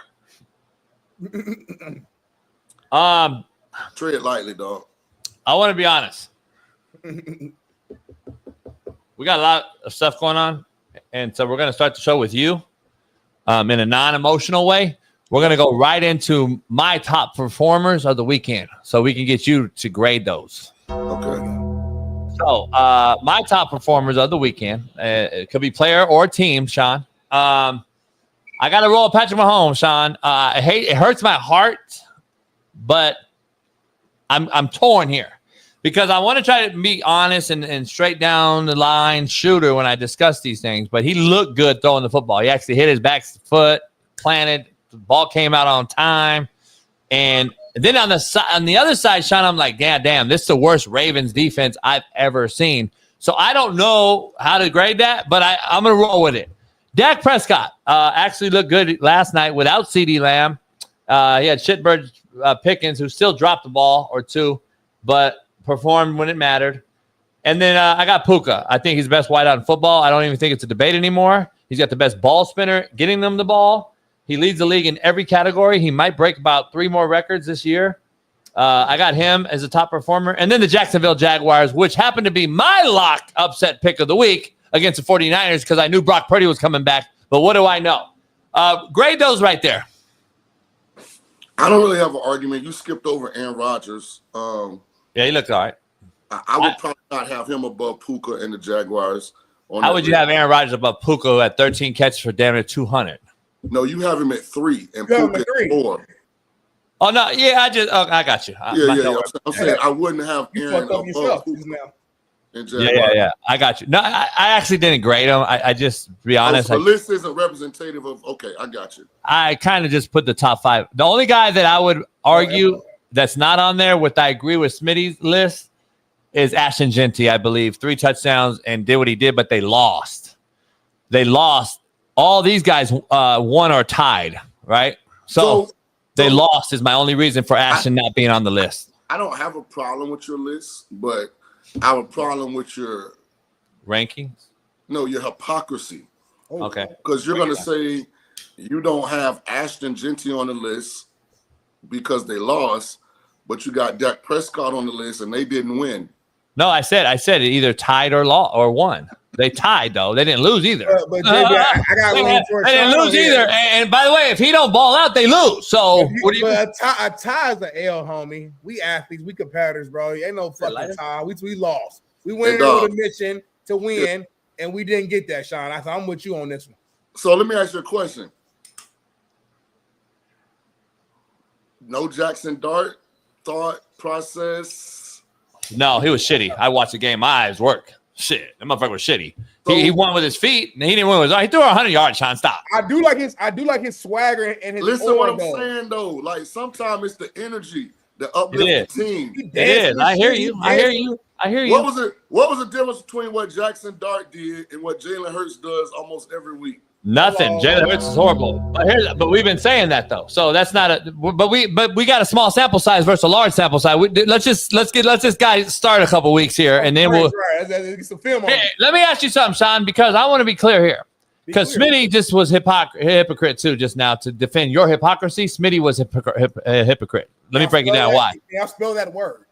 Tread lightly, dog. I want to be honest. We got a lot of stuff going on, and so we're going to start the show with you in a non-emotional way. We're going to go right into my top performers of the weekend so we can get you to grade those. Okay. So my top performers of the weekend, it could be player or team, Shaun. I got to roll Patrick Mahomes, Shaun. It hurts my heart, but I'm torn here because I want to try to be honest and straight down the line shooter when I discuss these things. But he looked good throwing the football. He actually hit his back foot, planted. The ball came out on time. And then on the other side, Shaun, I'm like, damn, this is the worst Ravens defense I've ever seen. So I don't know how to grade that, but I'm going to roll with it. Dak Prescott actually looked good last night without CeeDee Lamb. He had Shitbird Pickens, who still dropped the ball or two, but performed when it mattered. And then I got Puka. I think he's the best wideout in football. I don't even think it's a debate anymore. He's got the best ball spinner, getting them the ball. He leads the league in every category. He might break about 3 more records this year. I got him as a top performer. And then the Jacksonville Jaguars, which happened to be my lock upset pick of the week against the 49ers because I knew Brock Purdy was coming back. But what do I know? Grade those right there. I don't really have an argument. You skipped over Aaron Rodgers. Yeah, he looked all right. I would probably not have him above Puka and the Jaguars. How would you have Aaron Rodgers above Puka at 13 catches for damn near 200? No, you have him at 3 and Puka at 4. Oh, no. Yeah, I got you. Yeah. I'm saying I wouldn't have Aaron above Puka. Yeah. I got you. No, I actually didn't grade him. I just, to be honest. The list isn't representative of, okay, I got you. I kind of just put the top 5. The only guy that I would argue that's not on there with, I agree with Smitty's list, is Ashton Genty, I believe. 3 touchdowns and did what he did, but they lost. All these guys won or tied, right? So they lost is my only reason for Ashton not being on the list. I don't have a problem with your list, but I have a problem with your rankings. No, your hypocrisy. Okay. Because you're going to say you don't have Ashton Genty on the list because they lost, but you got Dak Prescott on the list and they didn't win. No, I said it either tied or won. They tied though. They didn't lose either. But JB, I got one for They didn't lose either. And by the way, if he don't ball out, they lose. So what do you? A tie is an L, homie. We athletes, we competitors, bro. Ain't no fucking tie. We lost. We went in with a mission to win, and we didn't get that, Shaun. I'm with you on this one. So let me ask you a question. No Jackson Dart thought process. No, he was shitty. I watched the game. My eyes work. Shit, that motherfucker was shitty. He won with his feet. And he didn't win with his. He threw 100 yards. Shaun, stop. I do like his swagger and his. Listen, what I'm saying though. Like sometimes it's the energy that uplifts the team. It is. I hear you. What was the difference between what Jackson Dart did and what Jalen Hurts does almost every week? Nothing. Jalen Hurts is horrible. But we've been saying that though. So that's not a. But we got a small sample size versus a large sample size. Let's this guy start a couple weeks here, and then we'll get some film on. Hey, let me ask you something, Shaun, because I want to be clear here. Because Smitty just was hypocrite too just now to defend your hypocrisy. Smitty was a hypocrite. Let me break it down. Why? I'll spell that word.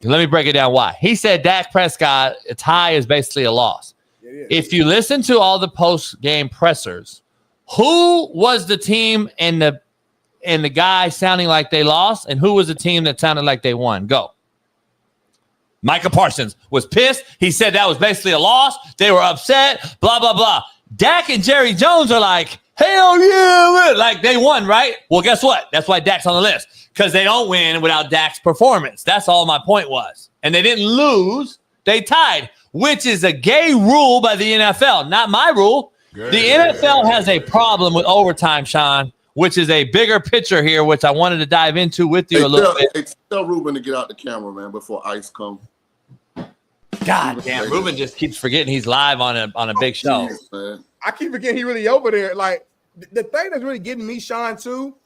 Let me break it down. Why? He said Dak Prescott, a tie is basically a loss. If you listen to all the post-game pressers, who was the team and the guy sounding like they lost, and who was the team that sounded like they won? Go. Micah Parsons was pissed. He said that was basically a loss. They were upset, blah, blah, blah. Dak and Jerry Jones are like, hell yeah, like they won, right? Well, guess what? That's why Dak's on the list, because they don't win without Dak's performance. That's all my point was. And they didn't lose. They tied, which is a gay rule by the NFL, not my rule. The NFL has a problem with overtime, Shaun, which is a bigger picture here, which I wanted to dive into with you a little bit. Tell Ruben to get out the camera, man, before ice comes. God damn, Ruben just keeps forgetting he's live on a big show. Man. I keep forgetting he really over there. Like the thing that's really getting me, Shaun, too,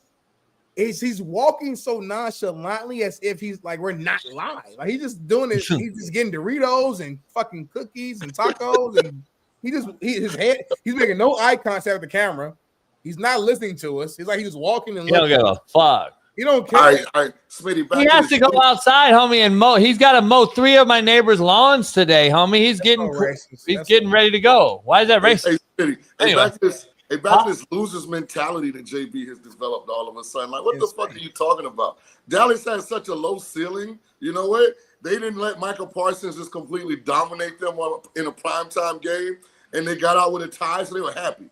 is he's walking so nonchalantly as if he's like we're not live. Like he's just doing it. He's just getting Doritos and fucking cookies and tacos, and he's making no eye contact with the camera. He's not listening to us. He's like he's just walking and looking. He don't give a fuck. He don't care. All right, Smitty, he has to go outside, homie, and mow. He's got to mow 3 of my neighbors' lawns today, homie. He's getting ready to go. Why is that racist? Hey, Smitty, back to this loser's mentality that JB has developed all of a sudden. Like, what the fuck are you talking about? Dallas has such a low ceiling. You know what? They didn't let Michael Parsons just completely dominate them in a primetime game, and they got out with a tie, so they were happy.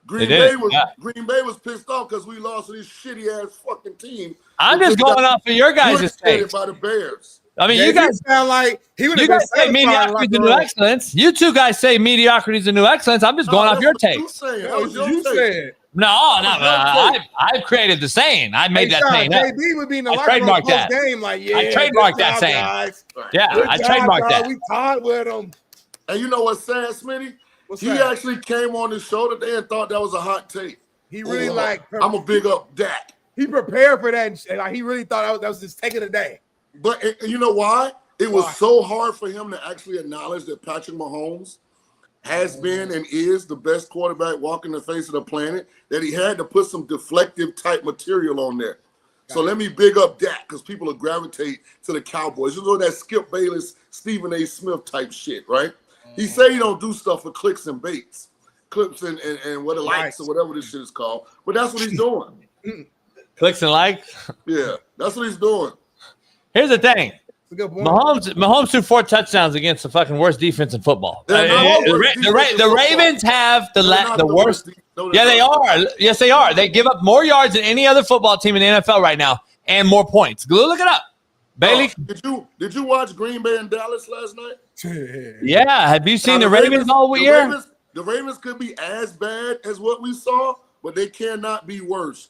Green Bay was pissed off because we lost to this shitty ass fucking team. I'm just going off of your guys' takes. By the Bears. I mean, you guys sound like you guys say mediocrity is the new excellence. You two guys say mediocrity is the new excellence. I'm just going off your takes. You said. No, I've created the saying. I made that saying. JB would be in the locker room post game like, I trademarked that saying. Yeah, I trademarked that. We tied with them. And you know what's sad, Smitty? He actually came on the show today and thought that was a hot take. He really I'm a big up Dak. He prepared for that. And he really thought that was his take of the day. But you know why? It was so hard for him to actually acknowledge that Patrick Mahomes has been and is the best quarterback walking the face of the planet that he had to put some deflective type material on there. So let me big up Dak because people will gravitate to the Cowboys. You know that Skip Bayless, Stephen A. Smith type shit, right? He say he don't do stuff for clicks and baits, clips and what it likes or whatever this shit is called. But that's what he's doing. Clicks and likes? Yeah, that's what he's doing. Here's the thing. Mahomes threw 4 touchdowns against the fucking worst defense in football. The Ravens have the worst. Yeah, they are. Yes, they are. They give up more yards than any other football team in the NFL right now and more points. Go look it up. Bailey, did you watch Green Bay and Dallas last night? Yeah. Have you seen the Ravens all year? The Ravens could be as bad as what we saw, but they cannot be worse.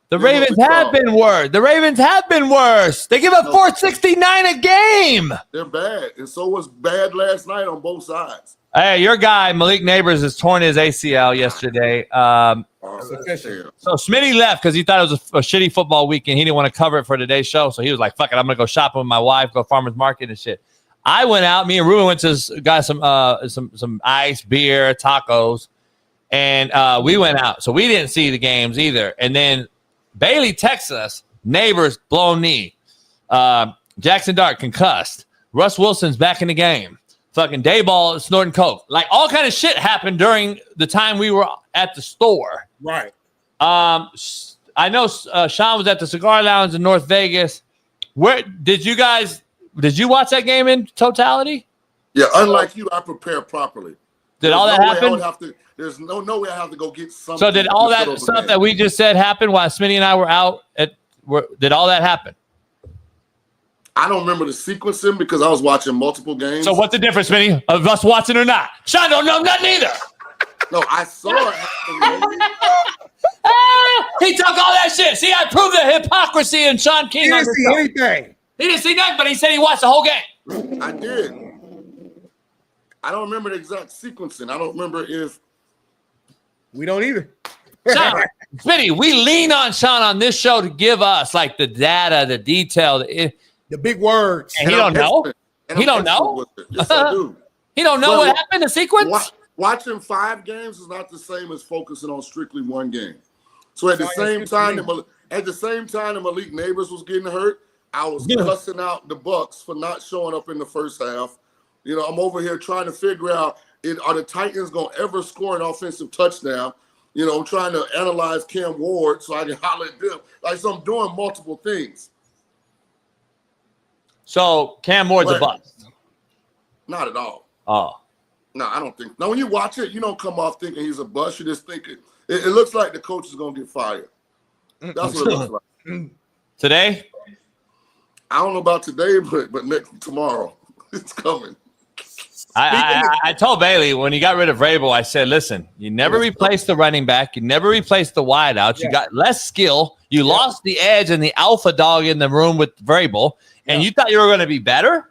The Ravens have been worse. The Ravens have been worse. They give up 469 a game. They're bad, and so was bad last night on both sides. Hey, your guy Malik Neighbors has torn his ACL yesterday. So Smitty left because he thought it was a shitty football weekend. He didn't want to cover it for today's show, so he was like, "Fuck it, I'm gonna go shopping with my wife, go farmers market and shit." I went out. Me and Ruben went to got some ice, beer, tacos, and we went out. So we didn't see the games either. And then Bailey texts us, Neighbors blown knee, Jackson Dart concussed, Russ Wilson's back in the game, fucking Dayball snorting coke, like all kind of shit happened during the time we were at the store. Right. I know Shaun was at the Cigar Lounge in North Vegas. Where did you watch that game in totality? Yeah, unlike you, I prepare properly. Did all that happen? There's no way I have to go get something. So did all that stuff that we just said happen while Smitty and I were out? Did all that happen? I don't remember the sequencing because I was watching multiple games. So what's the difference, Smitty, of us watching or not? Shaun don't know nothing either. No, I saw it happen. He took all that shit. See, I proved the hypocrisy in Shaun King. He didn't see anything. He didn't see nothing, but he said he watched the whole game. I did. I don't remember the exact sequencing. I don't remember if. We don't either. Shaun, Smitty, we lean on Shaun on this show to give us like the data, the detail, the big words. And he don't know. He don't know. Yes, I do. He don't know what happened. The sequence. Watching 5 games is not the same as focusing on strictly one game. So at the same time that Malik Neighbors was getting hurt, I was cussing out the Bucks for not showing up in the first half. You know, I'm over here trying to figure out, are the Titans going to ever score an offensive touchdown? You know, I'm trying to analyze Cam Ward so I can holler at them. Like, so I'm doing multiple things. So Cam Ward's a bust? Not at all. Oh. No, I don't think. Now, when you watch it, you don't come off thinking he's a bust. You just think it looks like the coach is going to get fired. That's what it looks like. Today? I don't know about today, but tomorrow it's coming. I told Bailey when he got rid of Vrabel, I said, listen, you never replaced the running back. You never replaced the wideout. You got less skill. You lost the edge and the alpha dog in the room with Vrabel, and you thought you were going to be better?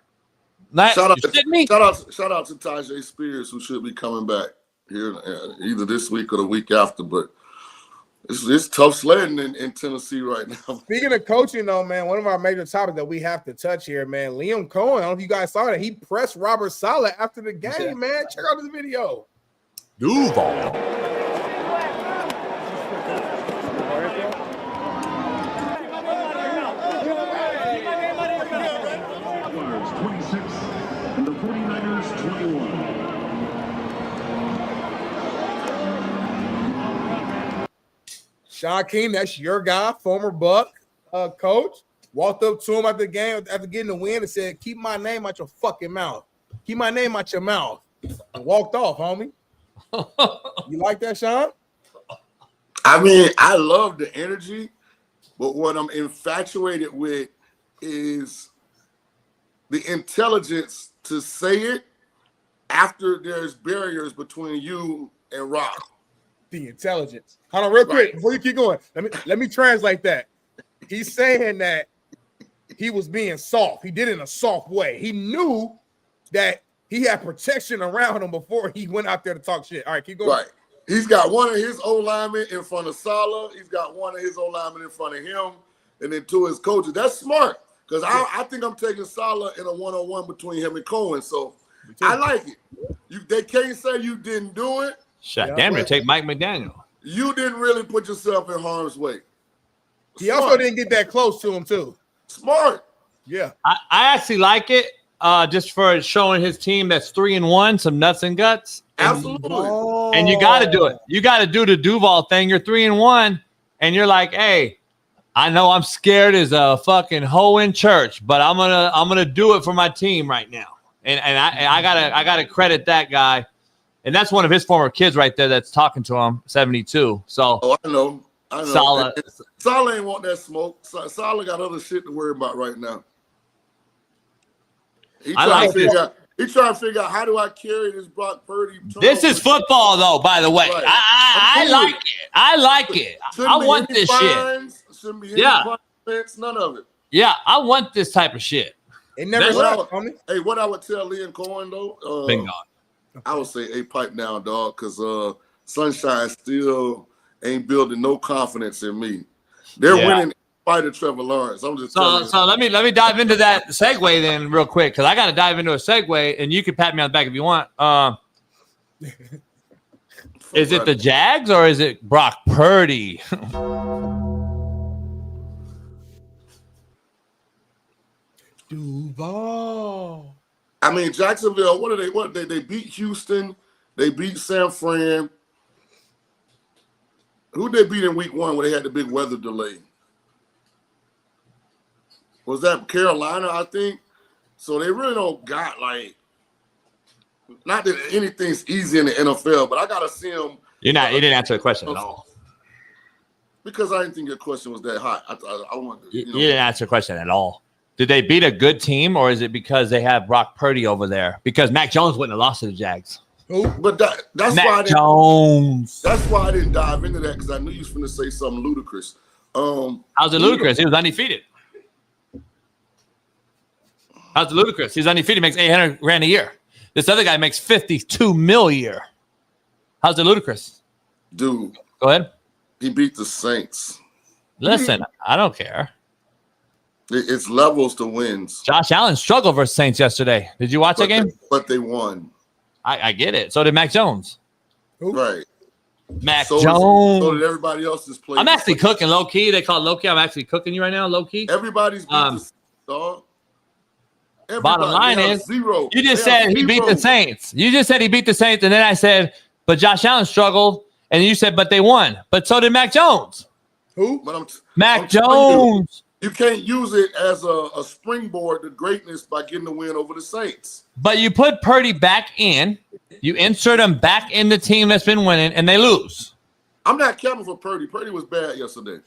Shout out to Tajay Spears, who should be coming back here either this week or the week after. But it's tough sledding in Tennessee right now. Speaking of coaching, though, man, one of our major topics that we have to touch here, man, Liam Cohen. I don't know if you guys saw that. He pressed Robert Saleh after the game, man. Check out this video. Duval. Shaun King, that's your guy, former Buck coach. Walked up to him after the game, after getting the win, and said, "Keep my name out your fucking mouth. Keep my name out your mouth." And walked off, homie. You like that, Shaun? I mean, I love the energy, but what I'm infatuated with is the intelligence to say it after there's barriers between you and Rob. The intelligence. Hold on, real quick before you keep going. Let me translate that. He's saying that he was being soft. He did it in a soft way. He knew that he had protection around him before he went out there to talk shit. All right, keep going. Right. He's got one of his O-linemen in front of Saleh. He's got one of his O-linemen in front of him, and then 2 of his coaches. That's smart Because I think I'm taking Salah in a one-on-one between him and Cohen. So I like it. They can't say you didn't do it. Shut damn it, take Mike McDaniel. You didn't really put yourself in harm's way. He also didn't get that close to him, too. Smart. Yeah. I actually like it just for showing his team that's 3-1, some nuts and guts. Absolutely. And you got to do it. You got to do the Duval thing. You're 3-1, and you're like, hey, I know I'm scared as a fucking hoe in church, but I'm gonna do it for my team right now. And I gotta credit that guy. And that's one of his former kids right there that's talking to him, 72. So I know. Salah ain't want that smoke. Salah got other shit to worry about right now. He trying to figure out how do I carry this Brock Purdy. This is football, though. By the way, right. I like it. I like it. I want this shit. Shouldn't be none of it. Yeah, I want this type of shit. It never left, homie. Hey, what I would tell Lee and Cohen though, Bingo. I would say, hey, pipe down, dog, because Sunshine still ain't building no confidence in me. They're winning in spite of Trevor Lawrence. I'm just telling you. So let me dive into that segue then real quick, because I got to dive into a segue, and you can pat me on the back if you want. Is it the Jags or is it Brock Purdy? Duval. I mean, Jacksonville, what they beat Houston, they beat San Fran. Who they beat in week 1 when they had the big weather delay? Was that Carolina, I think? So they really don't got not that anything's easy in the NFL, but I gotta see them. You didn't answer the question at all. Because I didn't think your question was that hot. I wanted to, you didn't answer the question at all. Did they beat a good team, or is it because they have Brock Purdy over there? Because Mac Jones wouldn't have lost to the Jags. But that's Mac Jones. That's why I didn't dive into that, because I knew you was going to say something ludicrous. How's it ludicrous? He was undefeated. How's it ludicrous? He's undefeated. He makes $800,000 a year. This other guy makes $52 million a year. How's it ludicrous? Dude. Go ahead. He beat the Saints. Listen, I don't care. It's levels to wins. Josh Allen struggled versus Saints yesterday. Did you watch that game? But they won. I get it. So did Mac Jones. Right. Mac Jones. So did everybody else's play. I'm actually cooking low key. They call it low key. I'm actually cooking you right now, low key. Everybody's beat the dog. Bottom line is, zero. You just said he beat the Saints. You just said he beat the Saints, and then I said, but Josh Allen struggled, and you said, but they won. But so did Mac Jones. Who? But Mac Jones. You can't use it as a springboard to greatness by getting the win over the Saints. But you put Purdy back in. You insert him back in the team that's been winning, and they lose. I'm not counting for Purdy. Purdy was bad yesterday.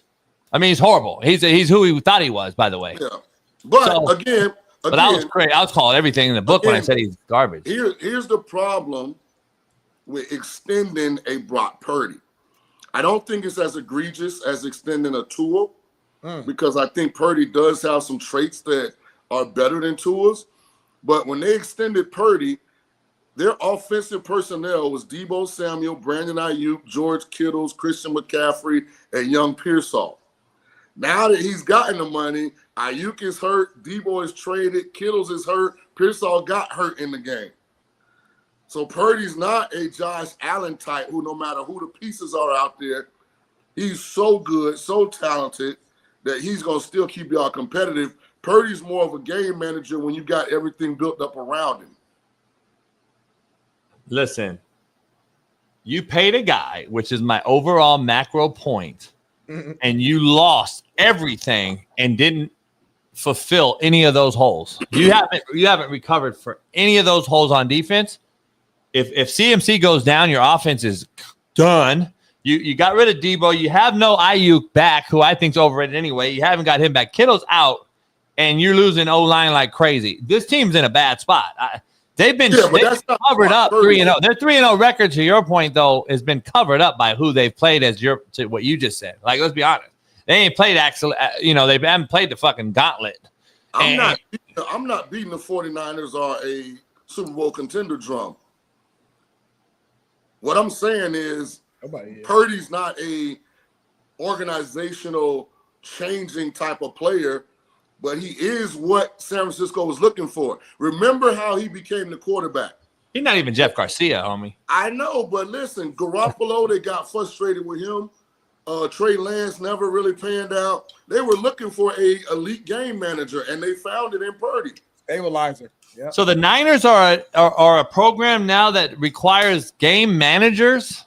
I mean, he's horrible. He's who he thought he was, by the way. Yeah. But again, I was crazy. I was calling everything in the book when I said he's garbage. Here's the problem with extending a Brock Purdy. I don't think it's as egregious as extending a Tua. Because I think Purdy does have some traits that are better than Tua's. But when they extended Purdy, their offensive personnel was Deebo Samuel, Brandon Ayuk, George Kittles, Christian McCaffrey, and young Pearsall. Now that he's gotten the money, Ayuk is hurt, Deebo is traded, Kittles is hurt, Pearsall got hurt in the game. So Purdy's not a Josh Allen type who, no matter who the pieces are out there, he's so good, so talented, that he's going to still keep y'all competitive. Purdy's more of a game manager when you got everything built up around him. Listen, you paid a guy, which is my overall macro point, and you lost everything and didn't fulfill any of those holes. You haven't recovered for any of those holes on defense. If CMC goes down, your offense is done. You got rid of Deebo. You have no Ayuk back, who I think's overrated anyway. You haven't got him back. Kittle's out, and you're losing O-line like crazy. This team's in a bad spot. They've been covered up 3-0. Their 3-0 record, to your point, though, has been covered up by who they've played to what you just said. Like, let's be honest. They ain't played actually, they haven't played the fucking gauntlet. I'm not beating the 49ers are a Super Bowl contender drum. What I'm saying is, Purdy's not a organizational changing type of player, but he is what San Francisco was looking for. Remember how he became the quarterback. He's not even Jeff Garcia, homie. I know, but listen, Garoppolo, they got frustrated with him. Trey Lance never really panned out. They were looking for a elite game manager, and they found it in Purdy. Stabilizer. Yeah. So the Niners are a program now that requires game managers.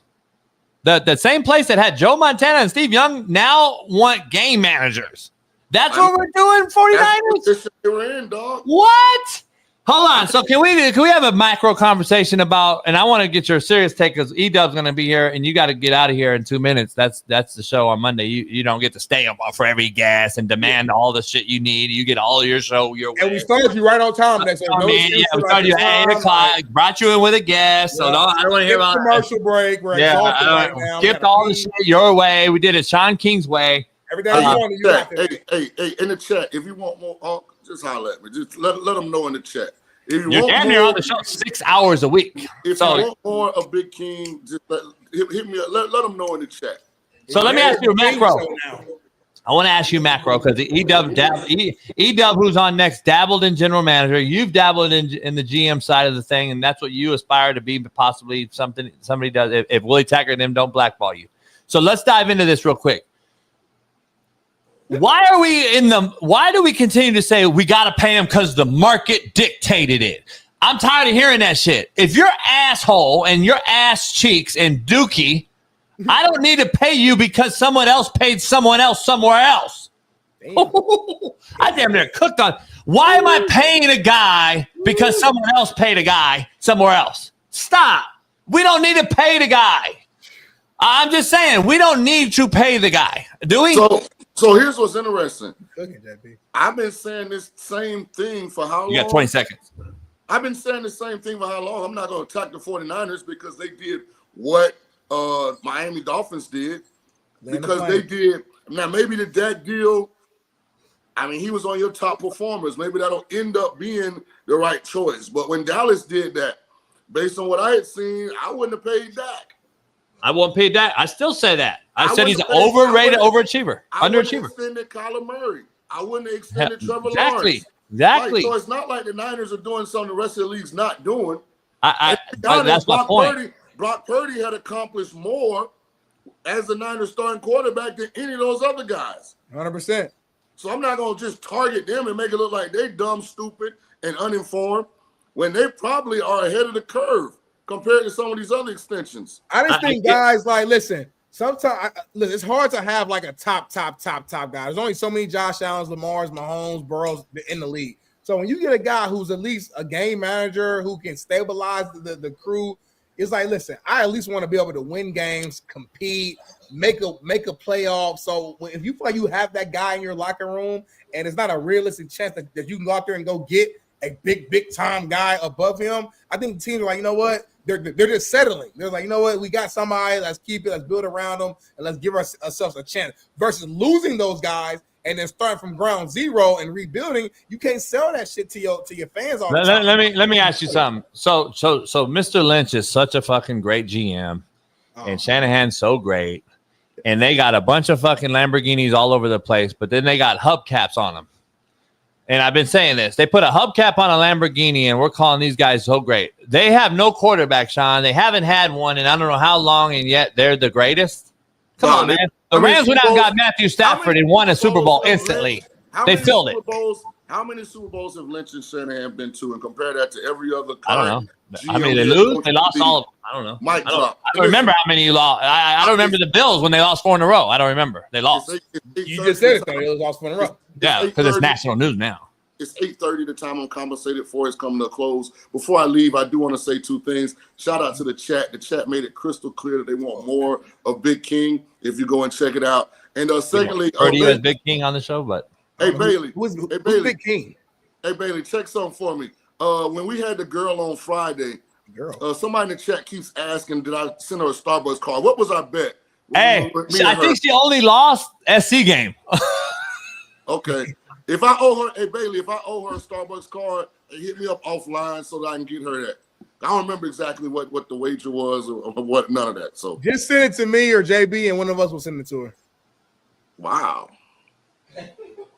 The same place that had Joe Montana and Steve Young now want game managers. That's what we're doing, 49ers? They were in, dog. What? Hold on. So can we have a macro conversation about, and I want to get your serious take because Edub's going to be here and you got to get out of here in 2 minutes. That's the show on Monday. You don't get to stay up for every gas and demand all the shit you need. You get all your show your way. And we started you right on time. We started you at 8 o'clock. Brought you in with a guest. So I don't want to hear about commercial break. We're right now. Skipped all the shit your way. We did it Shaun King's way. Everything you want. Hey, in the chat, if you want more, just holler at me. Just let them know in the chat. If you You're want damn more, near on the show 6 hours a week. If you want more of Big King, just hit me up. Let them know in the chat. So let me ask you a macro. I want to ask you macro because Edub, who's on next, dabbled in general manager. You've dabbled in the GM side of the thing, and that's what you aspire to be. Possibly somebody does. If Willie Taggart and them don't blackball you. So let's dive into this real quick. Why do we continue to say we got to pay him because the market dictated it? I'm tired of hearing that shit. If you're asshole and your ass cheeks and dookie, I don't need to pay you because someone else paid someone else somewhere else. I damn near cooked on. Why am I paying a guy because someone else paid a guy somewhere else? Stop. We don't need to pay the guy. I'm just saying we don't need to pay the guy. Do we? So here's what's interesting. I've been saying this same thing for how long? You got 20 seconds. I've been saying the same thing for how long? I'm not going to attack the 49ers because they did what Miami Dolphins did. Because they did. Now, maybe the Dak deal, I mean, he was on your top performers. Maybe that'll end up being the right choice. But when Dallas did that, based on what I had seen, I wouldn't have paid Dak. I won't pay that. I still say that. I said he's an overrated overachiever, underachiever. I wouldn't have extended Kyler Murray. I wouldn't have extended Trevor Lawrence. Exactly. So it's not like the Niners are doing something the rest of the league's not doing. That's my point. Brock Purdy had accomplished more as the Niners starting quarterback than any of those other guys. 100%. So I'm not going to just target them and make it look like they dumb, stupid, and uninformed when they probably are ahead of the curve compared to some of these other extensions. I just think guys listen, sometimes it's hard to have like a top guy. There's only so many Josh Allens, Lamars, Mahomes, Burrows in the league. So when you get a guy who's at least a game manager who can stabilize the crew, it's like, listen, I at least want to be able to win games, compete, make a playoff. So if you feel like you have that guy in your locker room and it's not a realistic chance that you can go out there and go get a big time guy above him, I think the teams are like, you know what? They're just settling. They're like, you know what? We got somebody. Let's keep it. Let's build around them, and let's give ourselves a chance. Versus losing those guys and then starting from ground zero and rebuilding, you can't sell that shit to your fans all the time. Let me ask you something. So Mr. Lynch is such a fucking great GM, and Shanahan's so great, and they got a bunch of fucking Lamborghinis all over the place, but then they got hubcaps on them. And I've been saying this. They put a hubcap on a Lamborghini, and we're calling these guys so great. They have no quarterback, Shaun. They haven't had one in I don't know how long, and yet they're the greatest. Come on, man. The Rams went out and got Matthew Stafford and won a Super Bowl instantly. They filled it. How many Super Bowls have Lynch and Shanahan been to, and compare that to every other? I don't know. I mean, they lose. They lost all of them. I don't know. I don't remember how many you lost. I don't remember the Bills when they lost 4 in a row. I don't remember. They lost. You just said it, though. They lost 4 in a row. Yeah, because it's national news now. It's 8:30. The time I'm compensated for is coming to a close. Before I leave, I do want to say 2 things. Shout out to the chat. The chat made it crystal clear that they want more of Big King. If you go and check it out. And secondly, you as Big King on the show, but hey Bailey, who's Big King? Hey Bailey, check something for me. When we had the girl on Friday, somebody in the chat keeps asking, did I send her a Starbucks card? What was our bet? Hey, I think she only lost SC game. Okay. If I owe her, hey Bailey, if I owe her a Starbucks card, hit me up offline so that I can get her that. I don't remember exactly what the wager was or what, none of that. So just send it to me or JB, and one of us will send it to her. Wow.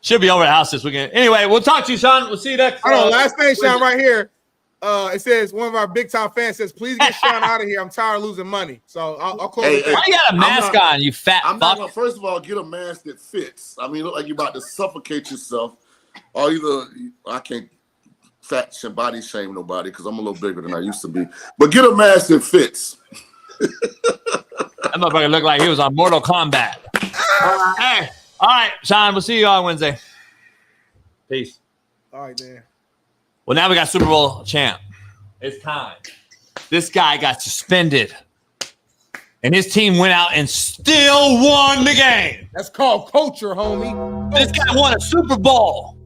Should be over the house this weekend. Anyway, we'll talk to you, Shaun. We'll see you next. Last thing, Shaun, right here. It says one of our big time fans says, "Please get Shaun out of here. I'm tired of losing money." So I'll close. Why you got a mask on? You fat I'm fuck. not gonna, first of all, get a mask that fits. I mean, you look like you're about to suffocate yourself, or either I can't fat and body shame nobody because I'm a little bigger than I used to be. But get a mask that fits. That motherfucker looked like he was on Mortal Kombat. Hey, all right, Shaun. We'll see you on Wednesday. Peace. All right, man. Well, now we got Super Bowl champ. It's time. This guy got suspended, and his team went out and still won the game. That's called culture, homie. This guy won a Super Bowl.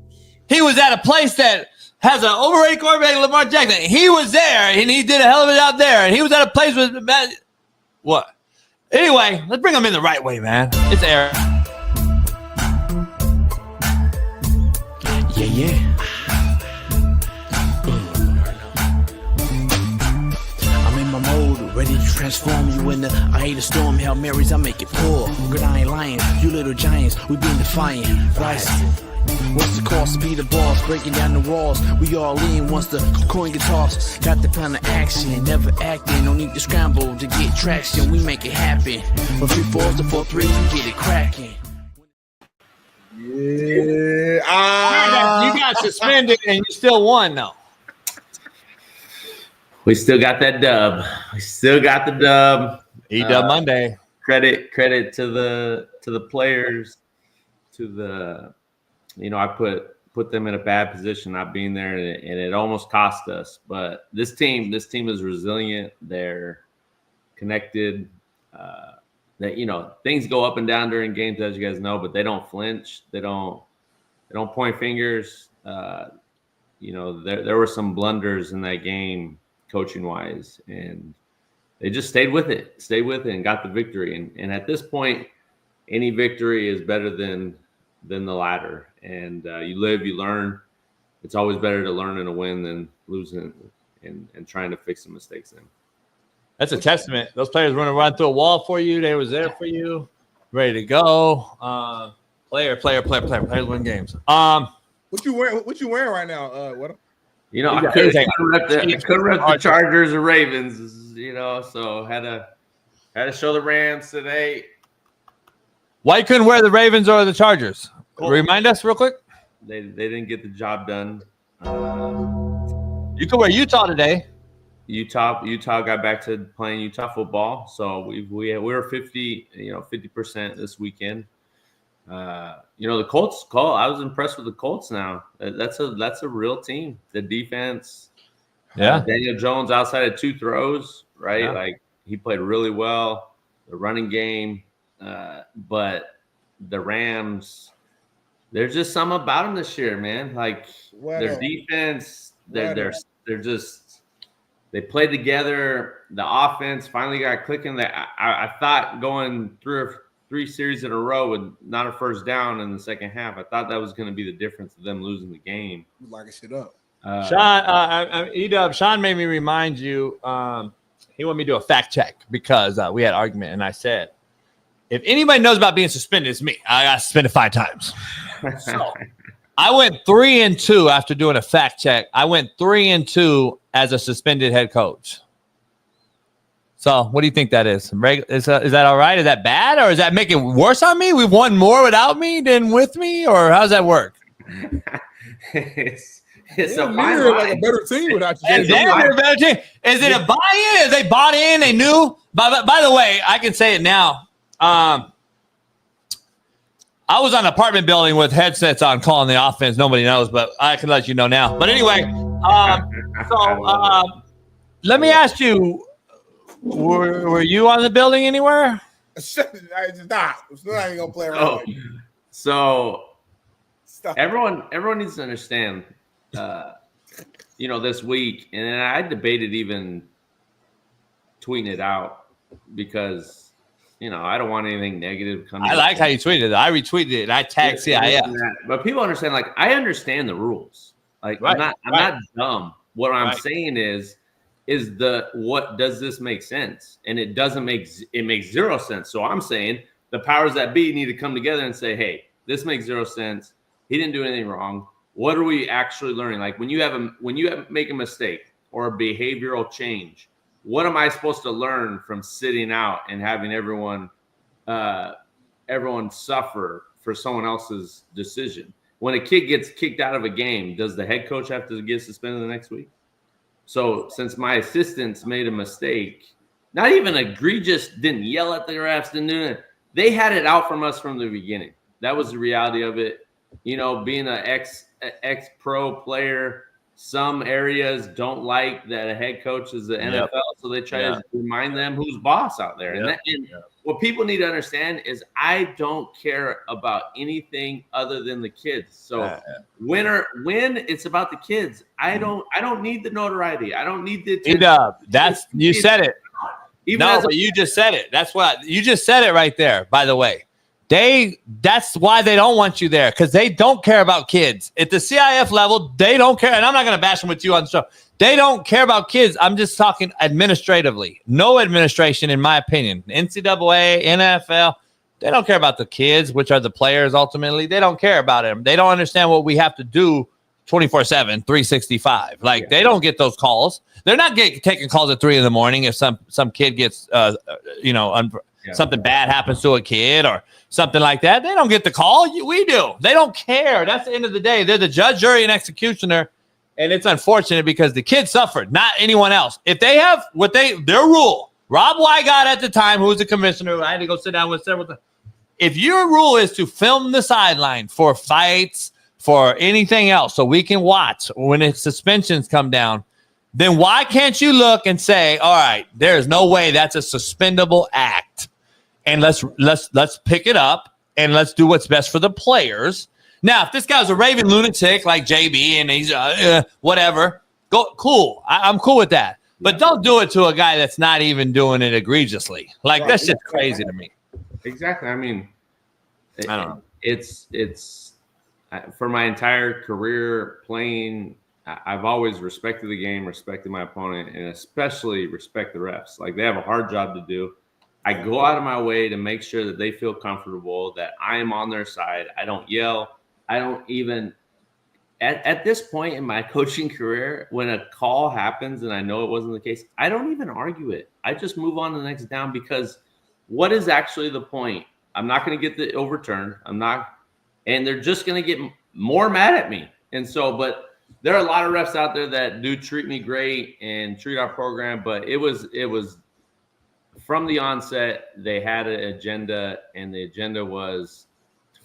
He was at a place that has an overrated quarterback, Lamar Jackson. He was there, and he did a hell of a job there. And he was at a place with what? Anyway, let's bring him in the right way, man. It's Eric. Yeah. I'm in my mode, ready to transform you in the I hate a storm, Hail Marys, I make it pour. Good, I ain't lying, you little giants, we been defying. Rise. What's the cost to be the boss? Breaking down the walls, we all in once the coin gets tossed. Got the plan of action, never acting. No need to scramble to get traction, we make it happen. From 3-4s to 4-3s, we get it cracking. Yeah. You got suspended and you still won, though. We still got that dub. We still got the dub. Edub Monday. Credit to the players, to the, I put them in a bad position not being there, and it almost cost us. But this team is resilient. They're connected. That things go up and down during games, as you guys know, but they don't flinch. They don't point fingers. There were some blunders in that game, coaching wise, and they just stayed with it, and got the victory. And at this point, any victory is better than the latter. And you live, you learn. It's always better to learn and to win than losing and trying to fix the mistakes then. That's a testament. Those players want to run through a wall for you. They was there for you, ready to go. Players win games. What you wearing right now? What? I could rep the Chargers or Ravens. So had to show the Rams today. Why you couldn't wear the Ravens or the Chargers? Remind us real quick. They didn't get the job done. You could wear Utah today. Utah got back to playing Utah football, so we were 50% this weekend. The Colts. I was impressed with the Colts. Now that's a real team. The defense. Yeah. Daniel Jones outside of 2 throws, right? Yeah. Like he played really well. The running game, but the Rams. There's just something about them this year, man. Like their defense, they're just. They played together. The offense finally got clicking. I thought going 3 series in a row with not a first down in the second half, I thought that was going to be the difference of them losing the game. Locking shit up. Shaun, Edub, Shaun made me remind you. He wanted me to do a fact check because we had an argument, and I said, if anybody knows about being suspended, it's me. I got suspended 5 times. So I went 3-2 after doing a fact check. I went 3-2 as a suspended head coach. So what do you think that is? Is that all right? Is that bad? Or is that making it worse on me? We've won more without me than with me? Or how does that work? It's a better team without you. Is it a buy-in? Is they bought in? They knew? By the way, I can say it now. I was on an apartment building with headsets on calling the offense. Nobody knows, but I can let you know now. But anyway, let me ask you, were you on the building anywhere? Stop. I'm not even going to play around. So everyone needs to understand, this week, and I debated even tweeting it out because – I don't want anything negative coming. I like how you tweeted it. I retweeted it. And I tagged CIF. But people understand. Like I understand the rules. Like right. I'm not dumb. What I'm saying is what does this make sense? And it doesn't makes 0 sense. So I'm saying the powers that be need to come together and say, hey, this makes 0 sense. He didn't do anything wrong. What are we actually learning? Like when you make a mistake or a behavioral change, what am I supposed to learn from sitting out and having everyone suffer for someone else's decision? When a kid gets kicked out of a game, does the head coach have to get suspended the next week? So since my assistants made a mistake, not even egregious, didn't yell at the refs, didn't do it. They had it out from us from the beginning. That was the reality of it. You know, being an ex-pro player, some areas don't like that a head coach is the NFL, so they try to remind them who's boss out there. And what people need to understand is I don't care about anything other than the kids. So when it's about the kids, I don't need the notoriety. I don't need the attention. You said it. But you just said it. You just said it right there, by the way. That's why they don't want you there, because they don't care about kids. At the CIF level, they don't care. And I'm not going to bash them with you on the show. They don't care about kids. I'm just talking administratively. No administration, in my opinion. NCAA, NFL, they don't care about the kids, which are the players ultimately. They don't care about them. They don't understand what we have to do 24/7, 365. Like, they don't get those calls. They're not taking calls at 3 a.m. if some kid gets, something bad happens to a kid or something like that. They don't get the call. We do. They don't care. That's the end of the day. They're the judge, jury, and executioner. And it's unfortunate because the kid suffered, not anyone else. If they have their rule, Rob Wygott at the time, who was the commissioner, I had to go sit down with several times. If your rule is to film the sideline for fights, for anything else, so we can watch when its suspensions come down, then why can't you look and say, all right, there is no way that's a suspendable act, and let's pick it up and let's do what's best for the players. Now, if this guy's a raving lunatic like JB and he's whatever, cool. I'm cool with that. But don't do it to a guy that's not even doing it egregiously. Like, that's just crazy to me. Exactly. I mean, I don't know. It's for my entire career playing, I've always respected the game, respected my opponent, and especially respect the refs. Like, they have a hard job to do. I go out of my way to make sure that they feel comfortable, that I am on their side. I don't yell. I don't even at this point in my coaching career, when a call happens and I know it wasn't the case, I don't even argue it. I just move on to the next down, because what is actually the point? I'm not going to get the overturn. And they're just going to get more mad at me. And so, but there are a lot of refs out there that do treat me great and treat our program, but it was from the onset, they had an agenda, and the agenda was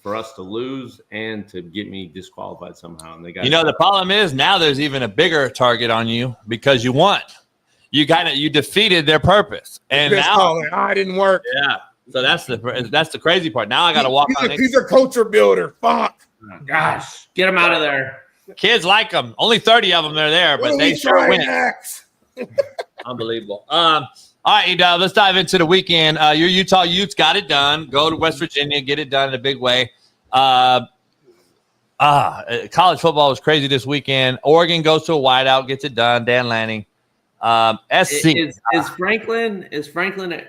for us to lose and to get me disqualified somehow. And they got the problem is now there's even a bigger target on you because you won. You defeated their purpose, and now I didn't work. Yeah, so that's the crazy part. Now I got to walk on. He's a culture builder. Fuck. Oh, gosh, get him out of there. Kids like them. Only 30 of them are there, but they sure win. Unbelievable. All right, Edub, let's dive into the weekend. Your Utah Utes got it done. Go to West Virginia, get it done in a big way. College football was crazy this weekend. Oregon goes to a wideout, gets it done. Dan Lanning. SC. Is Franklin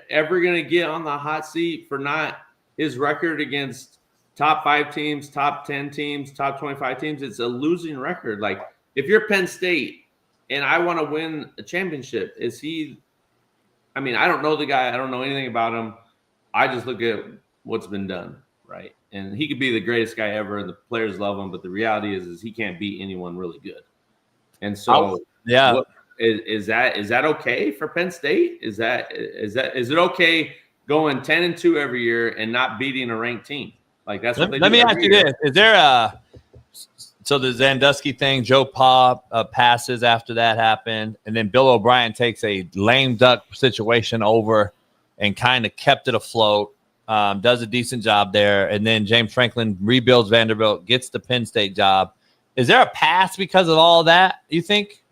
ever going to get on the hot seat for not his record against top 5 teams, top 10 teams, top 25 teams? It's a losing record. Like, if you're Penn State and I want to win a championship, is he – I mean, I don't know the guy. I don't know anything about him. I just look at what's been done, right? And he could be the greatest guy ever, and the players love him. But the reality is he can't beat anyone really good. And so, is that okay for Penn State? Is it okay going 10-2 every year and not beating a ranked team? Like, that's what they do. Let me ask you this: is there so the Zandusky thing, Joe Pa passes after that happened, and then Bill O'Brien takes a lame duck situation over and kind of kept it afloat, does a decent job there, and then James Franklin rebuilds Vanderbilt, gets the Penn State job. Is there a pass because of all that, you think?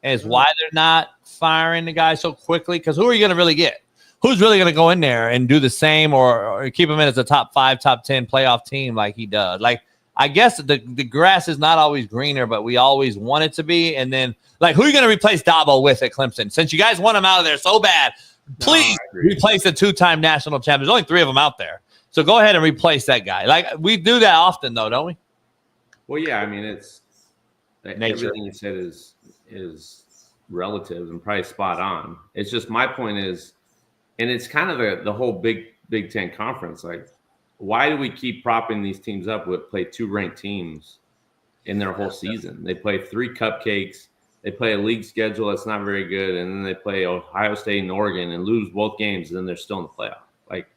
And is why they're not firing the guy so quickly? Because who are you going to really get? Who's really going to go in there and do the same or keep him in as a top 5, top 10 playoff team like he does? Like, I guess the grass is not always greener, but we always want it to be. And then, like, who are you going to replace Dabo with at Clemson? Since you guys want him out of there so bad, please replace the 2-time national champ. There's only 3 of them out there. So go ahead and replace that guy. Like, we do that often, though, don't we? Well, yeah, I mean, it's nature. Everything you said is relative and probably spot on. It's just my point is, and it's kind of the whole Big Ten conference. Like, why do we keep propping these teams up with play 2 ranked teams in their whole season? They play 3 cupcakes. They play a league schedule that's not very good, and then they play Ohio State and Oregon and lose both games, and then they're still in the playoff. Like,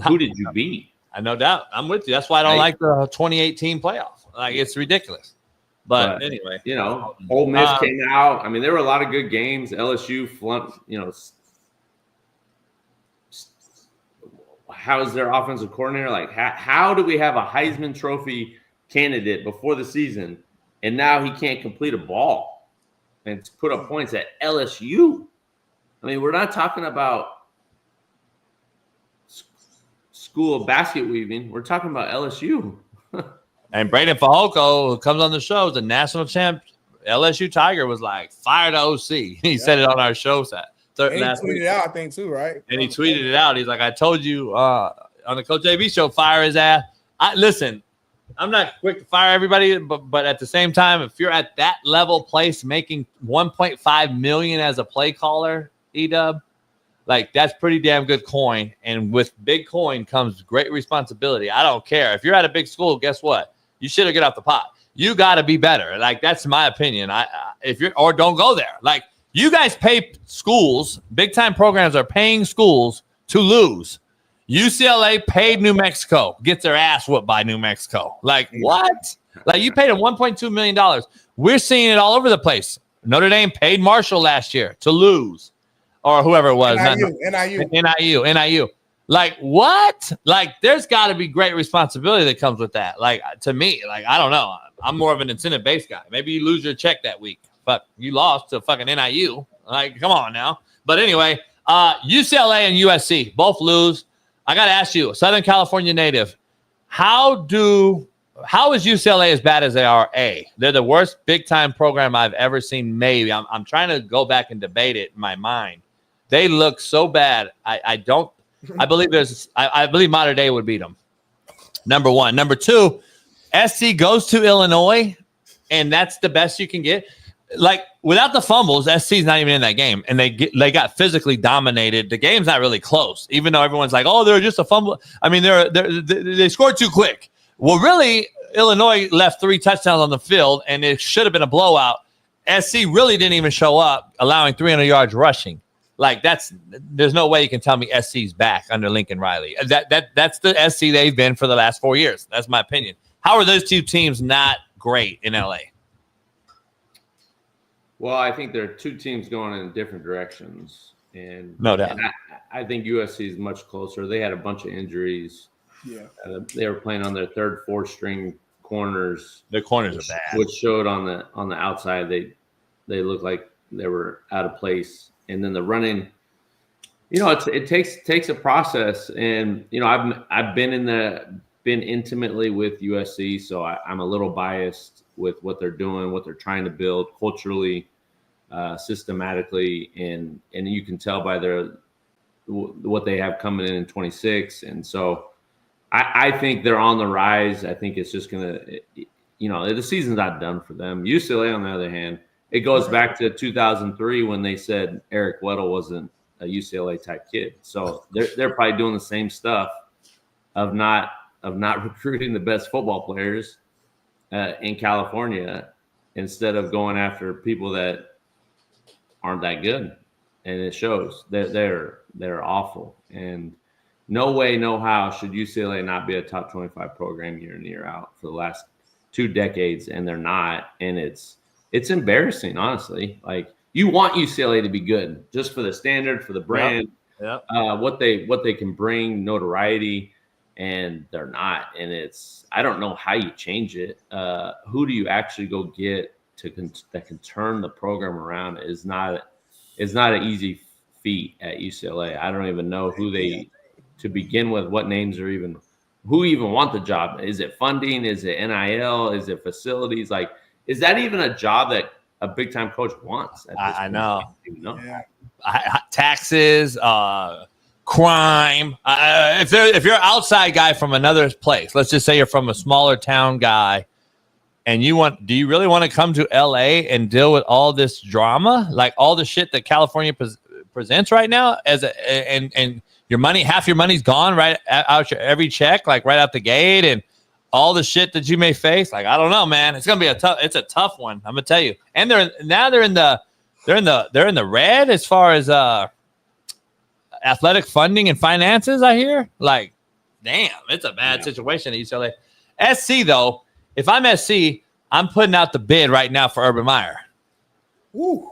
who did you beat? No doubt. I'm with you. That's why I don't like the 2018 playoff. Like, it's ridiculous. But anyway. You know, Ole Miss came out. I mean, there were a lot of good games. LSU flunked, how is their offensive coordinator? Like, how do we have a Heisman Trophy candidate before the season, and now he can't complete a ball and put up points at LSU? I mean, we're not talking about School of Basket Weaving. We're talking about LSU. And Braden Fajoko, who comes on the show, is a national champ. LSU Tiger was like, fire the OC. He said it on our show set. And he tweeted it out, I think, too, right? And he tweeted it out. He's like, I told you on the Coach JV show, fire his ass. Listen, I'm not quick to fire everybody, but at the same time, if you're at that level place making $1.5 million as a play caller, Edub, like, that's pretty damn good coin. And with big coin comes great responsibility. I don't care. If you're at a big school, guess what? You should have get off the pot. You got to be better. Like, that's my opinion. Or don't go there. Like, you guys pay schools, big time programs are paying schools to lose. UCLA paid New Mexico, gets their ass whooped by New Mexico. Like, what? Like, you paid them $1.2 million. We're seeing it all over the place. Notre Dame paid Marshall last year to lose, or whoever it was. NIU. Like, what? Like, there's got to be great responsibility that comes with that. Like, to me, like, I don't know. I'm more of an incentive-based guy. Maybe you lose your check that week. But you lost to fucking NIU. Like, come on now. But anyway, UCLA and USC both lose. I got to ask you, Southern California native, how is UCLA as bad as they are? They're the worst big-time program I've ever seen, maybe. I'm trying to go back and debate it in my mind. They look so bad. I believe Mater Dei would beat them. Number one. Number two, SC goes to Illinois, and that's the best you can get. Like, without the fumbles, SC's not even in that game, and they got physically dominated. The game's not really close, even though everyone's like, "Oh, they're just a fumble." I mean, they scored too quick. Well, really, Illinois left 3 touchdowns on the field, and it should have been a blowout. SC really didn't even show up, allowing 300 yards rushing. Like, there's no way you can tell me SC's back under Lincoln Riley. That's the SC they've been for the last 4 years. That's my opinion. How are those two teams not great in LA? Well, I think there are 2 teams going in different directions, and no doubt. And I think USC is much closer. They had a bunch of injuries. Yeah, they were playing on their 3rd, 4th string corners. Their corners are bad, which showed on the outside. They looked like they were out of place, and then the running. It takes a process, and I've been intimately with USC, so I'm a little biased with what they're doing, what they're trying to build culturally, systematically, and you can tell by what they have coming in 26. And so I think they're on the rise. I think it's just gonna, the season's not done for them. UCLA, on the other hand, it goes back to 2003 when they said Eric Weddle wasn't a UCLA type kid. So they're probably doing the same stuff of not recruiting the best football players in California instead of going after people that aren't that good. And it shows that they're awful. And no way, no how should UCLA not be a top 25 program year in, year out for the last 2 decades, and they're not. And it's embarrassing, honestly. Like, you want UCLA to be good just for the standard, for the brand, what they can bring, notoriety. And they're not, and I don't know how you change it. Who do you actually go get that can turn the program around? Is not an easy feat at UCLA. I don't even know who to begin with. What names are who even want the job? Is it funding? Is it NIL? Is it facilities? Like, is that even a job that a big time coach wants? I know. Yeah. Taxes. Crime. If you're an outside guy from another place, let's just say you're from a smaller town guy, And do you really want to come to LA and deal with all this drama, like all the shit that California presents right now, and your money, half your money's gone right out your every check, like right out the gate, and all the shit that you may face? Like, I don't know, man. It's gonna be it's a tough one. I'm gonna tell you. And they're in the red as far as athletic funding and finances. I hear, like, damn, it's a bad situation at UCLA. SC though, if I'm SC, I'm putting out the bid right now for Urban Meyer. Woo.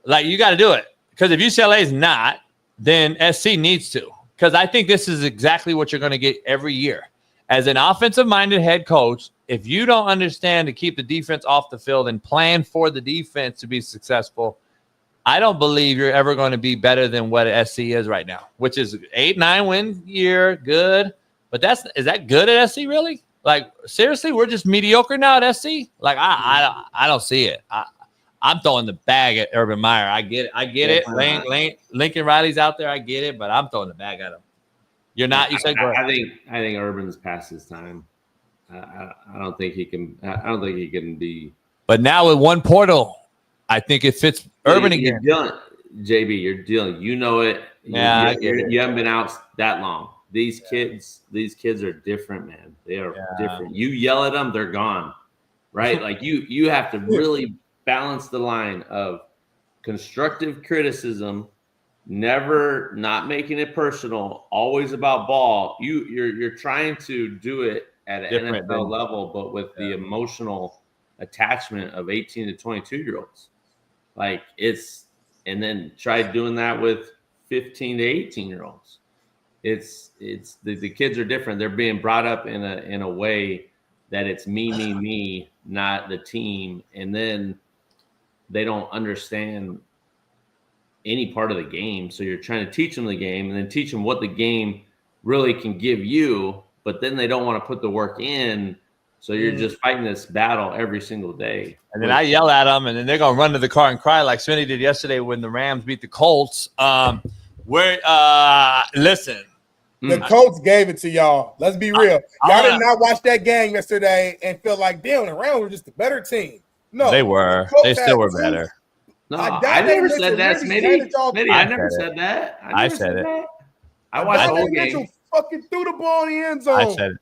Like, you got to do it, because if UCLA is not, then SC needs to. Because I think this is exactly what you're going to get every year. As an offensive-minded head coach, if you don't understand to keep the defense off the field and plan for the defense to be successful, I don't believe you're ever going to be better than what SC is right now, which is 8-9 win year, good. But is that good at SC, really? Like, seriously, we're just mediocre now at SC? Like, I don't see it. I'm throwing the bag at Urban Meyer. I get it. Lincoln Riley's out there. I get it, but I'm throwing the bag at him. You're not. You said. I think Urban's past his time. I don't think he can. I don't think he can be. But now with one portal, I think it fits Urban again. JB, you're dealing. You know it. Yeah, you haven't been out that long. These kids are different, man. They are different. You yell at them, they're gone, right? Like you have to really balance the line of constructive criticism, never not making it personal, always about ball. You're trying to do it at an NFL level, but with the emotional attachment of 18 to 22-year-olds. Like, and then try doing that with 15 to 18-year-olds. It's the kids are different. They're being brought up in a way that it's me, not the team. And then they don't understand any part of the game. So you're trying to teach them the game and then teach them what the game really can give you, but then they don't want to put the work in. So you're just fighting this battle every single day. And then I yell at them, and then they're going to run to the car and cry like Smitty did yesterday when the Rams beat the Colts. Listen. The Colts gave it to y'all. Let's be real. Y'all did not watch that game yesterday and feel like, damn, the Rams were just a better team. No. They were. They still were better. No, I never said that, Smitty. I never said that. I said it. I watched the whole game. Mitchell fucking threw the ball in the end zone. I said it.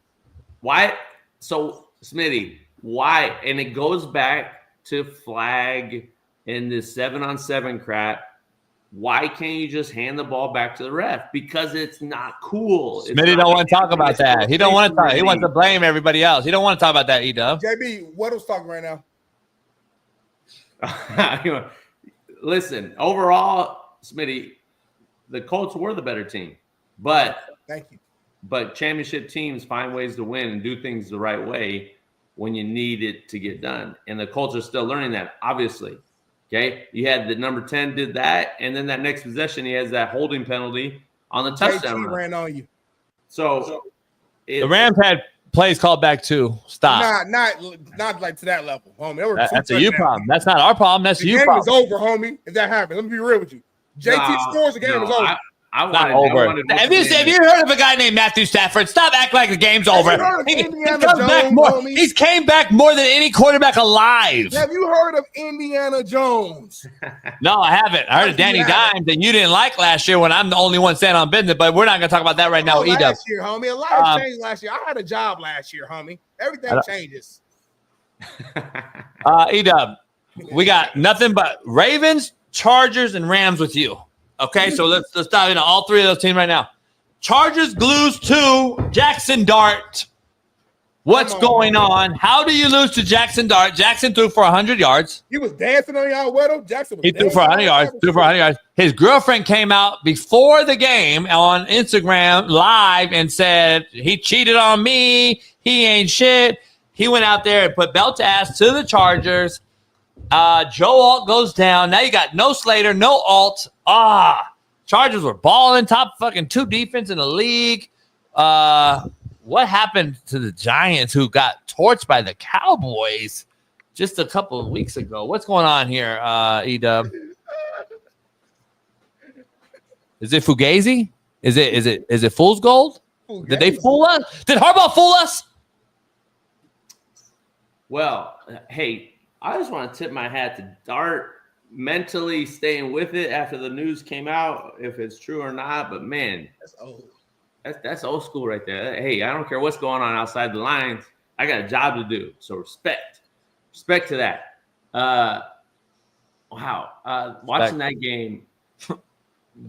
Why? So, Smitty, why? And it goes back to flag and this 7-on-7 crap. Why can't you just hand the ball back to the ref? Because it's not cool. Smitty don't want to talk about that. He don't want to talk. He wants to blame everybody else. He don't want to talk about that, Edub. JB, what was talking right now? Listen, overall, Smitty, the Colts were the better team. But thank you. But championship teams find ways to win and do things the right way when you need it to get done. And the Colts are still learning that, obviously. Okay, you had the number 10 did that, and then that next possession he has that holding penalty on the touchdown run. Ran on you. So the Rams had plays called back too. Stop. Not like to that level, homie. That's a you problem. That's not our problem. That's you problem. The game is over, homie. If that happens, let me be real with you. JT scores, the game is over. Not over. Have you heard of a guy named Matthew Stafford? Stop acting like the game's over. He's came back more than any quarterback alive. Have you heard of Indiana Jones? No, I haven't. I heard of Danny Dimes that you didn't like last year when I'm the only one standing on business, but we're not going to talk about that right now. Last year, homie. A lot changed last year. I had a job last year, homie. Everything changes. Edub, we got nothing but Ravens, Chargers, and Rams with you. Okay, so let's dive into all three of those teams right now. Chargers glues to Jackson Dart. What's going on? How do you lose to Jackson Dart? Jackson threw for 100 yards. He was dancing on y'all weather. Jackson was He threw for 100 yards. His girlfriend came out before the game on Instagram live and said, he cheated on me. He ain't shit. He went out there and put belt to ass to the Chargers. Joe Alt goes down. Now you got no Slater, no Alt. Chargers were balling, top fucking 2 defense in the league. What happened to the Giants who got torched by the Cowboys just a couple of weeks ago? What's going on here, Edub? Is it Fugazi? Is it Fool's Gold? Fugazi. Did they fool us? Did Harbaugh fool us? Well, hey, I just want to tip my hat to Dart mentally staying with it after the news came out, if it's true or not. But man, that's old. That's old school right there. Hey, I don't care what's going on outside the lines. I got a job to do. So respect to that. Wow. Watching that game,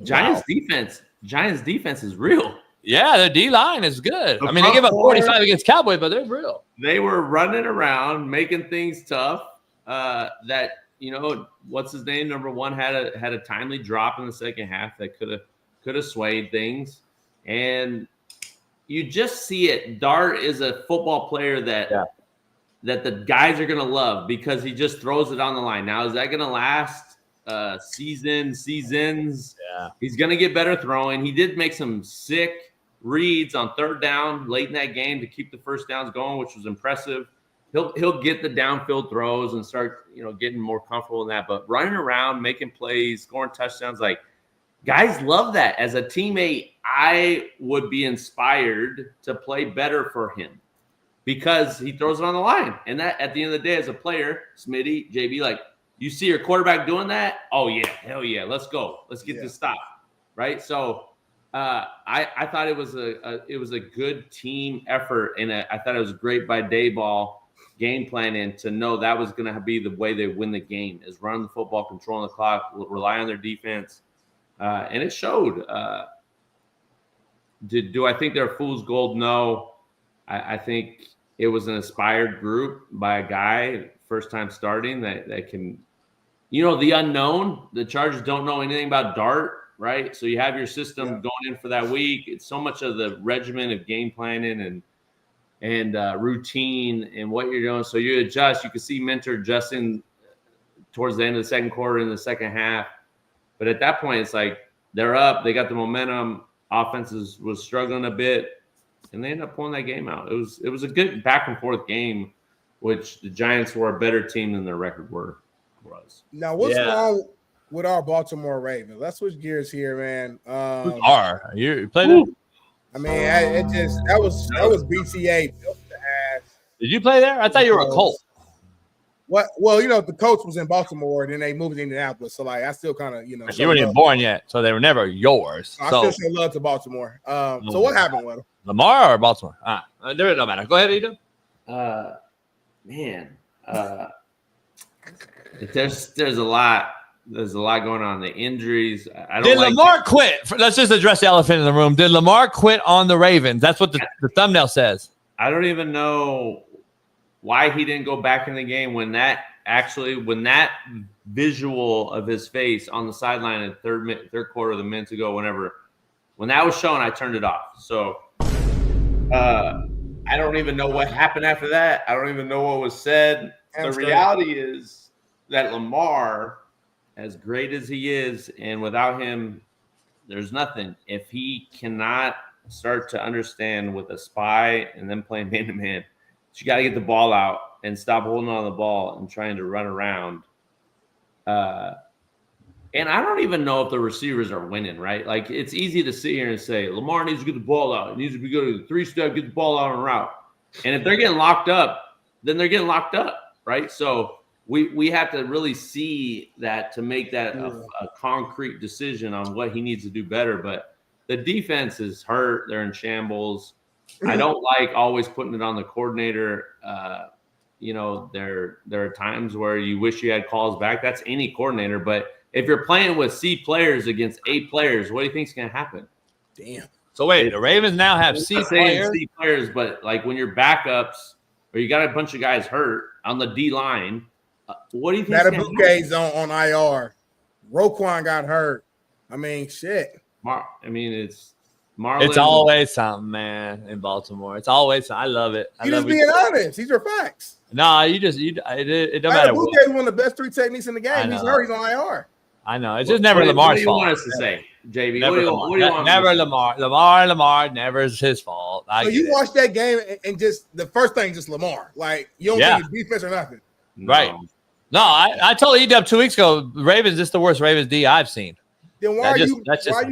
Giants defense is real. Yeah, their D-line is good. I mean, they give up 45 against Cowboys, but they're real. They were running around, making things tough. That, what's his name? Number one had a timely drop in the second half that could have swayed things. And you just see it. Dart is a football player that the guys are going to love because he just throws it on the line. Now, is that going to last seasons? Yeah. He's going to get better throwing. He did make some sick reads on third down late in that game to keep the first downs going, which was impressive. He'll get the downfield throws and start, getting more comfortable in that. But running around, making plays, scoring touchdowns, like guys love that. As a teammate, I would be inspired to play better for him because he throws it on the line. And that, at the end of the day, as a player, Smitty, JB, like you see your quarterback doing that. Oh yeah, hell yeah, let's go, let's get this stop, right? So. I thought it was a good team effort, and I thought it was great by Dayball game planning to know that was going to be the way they win the game is run the football, controlling the clock, rely on their defense, and it showed. Do I think they're fool's gold? No, I think it was an inspired group by a guy first time starting that can, the unknown. The Chargers don't know anything about Dart. Right. So you have your system going in for that week. It's so much of the regimen of game planning and routine and what you're doing. So you adjust. You can see Mentor adjusting towards the end of the second quarter in the second half. But at that point, it's like they're up. They got the momentum. Offense was struggling a bit, and they ended up pulling that game out. It was a good back and forth game, which the Giants were a better team than their record was. Now, what's wrong with our Baltimore Ravens? Let's switch gears here, man. You played it? I mean, that was BCA built to ass. Did you play there? I thought you were a Colt. What? Well, the coach was in Baltimore, and then they moved to Indianapolis. So, like, I still kind of, you weren't even born yet, so they were never yours. I still show love to Baltimore. So, what happened with them? Lamar or Baltimore? There it don't matter. Go ahead, Edub. There's a lot. There's a lot going on. The injuries. Did Lamar quit? Let's just address the elephant in the room. Did Lamar quit on the Ravens? That's what the thumbnail says. I don't even know why he didn't go back in the game when that visual of his face on the sideline at third quarter of the minute to go, when that was shown, I turned it off. So I don't even know what happened after that. I don't even know what was said. The reality is that Lamar, as great as he is, and without him, there's nothing. If he cannot start to understand with a spy and then playing man-to-man, you got to get the ball out and stop holding on the ball and trying to run around. And I don't even know if the receivers are winning, right? Like, it's easy to sit here and say, Lamar needs to get the ball out. He needs to go to the three-step, get the ball out on route. And if they're getting locked up, then they're getting locked up, right? So we have to really see that to make that a concrete decision on what he needs to do better. But the defense is hurt. They're in shambles. I don't like always putting it on the coordinator. There are times where you wish you had calls back. That's any coordinator. But if you're playing with C players against A players, what do you think is going to happen? Damn. So wait, the Ravens now have C players, but like when your backups or you got a bunch of guys hurt on the D line, what do you think? Matabuke's on IR. Roquan got hurt. I mean, shit. It's Marlon. It's always something, man, in Baltimore. It's always something. I love it. You just being honest. These are facts. No, it don't matter. Matabuke is one of the best three techniques in the game. He's hurt. He's on IR. I know. It's just never Lamar's fault. What do you want us to say, JB? Never Lamar. Lamar never is his fault. So you watch that game and just the first thing, just Lamar. Like, you don't think it's defense or nothing. Right. No, I told Edub 2 weeks ago, Ravens, this is the worst Ravens D I've seen. Then why are you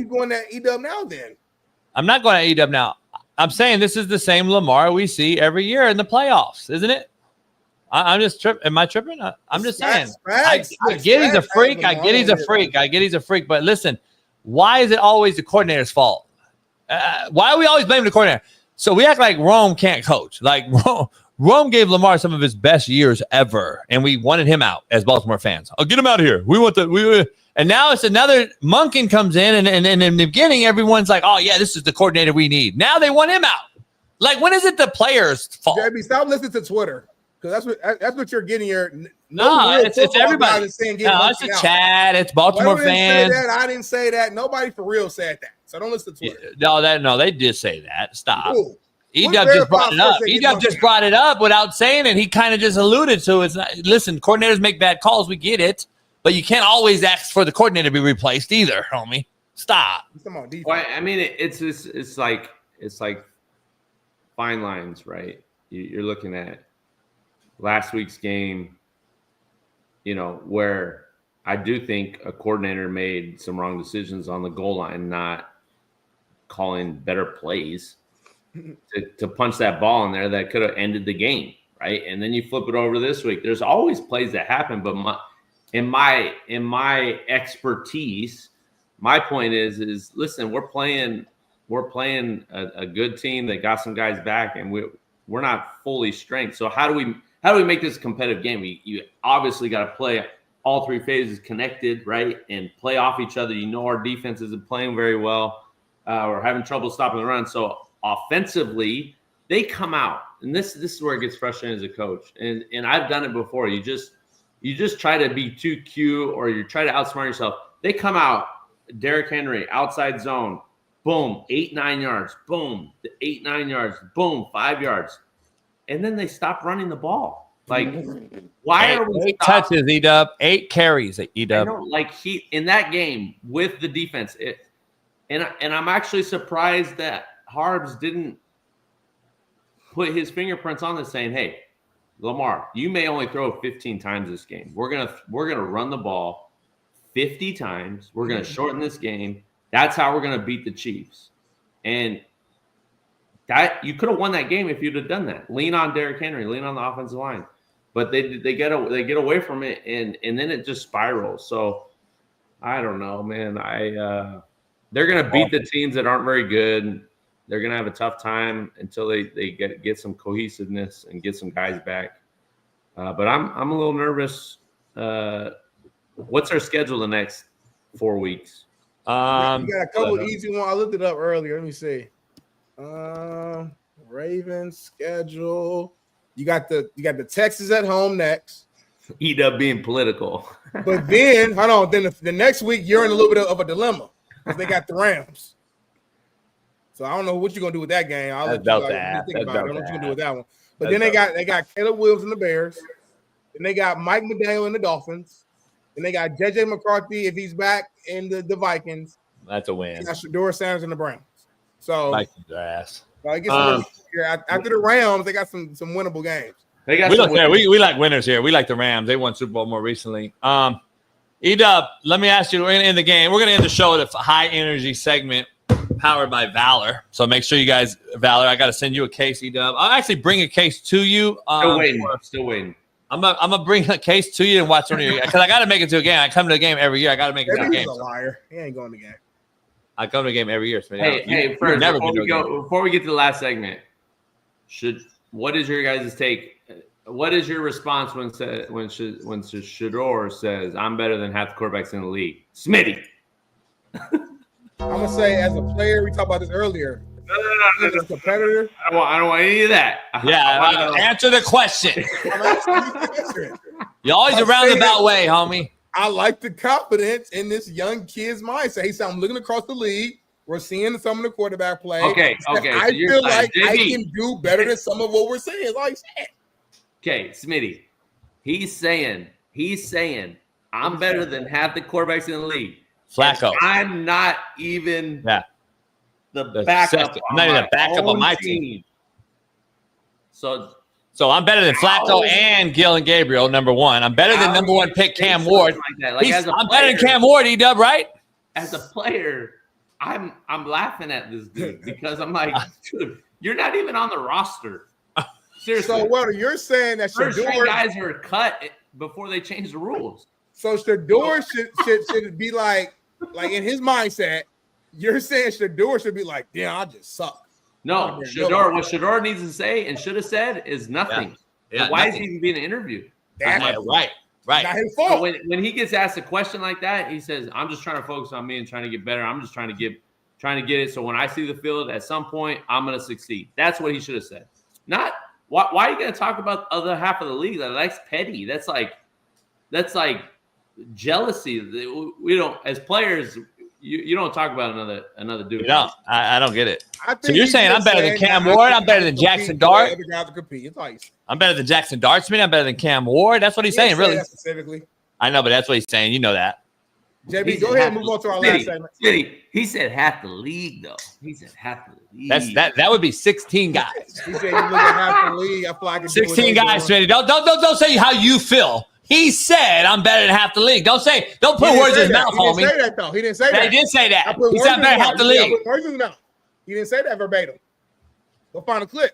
going at Edub now then? I'm not going at Edub now. I'm saying this is the same Lamar we see every year in the playoffs, isn't it? I'm just tripping. Am I tripping? I'm just saying. I get he's a freak. I get he's a freak. But listen, why is it always the coordinator's fault? Why are we always blaming the coordinator? So we act like Rome can't coach. Like Rome gave Lamar some of his best years ever, and we wanted him out as Baltimore fans. I'll get him out of here. And now it's another Monken comes in, and in the beginning, everyone's like, "Oh yeah, this is the coordinator we need." Now they want him out. Like, when is it the players' fault? JB, stop listening to Twitter, because that's what you're getting here. No, it's everybody. It's a chat. It's Baltimore fans. I didn't say that. Nobody for real said that. So don't listen to Twitter. No, they did say that. Stop. Edub just brought it up. Edub just brought it up without saying it. He kind of just alluded to it. Listen, coordinators make bad calls. We get it. But you can't always ask for the coordinator to be replaced either, homie. Stop. Well, I mean, it's like fine lines, right? You're looking at last week's game, where I do think a coordinator made some wrong decisions on the goal line, not calling better plays to punch that ball in there that could have ended the game, right? And then you flip it over this week. There's always plays that happen, but in my expertise, my point is listen, we're playing a good team that got some guys back, and we're not fully strength. So how do we make this a competitive game? You obviously got to play all three phases connected, right, and play off each other. Our defense isn't playing very well. We're having trouble stopping the run. So offensively, they come out, and this is where it gets frustrating as a coach. And I've done it before. You just try to be too cute, or you try to outsmart yourself. They come out, Derrick Henry, outside zone, boom, 8-9 yards, boom, 8-9 yards, boom, 5 yards. And then they stop running the ball. Like, why are we 8 touches, Edub, 8 carries at Edub. Like, he in that game with the defense, and I'm actually surprised that Harbs didn't put his fingerprints on this, saying, "Hey, Lamar, you may only throw 15 times this game. We're gonna run the ball 50 times. We're gonna shorten this game. That's how we're gonna beat the Chiefs." And that you could have won that game if you'd have done that. Lean on Derrick Henry, lean on the offensive line, but they get away from it, and then it just spirals. So I don't know, man. They're gonna beat the teams that aren't very good. They're going to have a tough time until they get some cohesiveness and get some guys back. But I'm a little nervous. What's our schedule the next 4 weeks? We got a couple easy ones. I looked it up earlier. Let me see. Ravens schedule. You got the Texans at home next. Edub being political. But then, hold on. Then the next week, you're in a little bit of a dilemma because they got the Rams. So I don't know what you're gonna do with that game. I'll let you think about it. I don't know what you're gonna do with that one. But then they got Caleb Williams and the Bears. Then they got Mike McDaniel and the Dolphins. Then they got JJ McCarthy if he's back in the Vikings. That's a win. They got Shador Sanders and the Browns. So Vikings ass. So I guess after the Rams, they got some winnable games. We like winners here. We like the Rams. They won Super Bowl more recently. Edub, let me ask you. We're gonna end the game. We're gonna end the show with a high energy segment. Powered by Valor. So make sure you guys, Valor, I got to send you a case, Edub. I'll actually bring a case to you. Still waiting. I'm gonna bring a case to you and watch one of your, because I got to make it to a game. I come to the game every year. I got to make it to a game. He's a liar. He ain't going to the game. I come to the game every year. Hey, first, before we get to the last segment, what is your guys' take? What is your response when Shador says, "I'm better than half the quarterbacks in the league"? Smitty. I'm gonna say, as a player, we talked about this earlier. No. As a competitor, I don't want any of that. Yeah, answer the question. You always a roundabout way, homie. I like the confidence in this young kid's mindset. He said, "I'm looking across the league. We're seeing some of the quarterback play. Okay. I feel like I can do better than some of what we're saying." Like I said. Okay, Smitty. He's saying, "I'm better than half the quarterbacks in the league." Flacco. I'm not even the backup. I'm not even the backup on my team. So I'm better than Flacco and Gil and Gabriel, number one. I'm better than number one pick Cam Ward. I'm better than Cam Ward, Edub, right? As a player, I'm laughing at this dude because I'm like, dude, you're not even on the roster. Seriously. So, what you're saying that Shador guys are cut before they change the rules. So Shador should be like in his mindset. You're saying Shador should be like, damn, I just suck. No, Shador. What Shador needs to say and should have said is nothing. Yeah, why nothing. is he even being interviewed? Right. Not his fault. So when he gets asked a question like that, he says, "I'm just trying to focus on me and trying to get better. I'm just trying to get it. So when I see the field, at some point, I'm going to succeed." That's what he should have said. Not why are you going to talk about the other half of the league? That's petty. That's like jealousy. We don't, as players, you don't talk about another dude. No, I don't get it. So you're saying I'm better than Cam Ward? I'm better than Jackson Dart? I'm better than Jackson Dart? Smith? I'm better than Cam Ward? That's what he's saying, really. Specifically. I know, but that's what he's saying. You know that. JB, go ahead and move on to our last segment. He said half the league, though. He said half the league. That would be 16 guys. He said you look at half the league. I feel like I can 16 guys, Smitty. Don't say how you feel. He said I'm better than half the league. Don't put words in his mouth, homie. He didn't say that, though. He didn't say that. He did say that. He said I'm better than half the league. I put words in his mouth. He didn't say that verbatim. Go find a clip.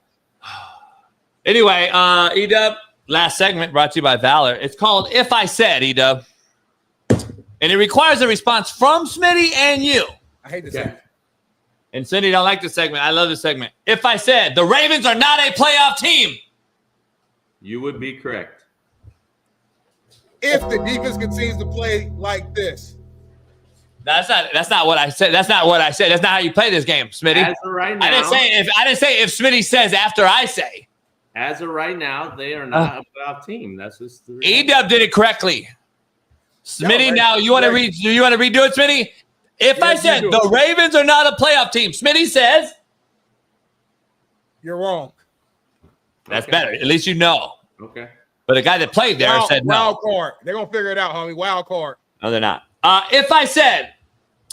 Anyway, Edub, last segment brought to you by Valor. It's called If I Said, Edub. And it requires a response from Smitty and you. I hate this segment. And Smitty don't like this segment. I love this segment. If I said the Ravens are not a playoff team, you would be correct. If the defense continues to play like this. That's not what I said. That's not what I said. That's not how you play this game, Smitty. As of right now, I didn't say if Smitty says after I say. As of right now, they are not a playoff team. That's just the Edub did it correctly. Smitty, now you want to redo it, Smitty? If I said the Ravens are not a playoff team, Smitty says you're wrong. That's better. At least you know. Okay. But the guy that played there said no. Wild card. They're gonna figure it out, homie. Wild card. No, they're not. If I said,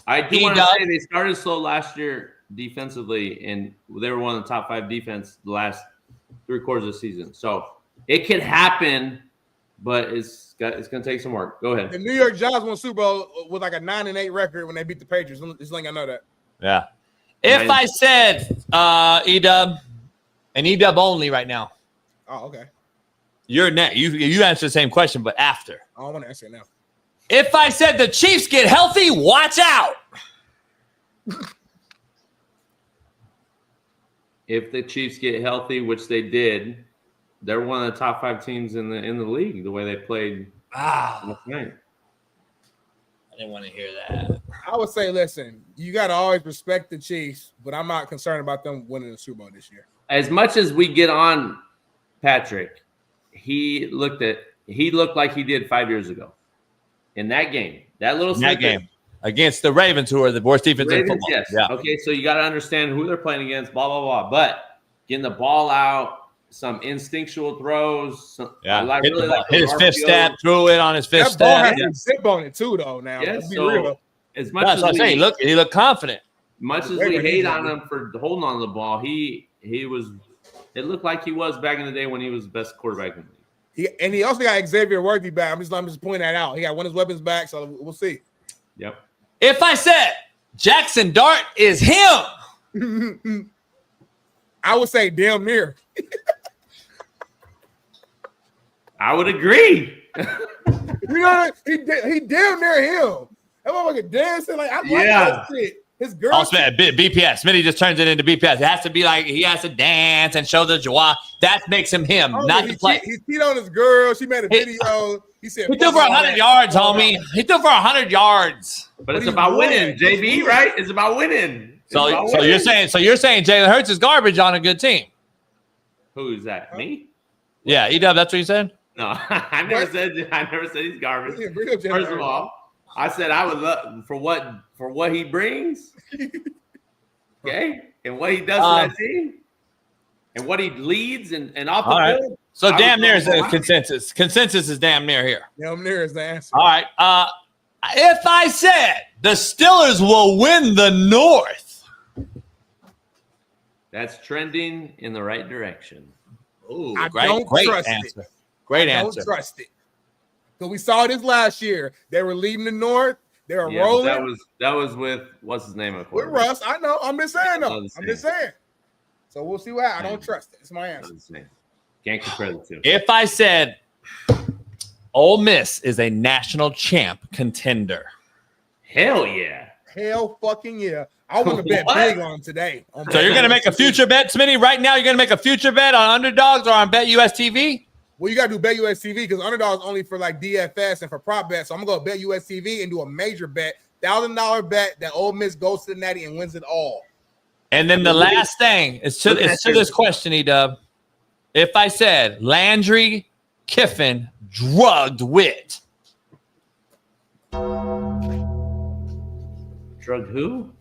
I do want to say they started slow last year defensively, and they were one of the top 5 defense the last 3 quarters of the season. So it could happen, but it's going to take some work. Go ahead. The New York Giants won Super Bowl with like a 9-8 record when they beat the Patriots. Just letting I know that. Yeah. If I said Edub and Edub only right now. Oh, okay. You're next. You answer the same question, but after. I don't want to answer it now. If I said the Chiefs get healthy, watch out. If the Chiefs get healthy, which they did, they're one of the top 5 teams in the league. The way they played last night. I didn't want to hear that. I would say, listen, you got to always respect the Chiefs, but I'm not concerned about them winning the Super Bowl this year. As much as we get on Patrick, he looked like he did 5 years ago. In that game, game against the Ravens, who are the worst defense in football. Yes. Yeah. Okay, so you got to understand who they're playing against, blah, blah, blah. But getting the ball out, some instinctual throws. Hit his fifth step, threw it on his fifth step. That ball has some zip on it too, though. Now, yeah, let's be real. As much as he looked confident. Much as we hate on him for holding on to the ball, he was. It looked like he was back in the day when he was the best quarterback in the league. He also got Xavier Worthy back. I'm just pointing that out. He got one of his weapons back, so we'll see. Yep. If I said Jackson Dart is him, I would say damn near. I would agree. He damn near him. That motherfucker dancing like I like that shit. His girl. Oh, BPS. Smitty just turns it into BPS. It has to be like he has to dance and show the joie. That makes him not the play. He cheated on his girl. She made a video. He said he threw for 100 yards, homie. He threw for 100 yards. But it's about winning, JB, right? It's about winning. So you're saying Jalen Hurts is garbage on a good team. Who's that? Me? Yeah, Edub, that's what you said? No, I never said he's garbage. First of all, I said I would love for what he brings, okay, and what he does to that team, and what he leads and off the field. So damn near is a consensus. Consensus is damn near here. Damn near is the answer. All right. If I said the Steelers will win the North, that's trending in the right direction. Ooh, great answer. Great answer. Don't trust it. Because we saw this last year. They were leading the North. They were rolling. That was with what's his name? With Russ. I know. I'm just saying though. I'm just saying. So we'll see what happens. I don't trust it. It's my answer. Can't compare the two. If I said Ole Miss is a national champ contender. Hell yeah. Hell fucking yeah. I want to bet big on them today. So you're going to make a future bet, Smitty? Right now, you're going to make a future bet on underdogs or on Bet US TV? Well, you got to do Bet US TV because underdogs only for like DFS and for prop bets. So I'm going to go Bet US TV and do a major bet, $1,000 bet that Ole Miss goes to the Natty and wins it all. And then the last thing is to this question, Edub. If I said Landry Kiffin drugged Witt. Drugged who?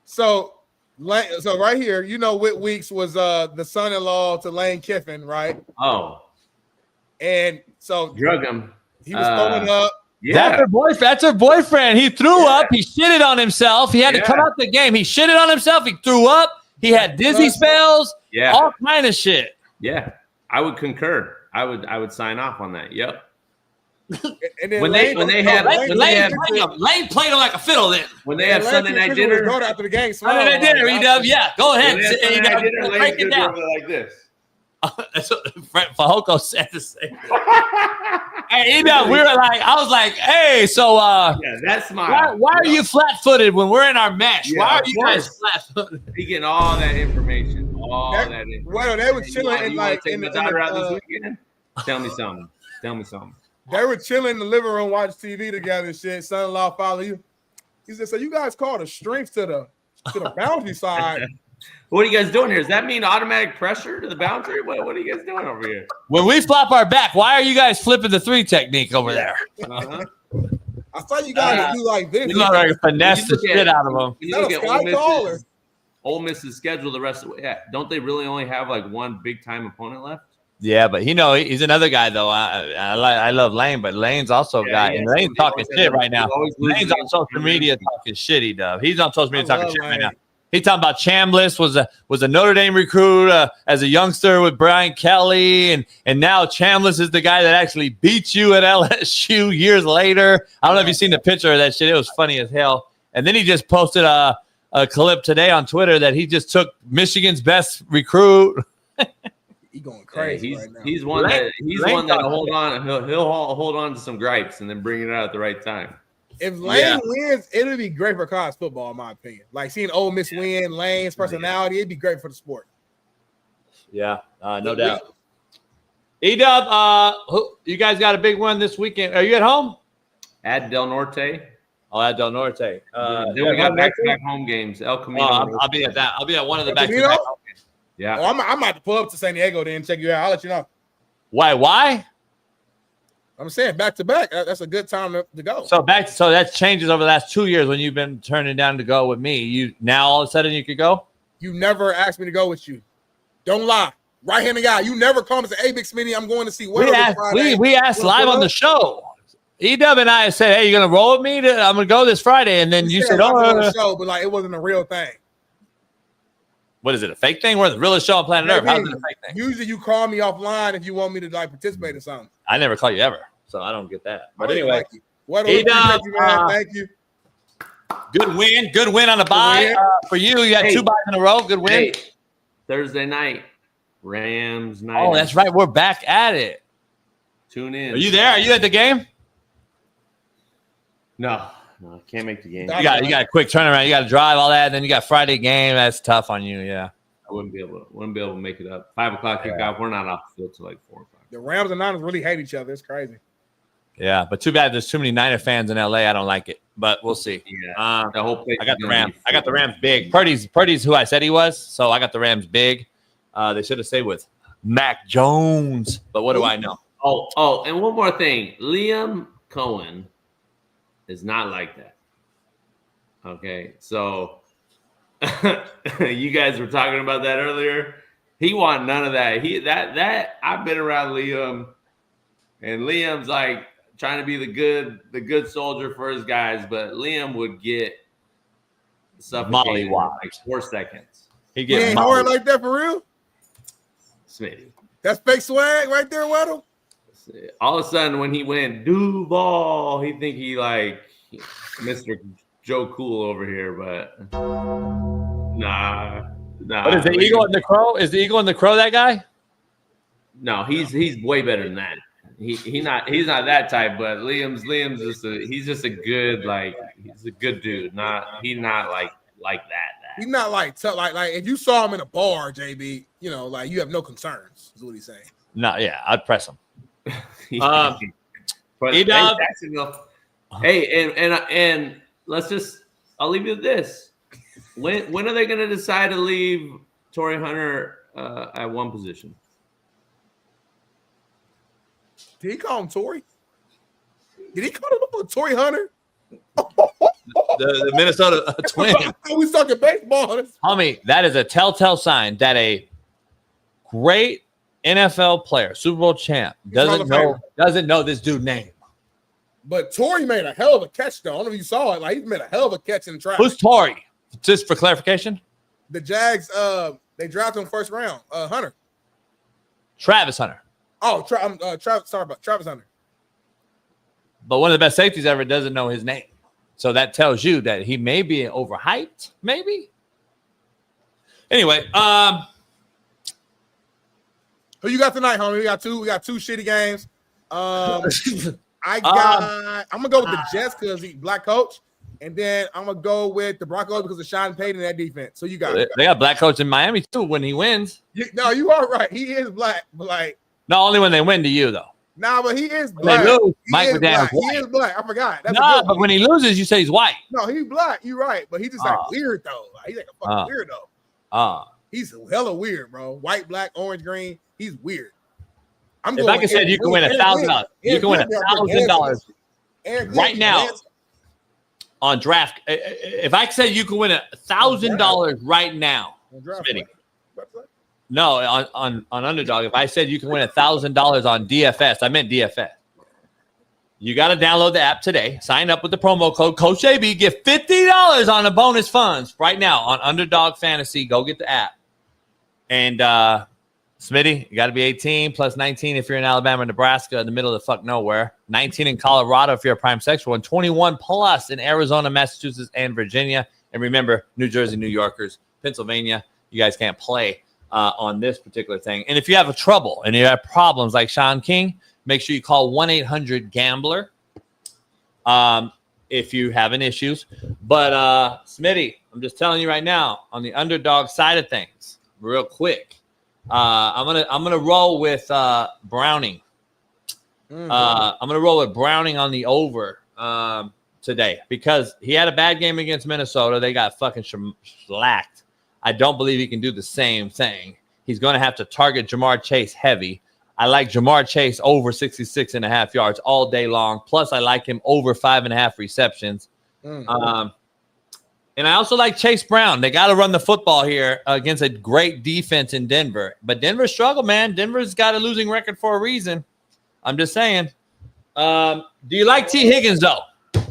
So right here, you know, Whit Weeks was the son-in-law to Lane Kiffin, right? Oh. And so drug him. He was throwing up. Yeah. That's her boyfriend. He threw up. He shitted on himself. He had to come out the game. He shitted on himself. He threw up. He had dizzy spells. Yeah. All kind of shit. Yeah. I would concur. I would sign off on that. Yep. And then Lane played him like a fiddle then. When they have Sunday night dinner. After the game. Sunday night dinner, Edub. Yeah, go ahead. Break it down. Like this. That's what Fahoko said to say. Hey, Edub, I was like, hey, so that's my. Why are you flat-footed when we're in our mesh? Why are you guys flat-footed? He getting all that information. Well, they were chilling in like in the this weekend. Tell me something. They were chilling in the living room, watching TV together and shit. Son-in-law follow you. He said, so you guys called a strength to the boundary side. What are you guys doing here? Does that mean automatic pressure to the boundary? What are you guys doing over here? When we flop our back, why are you guys flipping the 3 technique over there? Uh-huh. I thought you guys do like this. You know, like finesse the shit out of them. You look at Ole Miss's schedule the rest of the way. Yeah. Don't they really only have like one big time opponent left? Yeah, but he's another guy though. I love Lane, but Lane's also a guy, and Lane's talking shit right now. Lane's on social media talking shit. He's on social media talking shit right now. He's talking about Chambliss was a Notre Dame recruit as a youngster with Brian Kelly, and now Chambliss is the guy that actually beat you at LSU years later. I don't know if you've seen the picture of that shit. It was funny as hell. And then he just posted a clip today on Twitter that he just took Michigan's best recruit. He's going crazy right now. He's one that'll hold on. He'll hold on to some gripes and then bring it out at the right time. If Lane wins, it'll be great for college football, in my opinion. Like seeing Ole Miss win, Lane's personality, it'd be great for the sport. Yeah, no doubt. Edub, you guys got a big one this weekend. Are you at home? At Del Norte. Oh, at Del Norte. Then we got back-to-back home games. El Camino. I'll be at that. I'll be at one of the back-to-back home games. Yeah. Oh, I might have to pull up to San Diego then and check you out. I'll let you know. Why? I'm saying back to back. That's a good time to go. So that changes over the last 2 years when you've been turning down to go with me. You now all of a sudden you could go? You never asked me to go with you. Don't lie. Right-handed guy. You never called and said, hey, Big Smitty, I'm going to see what we asked live on the show. Edub and I said, hey, you going to roll with me? I'm going to go this Friday. And then you said, the show, but like it wasn't a real thing. What is it, a fake thing? We're the realest show on planet Earth. How's it a fake thing? Usually you call me offline if you want me to like participate in something. I never call you ever, so I don't get that. But anyway, thank you. Good win on the bye for you. You had 2 buys in a row. Good win. Hey, Thursday night, Rams night. Oh, that's right. We're back at it. Tune in. Are you there? Are you at the game? No, I can't make the game. You got a quick turnaround. You got to drive all that. And then you got Friday game. That's tough on you. Yeah. I wouldn't be able to make it up. 5 o'clock kickoff. We're not off the field till like 4 o'clock. The Rams and Niners really hate each other. It's crazy. Yeah, but too bad there's too many Niner fans in LA. I don't like it, but we'll see. Yeah, the whole place. I got the Rams. I got the Rams big. Purdy's who I said he was, so I got the Rams big. They should have stayed with Mac Jones, but what do I know? Oh, and one more thing. Liam Cohen is not like that. Okay, so you guys were talking about that earlier. He want none of that. That I've been around Liam, and Liam's like trying to be the good soldier for his guys, but Liam would get suffocated in like 4 seconds. He ain't hard like that for real? Smitty. That's fake swag right there, Weddle. All of a sudden, when he went Duval, he think he like Mr. Joe Cool over here, but nah. What is the Eagle and the Crow? Is the Eagle and the Crow that guy? No, he's way better than that. He's not that type, but Liam's he's just a good he's a good dude. He's not like that. He's not like if you saw him in a bar, JB, you have no concerns. Is what he's saying. No, yeah, I'd press him. But hey, and let's just I'll leave you with this. When are they going to decide to leave Torrey Hunter at one position? Did he call him Torrey? Did he call him Torrey Hunter? The Minnesota Twins. We talking baseball. Homie, that is a telltale sign that a great NFL player, Super Bowl champ, doesn't know this dude's name. But Torrey made a hell of a catch, though. I don't know if you saw it. He made a hell of a catch in the track. Who's Torrey? Just for clarification. The Jags, they drafted him first round. Hunter. Travis Hunter. Oh, Travis Hunter. But one of the best safeties ever doesn't know his name. So that tells you that he may be overhyped, maybe. Anyway, who you got tonight, homie? We got two shitty games. I'm gonna go with the Jets because he's black coach, and then I'm gonna go with the Broncos because of Shaun Payton in that defense. So you got they got black coach in Miami too when he wins. No, you are right. He is black, but not only when they win to you though. Nah, but he is black. They lose, Mike McDaniel's white. He is black. I forgot. That's but when he loses, you say he's white. No, he's black. You're right, but he's just weird though. He's like a fucking weirdo. He's hella weird, bro. White, black, orange, green. He's weird. If I said you can win $1,000, you can win $1,000 right now on draft. If I said you can win $1,000 right now, Smitty. No, on Underdog. If I said you can win $1,000 on DFS, I meant DFS. You got to download the app today. Sign up with the promo code Coach AB. Get $50 on the bonus funds right now on Underdog Fantasy. Go get the app. And Smitty, you got to be 18 plus 19 if you're in Alabama, Nebraska, in the middle of the fuck nowhere. 19 in Colorado if you're a prime sexual, and 21 plus in Arizona, Massachusetts, and Virginia. And remember, New Jersey, New Yorkers, Pennsylvania, you guys can't play on this particular thing. And if you have a trouble and you have problems like Shaun King, make sure you call 1-800-GAMBLER if you have any issues. But Smitty, I'm just telling you right now, on the Underdog side of things, real quick, I'm gonna roll with Browning. I'm gonna roll with Browning on the over today because he had a bad game against Minnesota. They got fucking slacked. I don't believe he can do the same thing. He's going to have to target Jamar Chase heavy. I like Jamar Chase over 66.5 yards all day long. Plus, I like him over 5.5 receptions. And I also like Chase Brown. They got to run the football here against a great defense in Denver. But Denver struggled, man. Denver's got a losing record for a reason. I'm just saying. Do you like T. Higgins, though,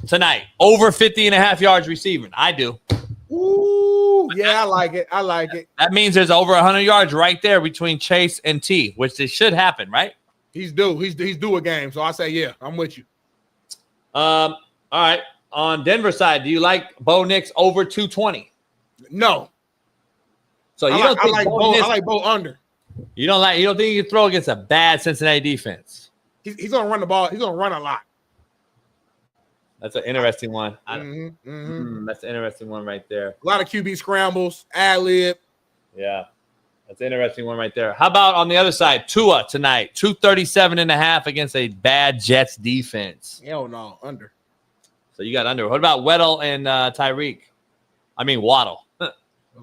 tonight? Over 50.5 yards receiving. I do. Ooh, yeah, I like it. That means there's over 100 yards right there between Chase and T, which it should happen, right? He's due. He's due a game. So I say, yeah, I'm with you. All right. On Denver side, do you like Bo Nix over 220? No. So you I like Bo under. You don't think you can throw against a bad Cincinnati defense? He's gonna run the ball. He's gonna run a lot. That's an interesting one. That's an interesting one right there. A lot of QB scrambles, ad-lib. Yeah, that's an interesting one right there. How about on the other side, Tua tonight, 237.5 against a bad Jets defense? Hell no, under. So you got under. What about Waddle and Tyreek? I mean Waddle.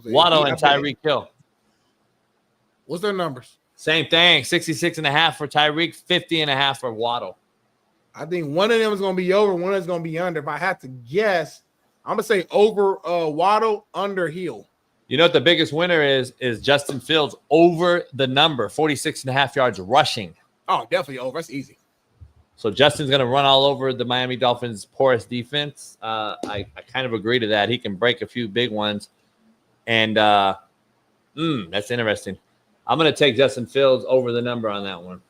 Waddle and Tyreek Hill. What's their numbers? Same thing, 66.5 for Tyreek, 50.5 for Waddle. I think one of them is going to be over, one of them is going to be under. If I had to guess, I'm going to say over Waddle, under Hill. You know what the biggest winner is Justin Fields over the number, 46.5 yards rushing. Oh, definitely over. That's easy. So Justin's going to run all over the Miami Dolphins' porous defense. I kind of agree to that. He can break a few big ones. And that's interesting. I'm going to take Justin Fields over the number on that one.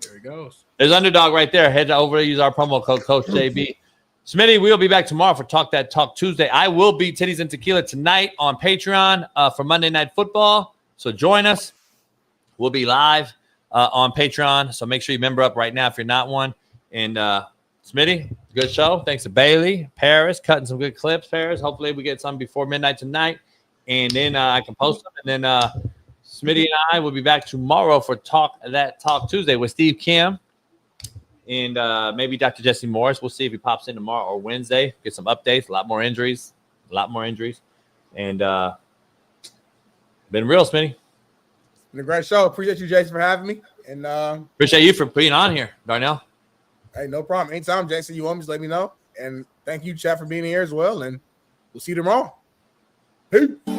There he goes. There's Underdog right there. Head over, use our promo code Coach JB. Smitty, we'll be back tomorrow for Talk That Talk Tuesday. I will be Titties and Tequila tonight on Patreon for Monday Night Football. So join us. We'll be live on Patreon. So make sure you member up right now if you're not one. And Smitty, good show. Thanks to Bailey, Paris, cutting some good clips, Paris. Hopefully we get some before midnight tonight. And then I can post them. And then Smitty and I will be back tomorrow for Talk Tuesday with Steve Kim and maybe Dr. Jesse Morris. We'll see if he pops in tomorrow or Wednesday. Get some updates. A lot more injuries. And been real, Smitty. Been a great show. Appreciate you, Jason, for having me. And appreciate you for being on here, Darnell. Hey, no problem. Anytime, Jason, you want me, just let me know. And thank you, chat, for being here as well. And we'll see you tomorrow. Peace.